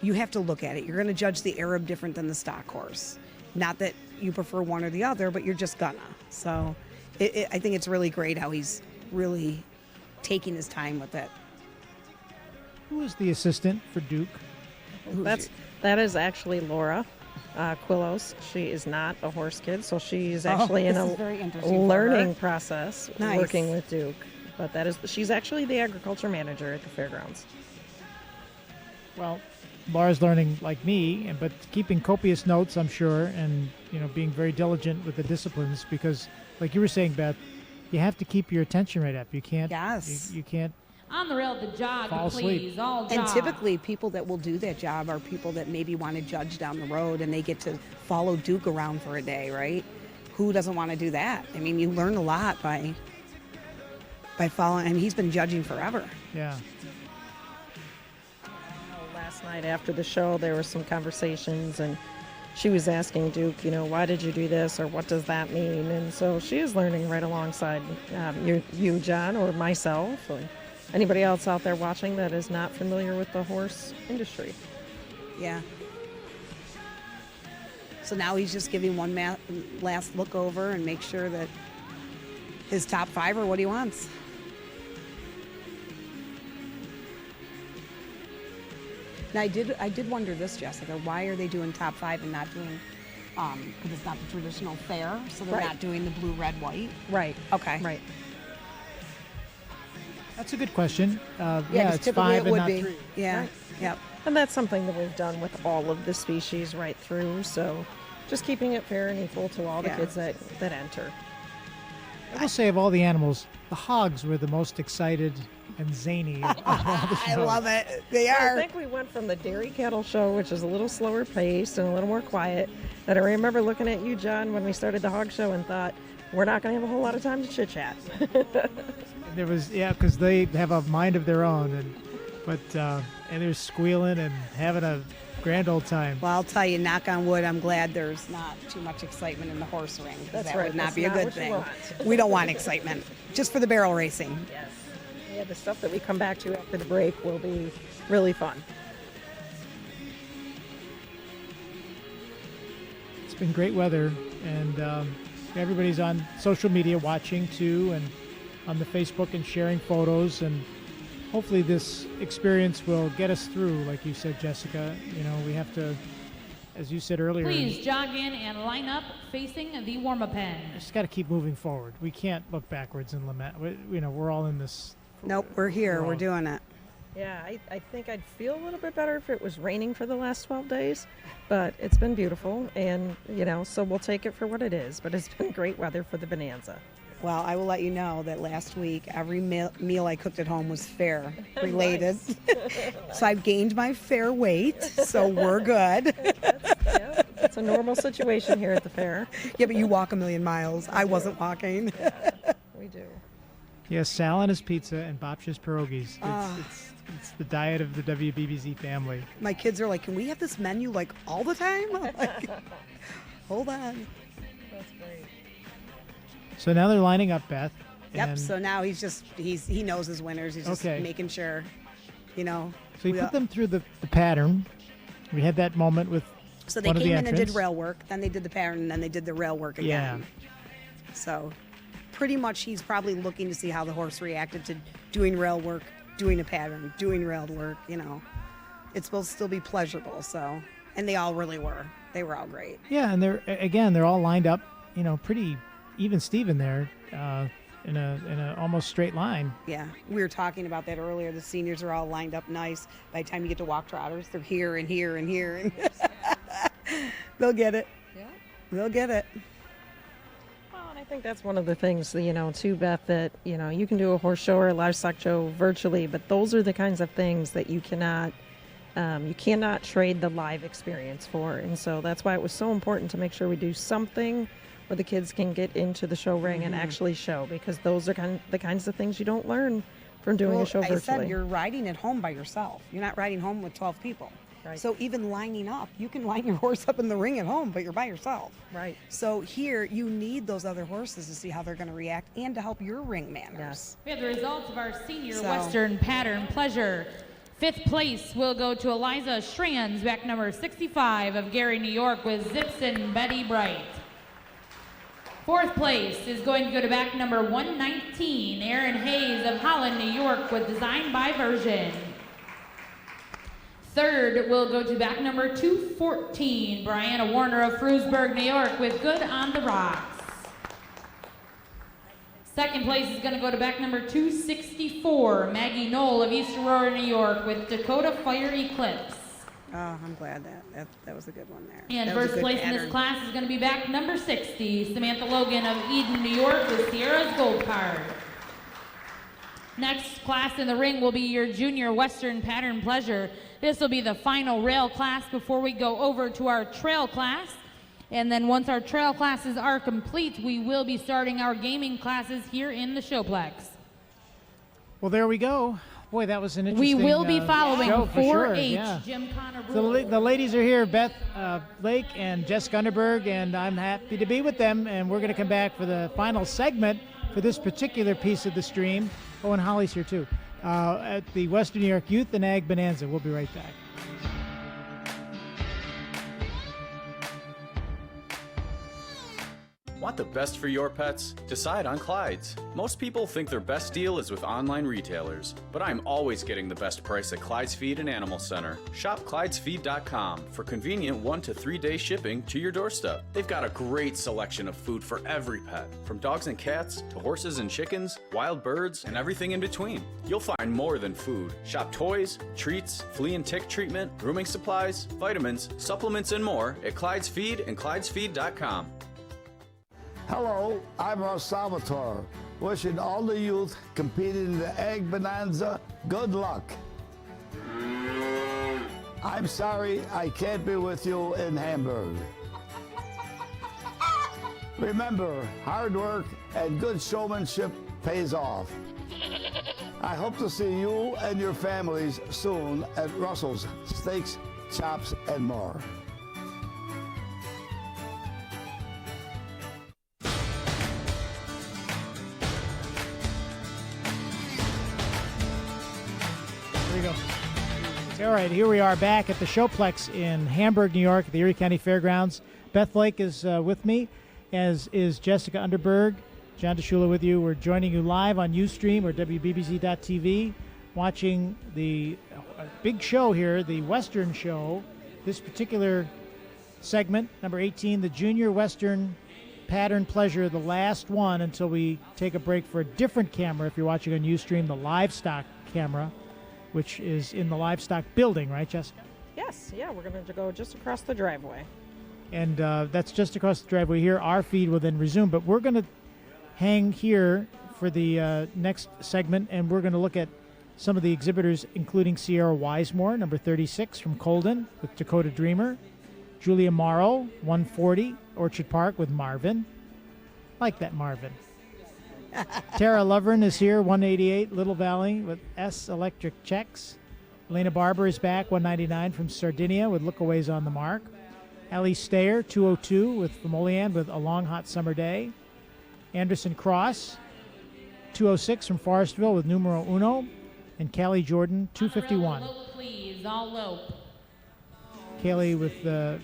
you have to look at it. You're going to judge the Arab different than the stock horse. Not that you prefer one or the other, but you're just gonna. So I think it's really great how he's really taking his time with it. Who is the assistant for Duke? That is actually Laura Quillos. She is not a horse kid, so she's actually in this is a very interesting for learning her. process Nice. working with Duke. But she's actually the agriculture manager at the fairgrounds. Well, Laura's learning like me, but keeping copious notes, I'm sure, and being very diligent with the disciplines, because, like you were saying, Beth, you have to keep your attention right up. You can't. Yes. You can't. On the rail, the jog, Fall please. asleep. All jog. And typically people that will do that job are people that maybe want to judge down the road, and they get to follow Duke around for a day, right? Who doesn't want to do that? I mean, you learn a lot by following, and he's been judging forever. Yeah. Last night after the show, there were some conversations, and she was asking Duke, why did you do this, or what does that mean? And so she is learning right alongside you, John, or myself, or anybody else out there watching that is not familiar with the horse industry. Yeah. So now he's just giving one last look over and make sure that his top 5 are what he wants. Now I did wonder this, Jessica. Why are they doing top 5 and not doing? Because it's not the traditional fair, so they're Right. not doing the blue, red, white. Right. Okay. Right. That's a good question. Yeah, It's typically 5 it and would not be. 3. Yeah. Right. Yep. And that's something that we've done with all of the species right through. So just keeping it fair and equal to all the Yeah. kids that enter. I will say, of all the animals, the hogs were the most excited and zany of all the shows. I love it. They I are. think we went from the dairy cattle show, which is a little slower paced and a little more quiet. And I remember looking at you, John, when we started the hog show and thought, we're not going to have a whole lot of time to chit chat. There was, because they have a mind of their own, and they're squealing and having a grand old time. Well, I'll tell you, knock on wood, I'm glad there's not too much excitement in the horse ring. 'Cause That's that right. would not That's be a not good what you thing. want. We don't want excitement. Just for the barrel racing. Yes. Yeah, the stuff that we come back to after the break will be really fun. It's been great weather, and everybody's on social media watching too, and on the Facebook and sharing photos, and hopefully this experience will get us through, like you said, Jessica. We have to, as you said earlier, Please jog in and line up facing the warm-up pen. just got to keep moving forward. We can't look backwards and lament. We're all in this. Nope, we're here. We're doing it. Yeah, I think I'd feel a little bit better if it was raining for the last 12 days, but it's been beautiful, and, so we'll take it for what it is. But it's been great weather for the Bonanza. Well, I will let you know that last week, every meal I cooked at home was fair related. So I've gained my fair weight, so we're good. It's a normal situation here at the fair. Yeah, but you walk a million miles. I wasn't walking. We do. Yes, Sal and his pizza and Bob's pierogies. It's the diet of the WBBZ family. My kids are like, can we have this menu like all the time? I'm like, hold on. That's great. So now they're lining up, Beth. Yep. So now he knows his winners. He's just making sure, So you put them through the pattern. We had that moment with. So they came in and did rail work, then they did the pattern, and then they did the rail work again. Yeah. So pretty much he's probably looking to see how the horse reacted to doing rail work, doing a pattern, doing rail work, It's supposed to still be pleasurable, so. And they all really were. They were all great. Yeah, and they're all lined up, pretty even Steven there in a almost straight line. Yeah, we were talking about that earlier. The seniors are all lined up nice. By the time you get to walk trotters, they're here and here and here. And they'll get it. Yeah. They'll get it. Well, and I think that's one of the things, too, Beth, that, you can do a horse show or a livestock show virtually, but those are the kinds of things that you cannot trade the live experience for. And so that's why it was so important to make sure we do something where the kids can get into the show ring and actually show, because those are the kinds of things you don't learn from doing a show virtually. I said you're riding at home by yourself. You're not riding home with 12 people. Right. So even lining up, you can line your horse up in the ring at home, but you're by yourself. Right. So here, you need those other horses to see how they're going to react and to help your ring manners. Yes. We have the results of our senior Western Pattern Pleasure. 5th place will go to Eliza Schranz, back number 65 of Gary, New York, with Zipson Betty Bright. 4th place is going to go to back number 119, Aaron Hayes of Holland, New York, with Design by Version. 3rd will go to back number 214, Brianna Warner of Frewsburg, New York, with Good on the Rocks. 2nd place is going to go to back number 264, Maggie Knoll of East Aurora, New York, with Dakota Fire Eclipse. Oh, I'm glad that was a good one there. And first place in this class is going to be back number 60, Samantha Logan of Eden, New York, with Sierra's Gold Card. Next class in the ring will be your Junior Western Pattern Pleasure. This will be the final rail class before we go over to our trail class. And then once our trail classes are complete, we will be starting our gaming classes here in the Showplex. Well, there we go. Boy, that was an interesting We will be following show 4H Jim Connor rules. So the ladies are here, Beth Blake and Jessica Underberg, and I'm happy to be with them. And we're going to come back for the final segment for this particular piece of the stream. Oh, and Holly's here too, at the Western New York Youth and Ag Bonanza. We'll be right back. Want the best for your pets? Decide on Clyde's. Most people think their best deal is with online retailers, but I'm always getting the best price at Clyde's Feed and Animal Center. Shop ClydesFeed.com for convenient 1 to 3 day shipping to your doorstep. They've got a great selection of food for every pet, from dogs and cats to horses and chickens, wild birds, and everything in between. You'll find more than food. Shop toys, treats, flea and tick treatment, grooming supplies, vitamins, supplements, and more at Clyde's Feed and ClydesFeed.com. Hello, I'm Ross Salvatore, wishing all the youth competing in the Ag Bonanza good luck. I'm sorry I can't be with you in Hamburg. Remember, hard work and good showmanship pays off. I hope to see you and your families soon at Russell's Steaks, Chops, and more. All right, here we are back at the Showplex in Hamburg, New York, at the Erie County Fairgrounds. Beth Lake is with me, as is Jessica Underberg. John DeShula with you. We're joining you live on Ustream or WBBZ.TV, watching the big show here, the Western show. This particular segment, number 18, the Junior Western Pattern Pleasure, the last one until we take a break for a different camera. If you're watching on Ustream, the livestock camera, which is in the livestock building, right, Jessica? Yes, yeah, we're going to go just across the driveway. And that's just across the driveway here. Our feed will then resume, but we're going to hang here for the next segment, and we're going to look at some of the exhibitors, including Sierra Wisemore, number 36 from Colden with Dakota Dreamer. Julia Morrow, 140, Orchard Park with Marvin. Like that Marvin. Tara Lovren is here, 188, Little Valley with S Electric Checks. Elena Barber is back, 199 from Sardinia with Look Away's on the Mark. Allie Stayer, 202 with Famolian with A Long Hot Summer Day. Anderson Cross, 206 from Forestville with Numero Uno. And Callie Jordan, 251. Lope, please, all lope. Callie with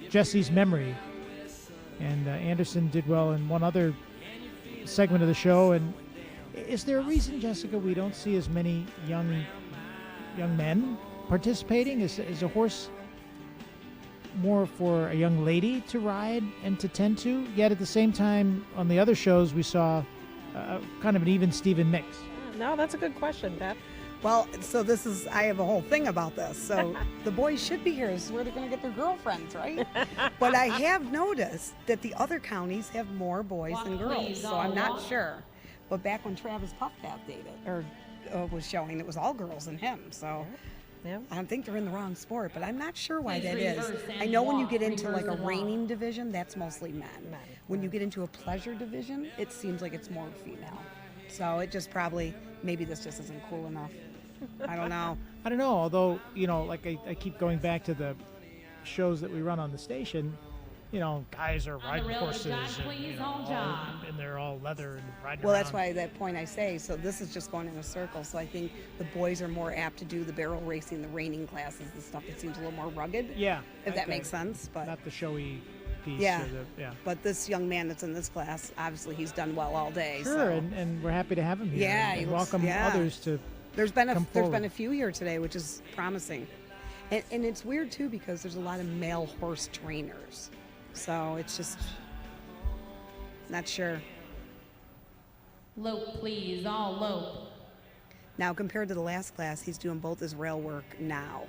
Jesse's Memory. And Anderson did well in one other segment of the show. And is there a reason, Jessica, we don't see as many young men participating? Is a horse more for a young lady to ride and to tend to? Yet at the same time, on the other shows, we saw kind of an even Steven mix. No, that's a good question, Beth. Well, so I have a whole thing about this. So the boys should be here. This is where they're going to get their girlfriends, right? But I have noticed that the other counties have more boys than girls, so I'm not sure. But back when Travis Puffcat was showing, it was all girls and him. So yeah. I don't think they're in the wrong sport, but I'm not sure why that is. I know when you get into like a reining division, that's mostly men. When you get into a pleasure division, it seems like it's more female. So it just maybe this just isn't cool enough. I don't know. I don't know, although, like I keep going back to the shows that we run on the station, guys are riding horses and they're all leather and riding Well, around. that's why that point I say, so this is just going in a circle. So I think the boys are more apt to do the barrel racing, the reining classes, the stuff that seems a little more rugged. Yeah. If that makes sense. But not the showy piece. Yeah. Yeah. But this young man that's in this class, obviously he's done well all day. Sure, so. and we're happy to have him here. Yeah, and welcome others to There's been forward. a few here today, which is promising. And it's weird, too, because there's a lot of male horse trainers. So it's just not sure. Lope, please, all lope. Now, compared to the last class, he's doing both his rail work now,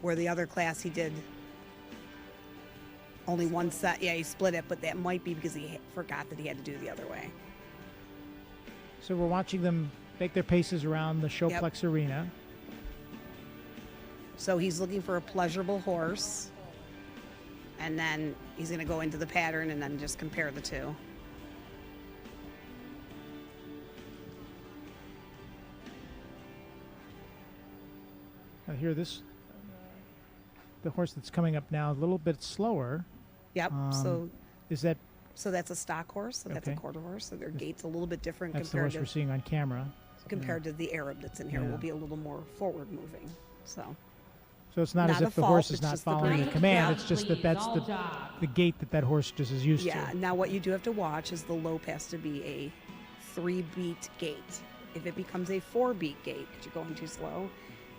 where the other class he did only one set. Yeah, he split it, but that might be because he forgot that he had to do it the other way. So we're watching them make their paces around the Showplex Arena. So he's looking for a pleasurable horse, and then he's going to go into the pattern and then just compare the two. I hear the horse that's coming up now, a little bit slower. Yep. So that's a stock horse. So that's a quarter horse. So their gait's a little bit different That's compared the horse we're seeing on camera. Compared to the Arab that's in here, will be a little more forward moving. So it's not as if the horse is not following the command. It's just that's the gait that horse just is used to. Yeah. Now what you do have to watch is the lope has to be a 3-beat gait. If it becomes a 4-beat gait, because you're going too slow,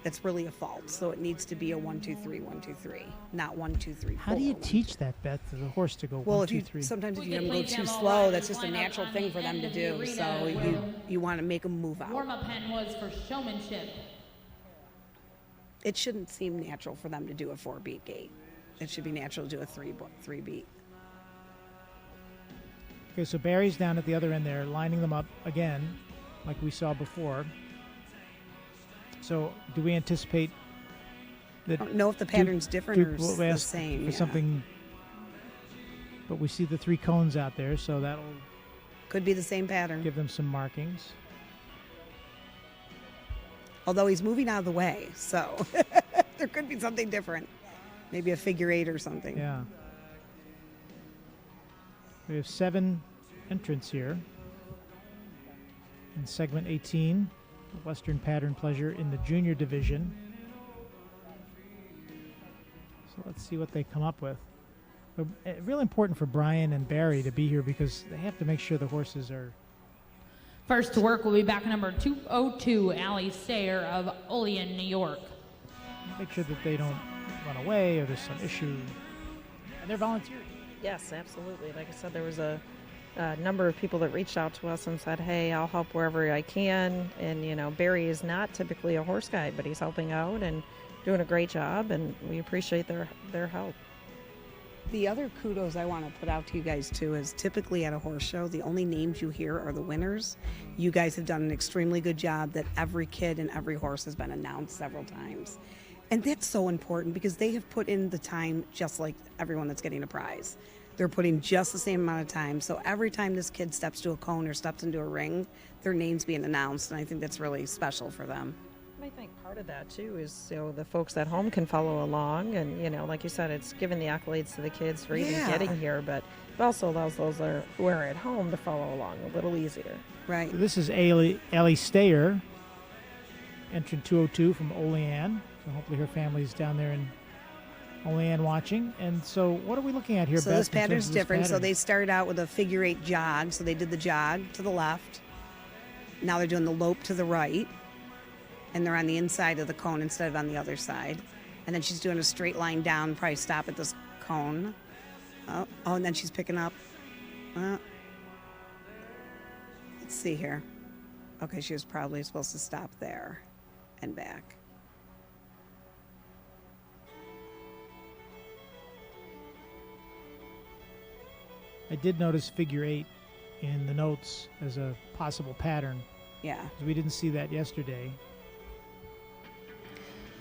that's really a fault. So it needs to be a 1, 2, 3, 1, 2, 3, not 1, 2, 3, 4. How do you teach that, Beth, to the horse to go 1, 2, 3? Sometimes if you have them go too slow, that's just a natural thing for them to do. So you want to make them move out. Warm-up pen was for showmanship. It shouldn't seem natural for them to do a 4-beat gait. It should be natural to do a 3-beat. Okay, so Barry's down at the other end there, lining them up again, like we saw before. So do we anticipate that? I don't know if the pattern's different or the same. For something, but we see the 3 cones out there, so that'll could be the same pattern. Give them some markings. Although he's moving out of the way, so there could be something different. Maybe a figure 8 or something. Yeah. We have 7 entrants here in segment 18, Western Pattern Pleasure in the junior division. So let's see what they come up with. But really important for Brian and Barry to be here because they have to make sure the horses are. First to work will be back number 202, Allie Stayer of Olean, New York. Make sure that they don't run away or there's some issue. And they're volunteers. Yes, absolutely. Like I said, there was a number of people that reached out to us and said, hey, I'll help wherever I can. And, Barry is not typically a horse guy, but he's helping out and doing a great job, and we appreciate their help. The other kudos I want to put out to you guys too is typically at a horse show, the only names you hear are the winners. You guys have done an extremely good job that every kid and every horse has been announced several times. And that's so important because they have put in the time just like everyone that's getting a prize. They're putting just the same amount of time. So every time this kid steps to a cone or steps into a ring, their name's being announced. And I think that's really special for them. I think part of that too is the folks at home can follow along, and like you said, it's giving the accolades to the kids for even getting here, but it also allows those who are at home to follow along a little easier. Right. So this is Ellie Stayer, entrant 202 from Olean. So hopefully her family's down there in Olean watching. And so what are we looking at here, So Beth? this pattern's different. So Pattern? they started out with a figure 8 jog. So they did the jog to the left. Now they're doing the lope to the right. And they're on the inside of the cone instead of on the other side. And then she's doing a straight line down, probably stop at this cone. Oh, and then she's picking up. Let's see here. Okay, she was probably supposed to stop there and back. I did notice figure 8 in the notes as a possible pattern. Yeah. We didn't see that yesterday.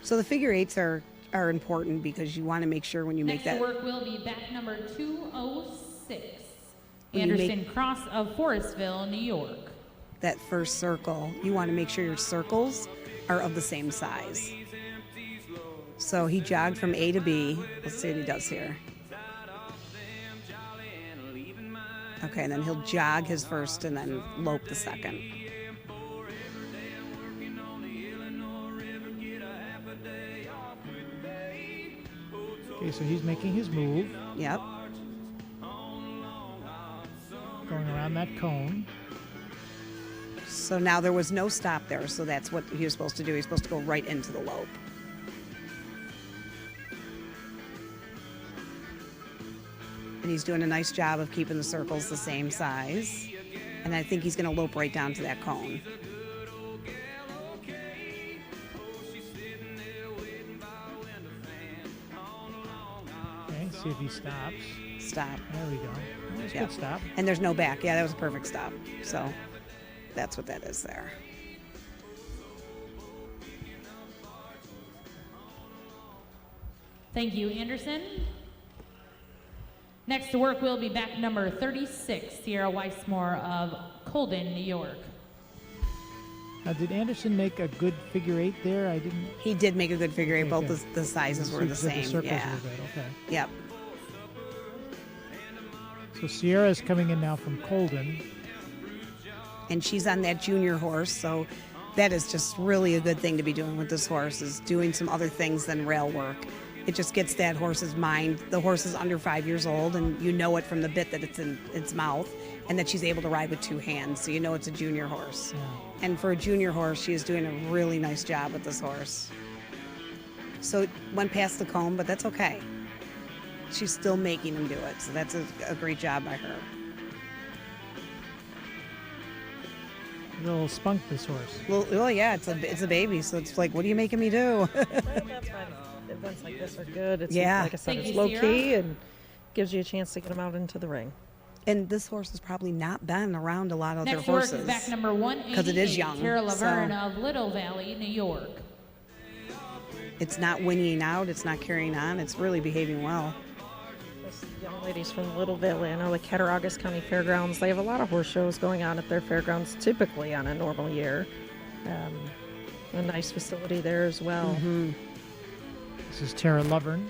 So the figure 8s are important because you want to make sure when you make that. Next work will be back number 206. When you Anderson Cross of Forestville, New York. That first circle, you want to make sure your circles are of the same size. So he jogged from A to B. Let's see what he does here. Okay, and then he'll jog his first and then lope the second. Okay, so he's making his move. Yep. Going around that cone. So now there was no stop there, so that's what he was supposed to do. He's supposed to go right into the lope. And he's doing a nice job of keeping the circles the same size. And I think he's going to lope right down to that cone. Okay, see if he stops. Stop. There we go. That was a Yep. good stop. And there's no back. Yeah, that was a perfect stop. So that's what that is there. Thank you, Anderson. Next to work will be back number 36, Sierra Weissmore of Colden, New York. Now, did Anderson make a good figure 8 there? I didn't. He did make a good figure 8. Okay, Both the sizes were the same. circles Yeah. were good. Okay. Yep. So Sierra is coming in now from Colden. And she's on that junior horse, so that is just really a good thing to be doing with this horse, is doing some other things than rail work. It just gets that horse's mind. The horse is under 5 years old, and you know it from the bit that it's in its mouth, and that she's able to ride with 2 hands, so you know it's a junior horse. Yeah. And for a junior horse, she is doing a really nice job with this horse. So it went past the comb, but that's okay. She's still making him do it, so that's a great job by her. A little spunk, this horse. Well, yeah, it's a baby, so it's like, what are you making me do? That's why events like this are good. It's, Yeah. like I said, Thank it's you, low Sierra. key and gives you a chance to get them out into the ring. And this horse has probably not been around a lot of other Next to work horses. is back number 188, 'Cause it is young, Tara Laverne so- of Little Valley, New York. It's not whinnying out. It's not carrying on. It's really behaving well. This young lady's from Little Valley. I know the Cattaraugus County Fairgrounds, they have a lot of horse shows going on at their fairgrounds, typically on a normal year. A nice facility there as well. Mm-hmm. This is Tara Lovern.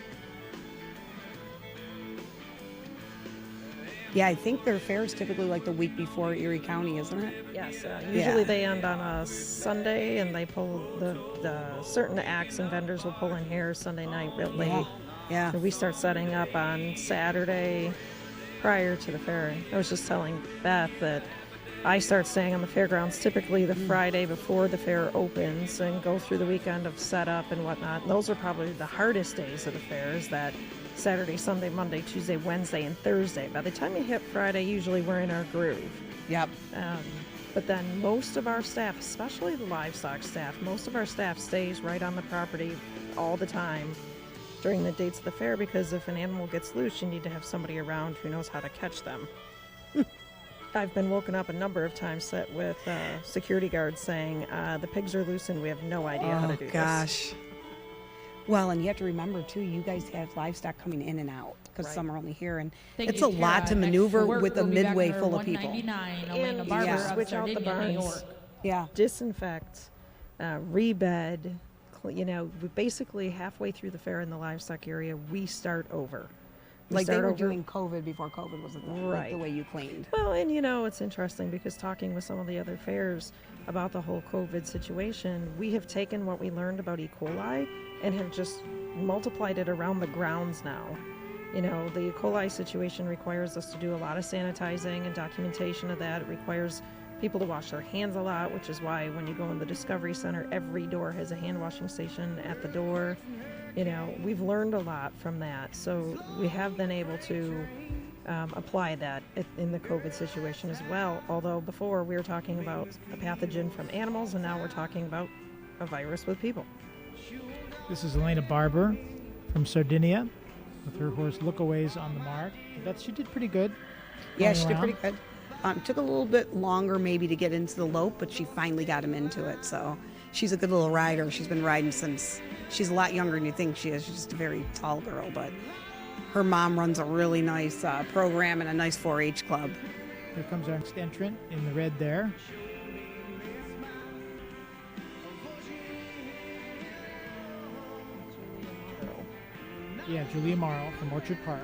Yeah, I think their fair is typically like the week before Erie County, isn't it? Yes, usually they end on a Sunday, and they pull the certain acts and vendors will pull in here Sunday night real late. Yeah. So we start setting up on Saturday prior to the fair. I was just telling Beth that I start staying on the fairgrounds typically the Friday before the fair opens and go through the weekend of setup and whatnot. Those are probably the hardest days of the fair, is that Saturday, Sunday, Monday, Tuesday, Wednesday, and Thursday. By the time you hit Friday, usually we're in our groove. Yep. But then most of our staff, especially the livestock staff, most of our staff stays right on the property all the time. during the dates of the fair, because if an animal gets loose, you need to have somebody around who knows how to catch them. I've been woken up a number of times with security guards saying, the pigs are loose and we have no idea how to do gosh. Well, and you have to remember, too, you guys have livestock coming in and out because Right. some are only here. And Thank it's you, a lot to Kara. maneuver Next with a will be back midway number full of people. 199, Elena And Barber you of switch out the Sardinia, New barns, York. Yeah. disinfect, rebed. We basically halfway through the fair in the livestock area, we start over. Like they start were over- doing COVID before COVID was a thing, like Right. the way you cleaned. Well, and it's interesting because talking with some of the other fairs about the whole COVID situation, we have taken what we learned about E. coli and have just multiplied it around the grounds now. The E. coli situation requires us to do a lot of sanitizing and documentation of that. It requires people to wash their hands a lot, which is why when you go in the Discovery Center, every door has a hand washing station at the door. We've learned a lot from that. So we have been able to apply that in the COVID situation as well. Although before we were talking about a pathogen from animals, and now we're talking about a virus with people. This is Elena Barber from Sardinia with her horse Lookaways on the mark. Beth, she did pretty good. Yeah, going she did around. pretty good. Took a little bit longer maybe to get into the lope, but she finally got him into it. So she's a good little rider. She's been riding since she's a lot younger than you think she is. She's just a very tall girl, but her mom runs a really nice program and a nice 4-H club. Here comes our next entrant in the red there. Yeah, Julia Morrow from Orchard Park.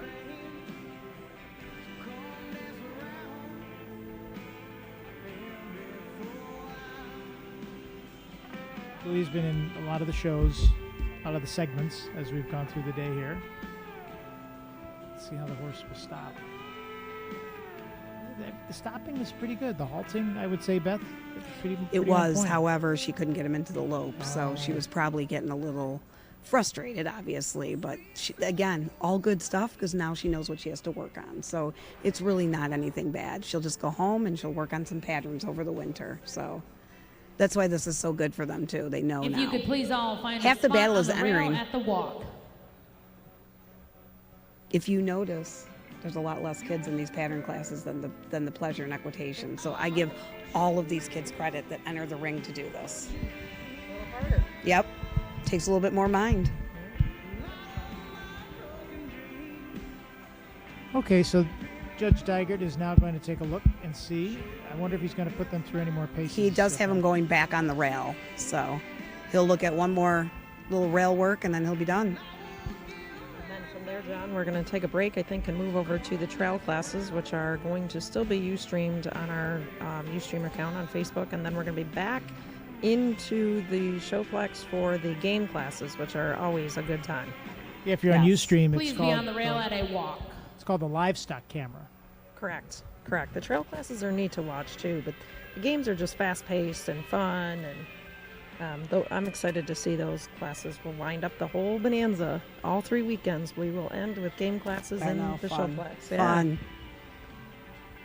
Julie's been in a lot of the shows, a lot of the segments as we've gone through the day here. Let's see how the horse will stop. The stopping is pretty good. The halting, I would say, Beth, pretty It on was, point. however, she couldn't get him into the lope, so she was probably getting a little frustrated, obviously. But again, all good stuff because now she knows what she has to work on. So it's really not anything bad. She'll just go home and she'll work on some patterns over the winter. So that's why this is so good for them too. They know If now. you could please all find Half a the spot battle on is the rail entering. at the walk. If you notice, there's a lot less kids in these pattern classes than the pleasure and equitation. So I give all of these kids credit that enter the ring to do this. Yep. Takes a little bit more mind. Okay, so Judge Dygert is now going to take a look and see. I wonder if he's going to put them through any more paces. He does have them going back on the rail. So he'll look at one more little rail work and then he'll be done. And then from there, John, we're going to take a break, I think, and move over to the trail classes, which are going to still be Ustreamed on our Ustream account on Facebook. And then we're going to be back into the Showplex for the game classes, which are always a good time. Yeah, if you're on Ustream, Please it's be called on the rail at a walk. It's called the livestock camera. Correct. The trail classes are neat to watch too, but the games are just fast-paced and fun, and though I'm excited to see those classes. We'll wind up the whole Bonanza, all 3 weekends. We will end with game classes I in know, the fun. Showplex. Fun.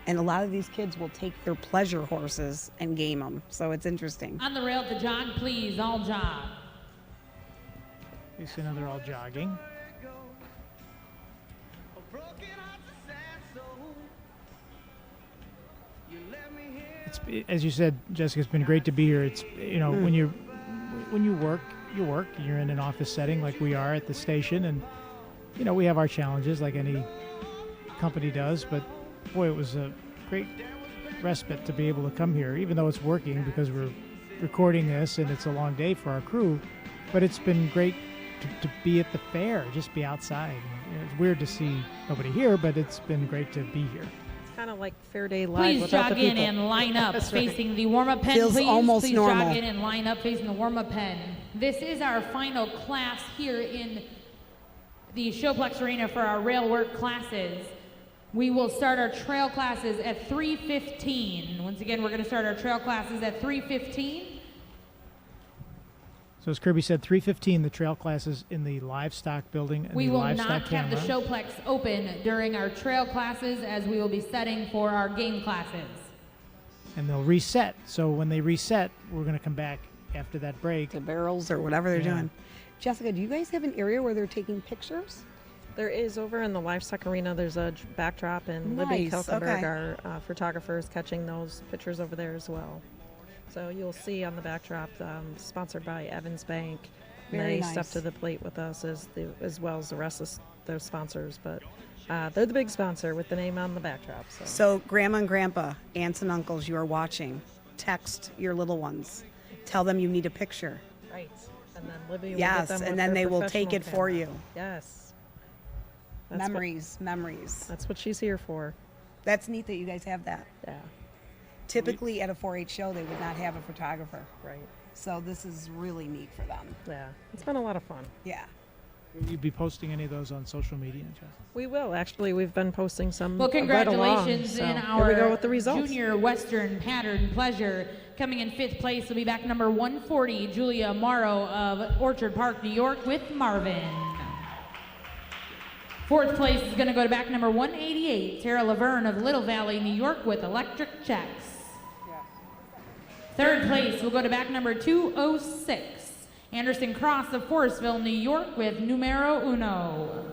And a lot of these kids will take their pleasure horses and game them, so it's interesting. On the rail at the jog, please, all jog. You see now they're all jogging. It's, as you said, Jessica, it's been great to be here. It's when you work, you're in an office setting like we are at the station, and we have our challenges like any company does. But boy, it was a great respite to be able to come here, even though it's working because we're recording this and it's a long day for our crew. But it's been great to be at the fair, just be outside. It's weird to see nobody here, but it's been great to be here. It's kind of like Fair Day Live Please without jog the in people. and line up That's right. facing the warm-up pen, Feels please. almost Please normal. jog in and line up facing the warm-up pen. This is our final class here in the Showplex Arena for our rail work classes. We will start our trail classes at 3:15. Once again, we're going to start our trail classes at 3:15. So as Kirby said, 3:15, the trail classes in the livestock building and We the will livestock not camera. have the Showplex open during our trail classes as we will be setting for our game classes. And they'll reset. So when they reset, we're going to come back after that break. The barrels or whatever they're doing. Jessica, do you guys have an area where they're taking pictures? There is over in the livestock arena. There's a backdrop, and Libby Nice, Kelkenberg, okay. our photographer, is catching those pictures over there as well. So you'll see on the backdrop, sponsored by Evans Bank. And Very they nice. step to the plate with us as well as the rest of their sponsors. But they're the big sponsor with the name on the backdrop. So, Grandma and Grandpa, aunts and uncles, you are watching. Text your little ones. Tell them you need a picture. Right. And then Libby will Yes, get them with and then her they will take professional it for camera. you. Yes. Memories. That's what she's here for. That's neat that you guys have that. Yeah. Typically at a 4-H show, they would not have a photographer. Right. So this is really neat for them. Yeah. It's been a lot of fun. Yeah. Will you be posting any of those on social media, Jess? We will. Actually, we've been posting some. Well, right congratulations along, in so our here we go with the results. Junior Western Pattern Pleasure. Coming in 5th place will be back number 140, Julia Morrow of Orchard Park, New York, with Marvin. 4th place is going to go to back number 188, Tara Laverne of Little Valley, New York, with Electric Checks. 3rd place will go to back number 206, Anderson Cross of Forestville, New York, with Numero Uno.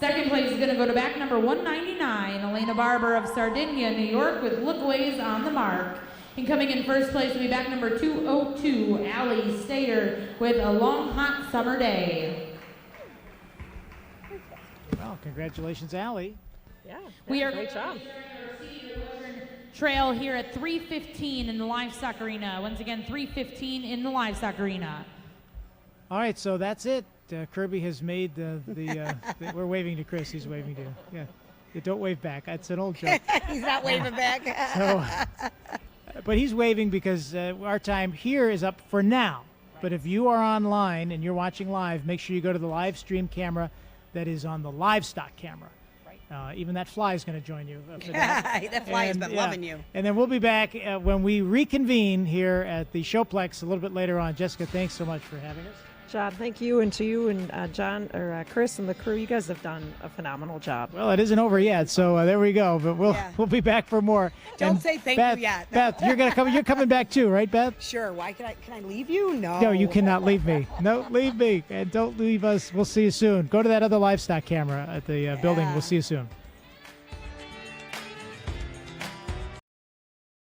2nd place is going to go to back number 199, Elena Barber of Sardinia, New York, with Lookways on the Mark. And coming in 1st place will be back number 202, Allie Stater, with A Long Hot Summer Day. Well, congratulations, Allie. Yeah, We are great job. Trail here at 3:15 in the Livestock Arena. Once again, 3:15 in the Livestock Arena. All right, so that's it. Kirby has made we're waving to Chris. He's waving to you. Yeah. Don't wave back. That's an old joke. He's not waving back. But he's waving because our time here is up for now. But if you are online and you're watching live, make sure you go to the live stream camera that is on the livestock camera. Even that fly is going to join you for that. That fly has been loving you. And then we'll be back when we reconvene here at the Showplex a little bit later on. Jessica, thanks so much for having us. John, thank you, and to you and John or Chris and the crew. You guys have done a phenomenal job. Well, it isn't over yet, so there we go. But we'll be back for more. Don't And say thank Beth, you yet. Beth, you're coming back too, right, Beth? Sure. Why can I leave you? No. No, you cannot leave me. No, leave me, and don't leave us. We'll see you soon. Go to that other livestock camera at the building. We'll see you soon.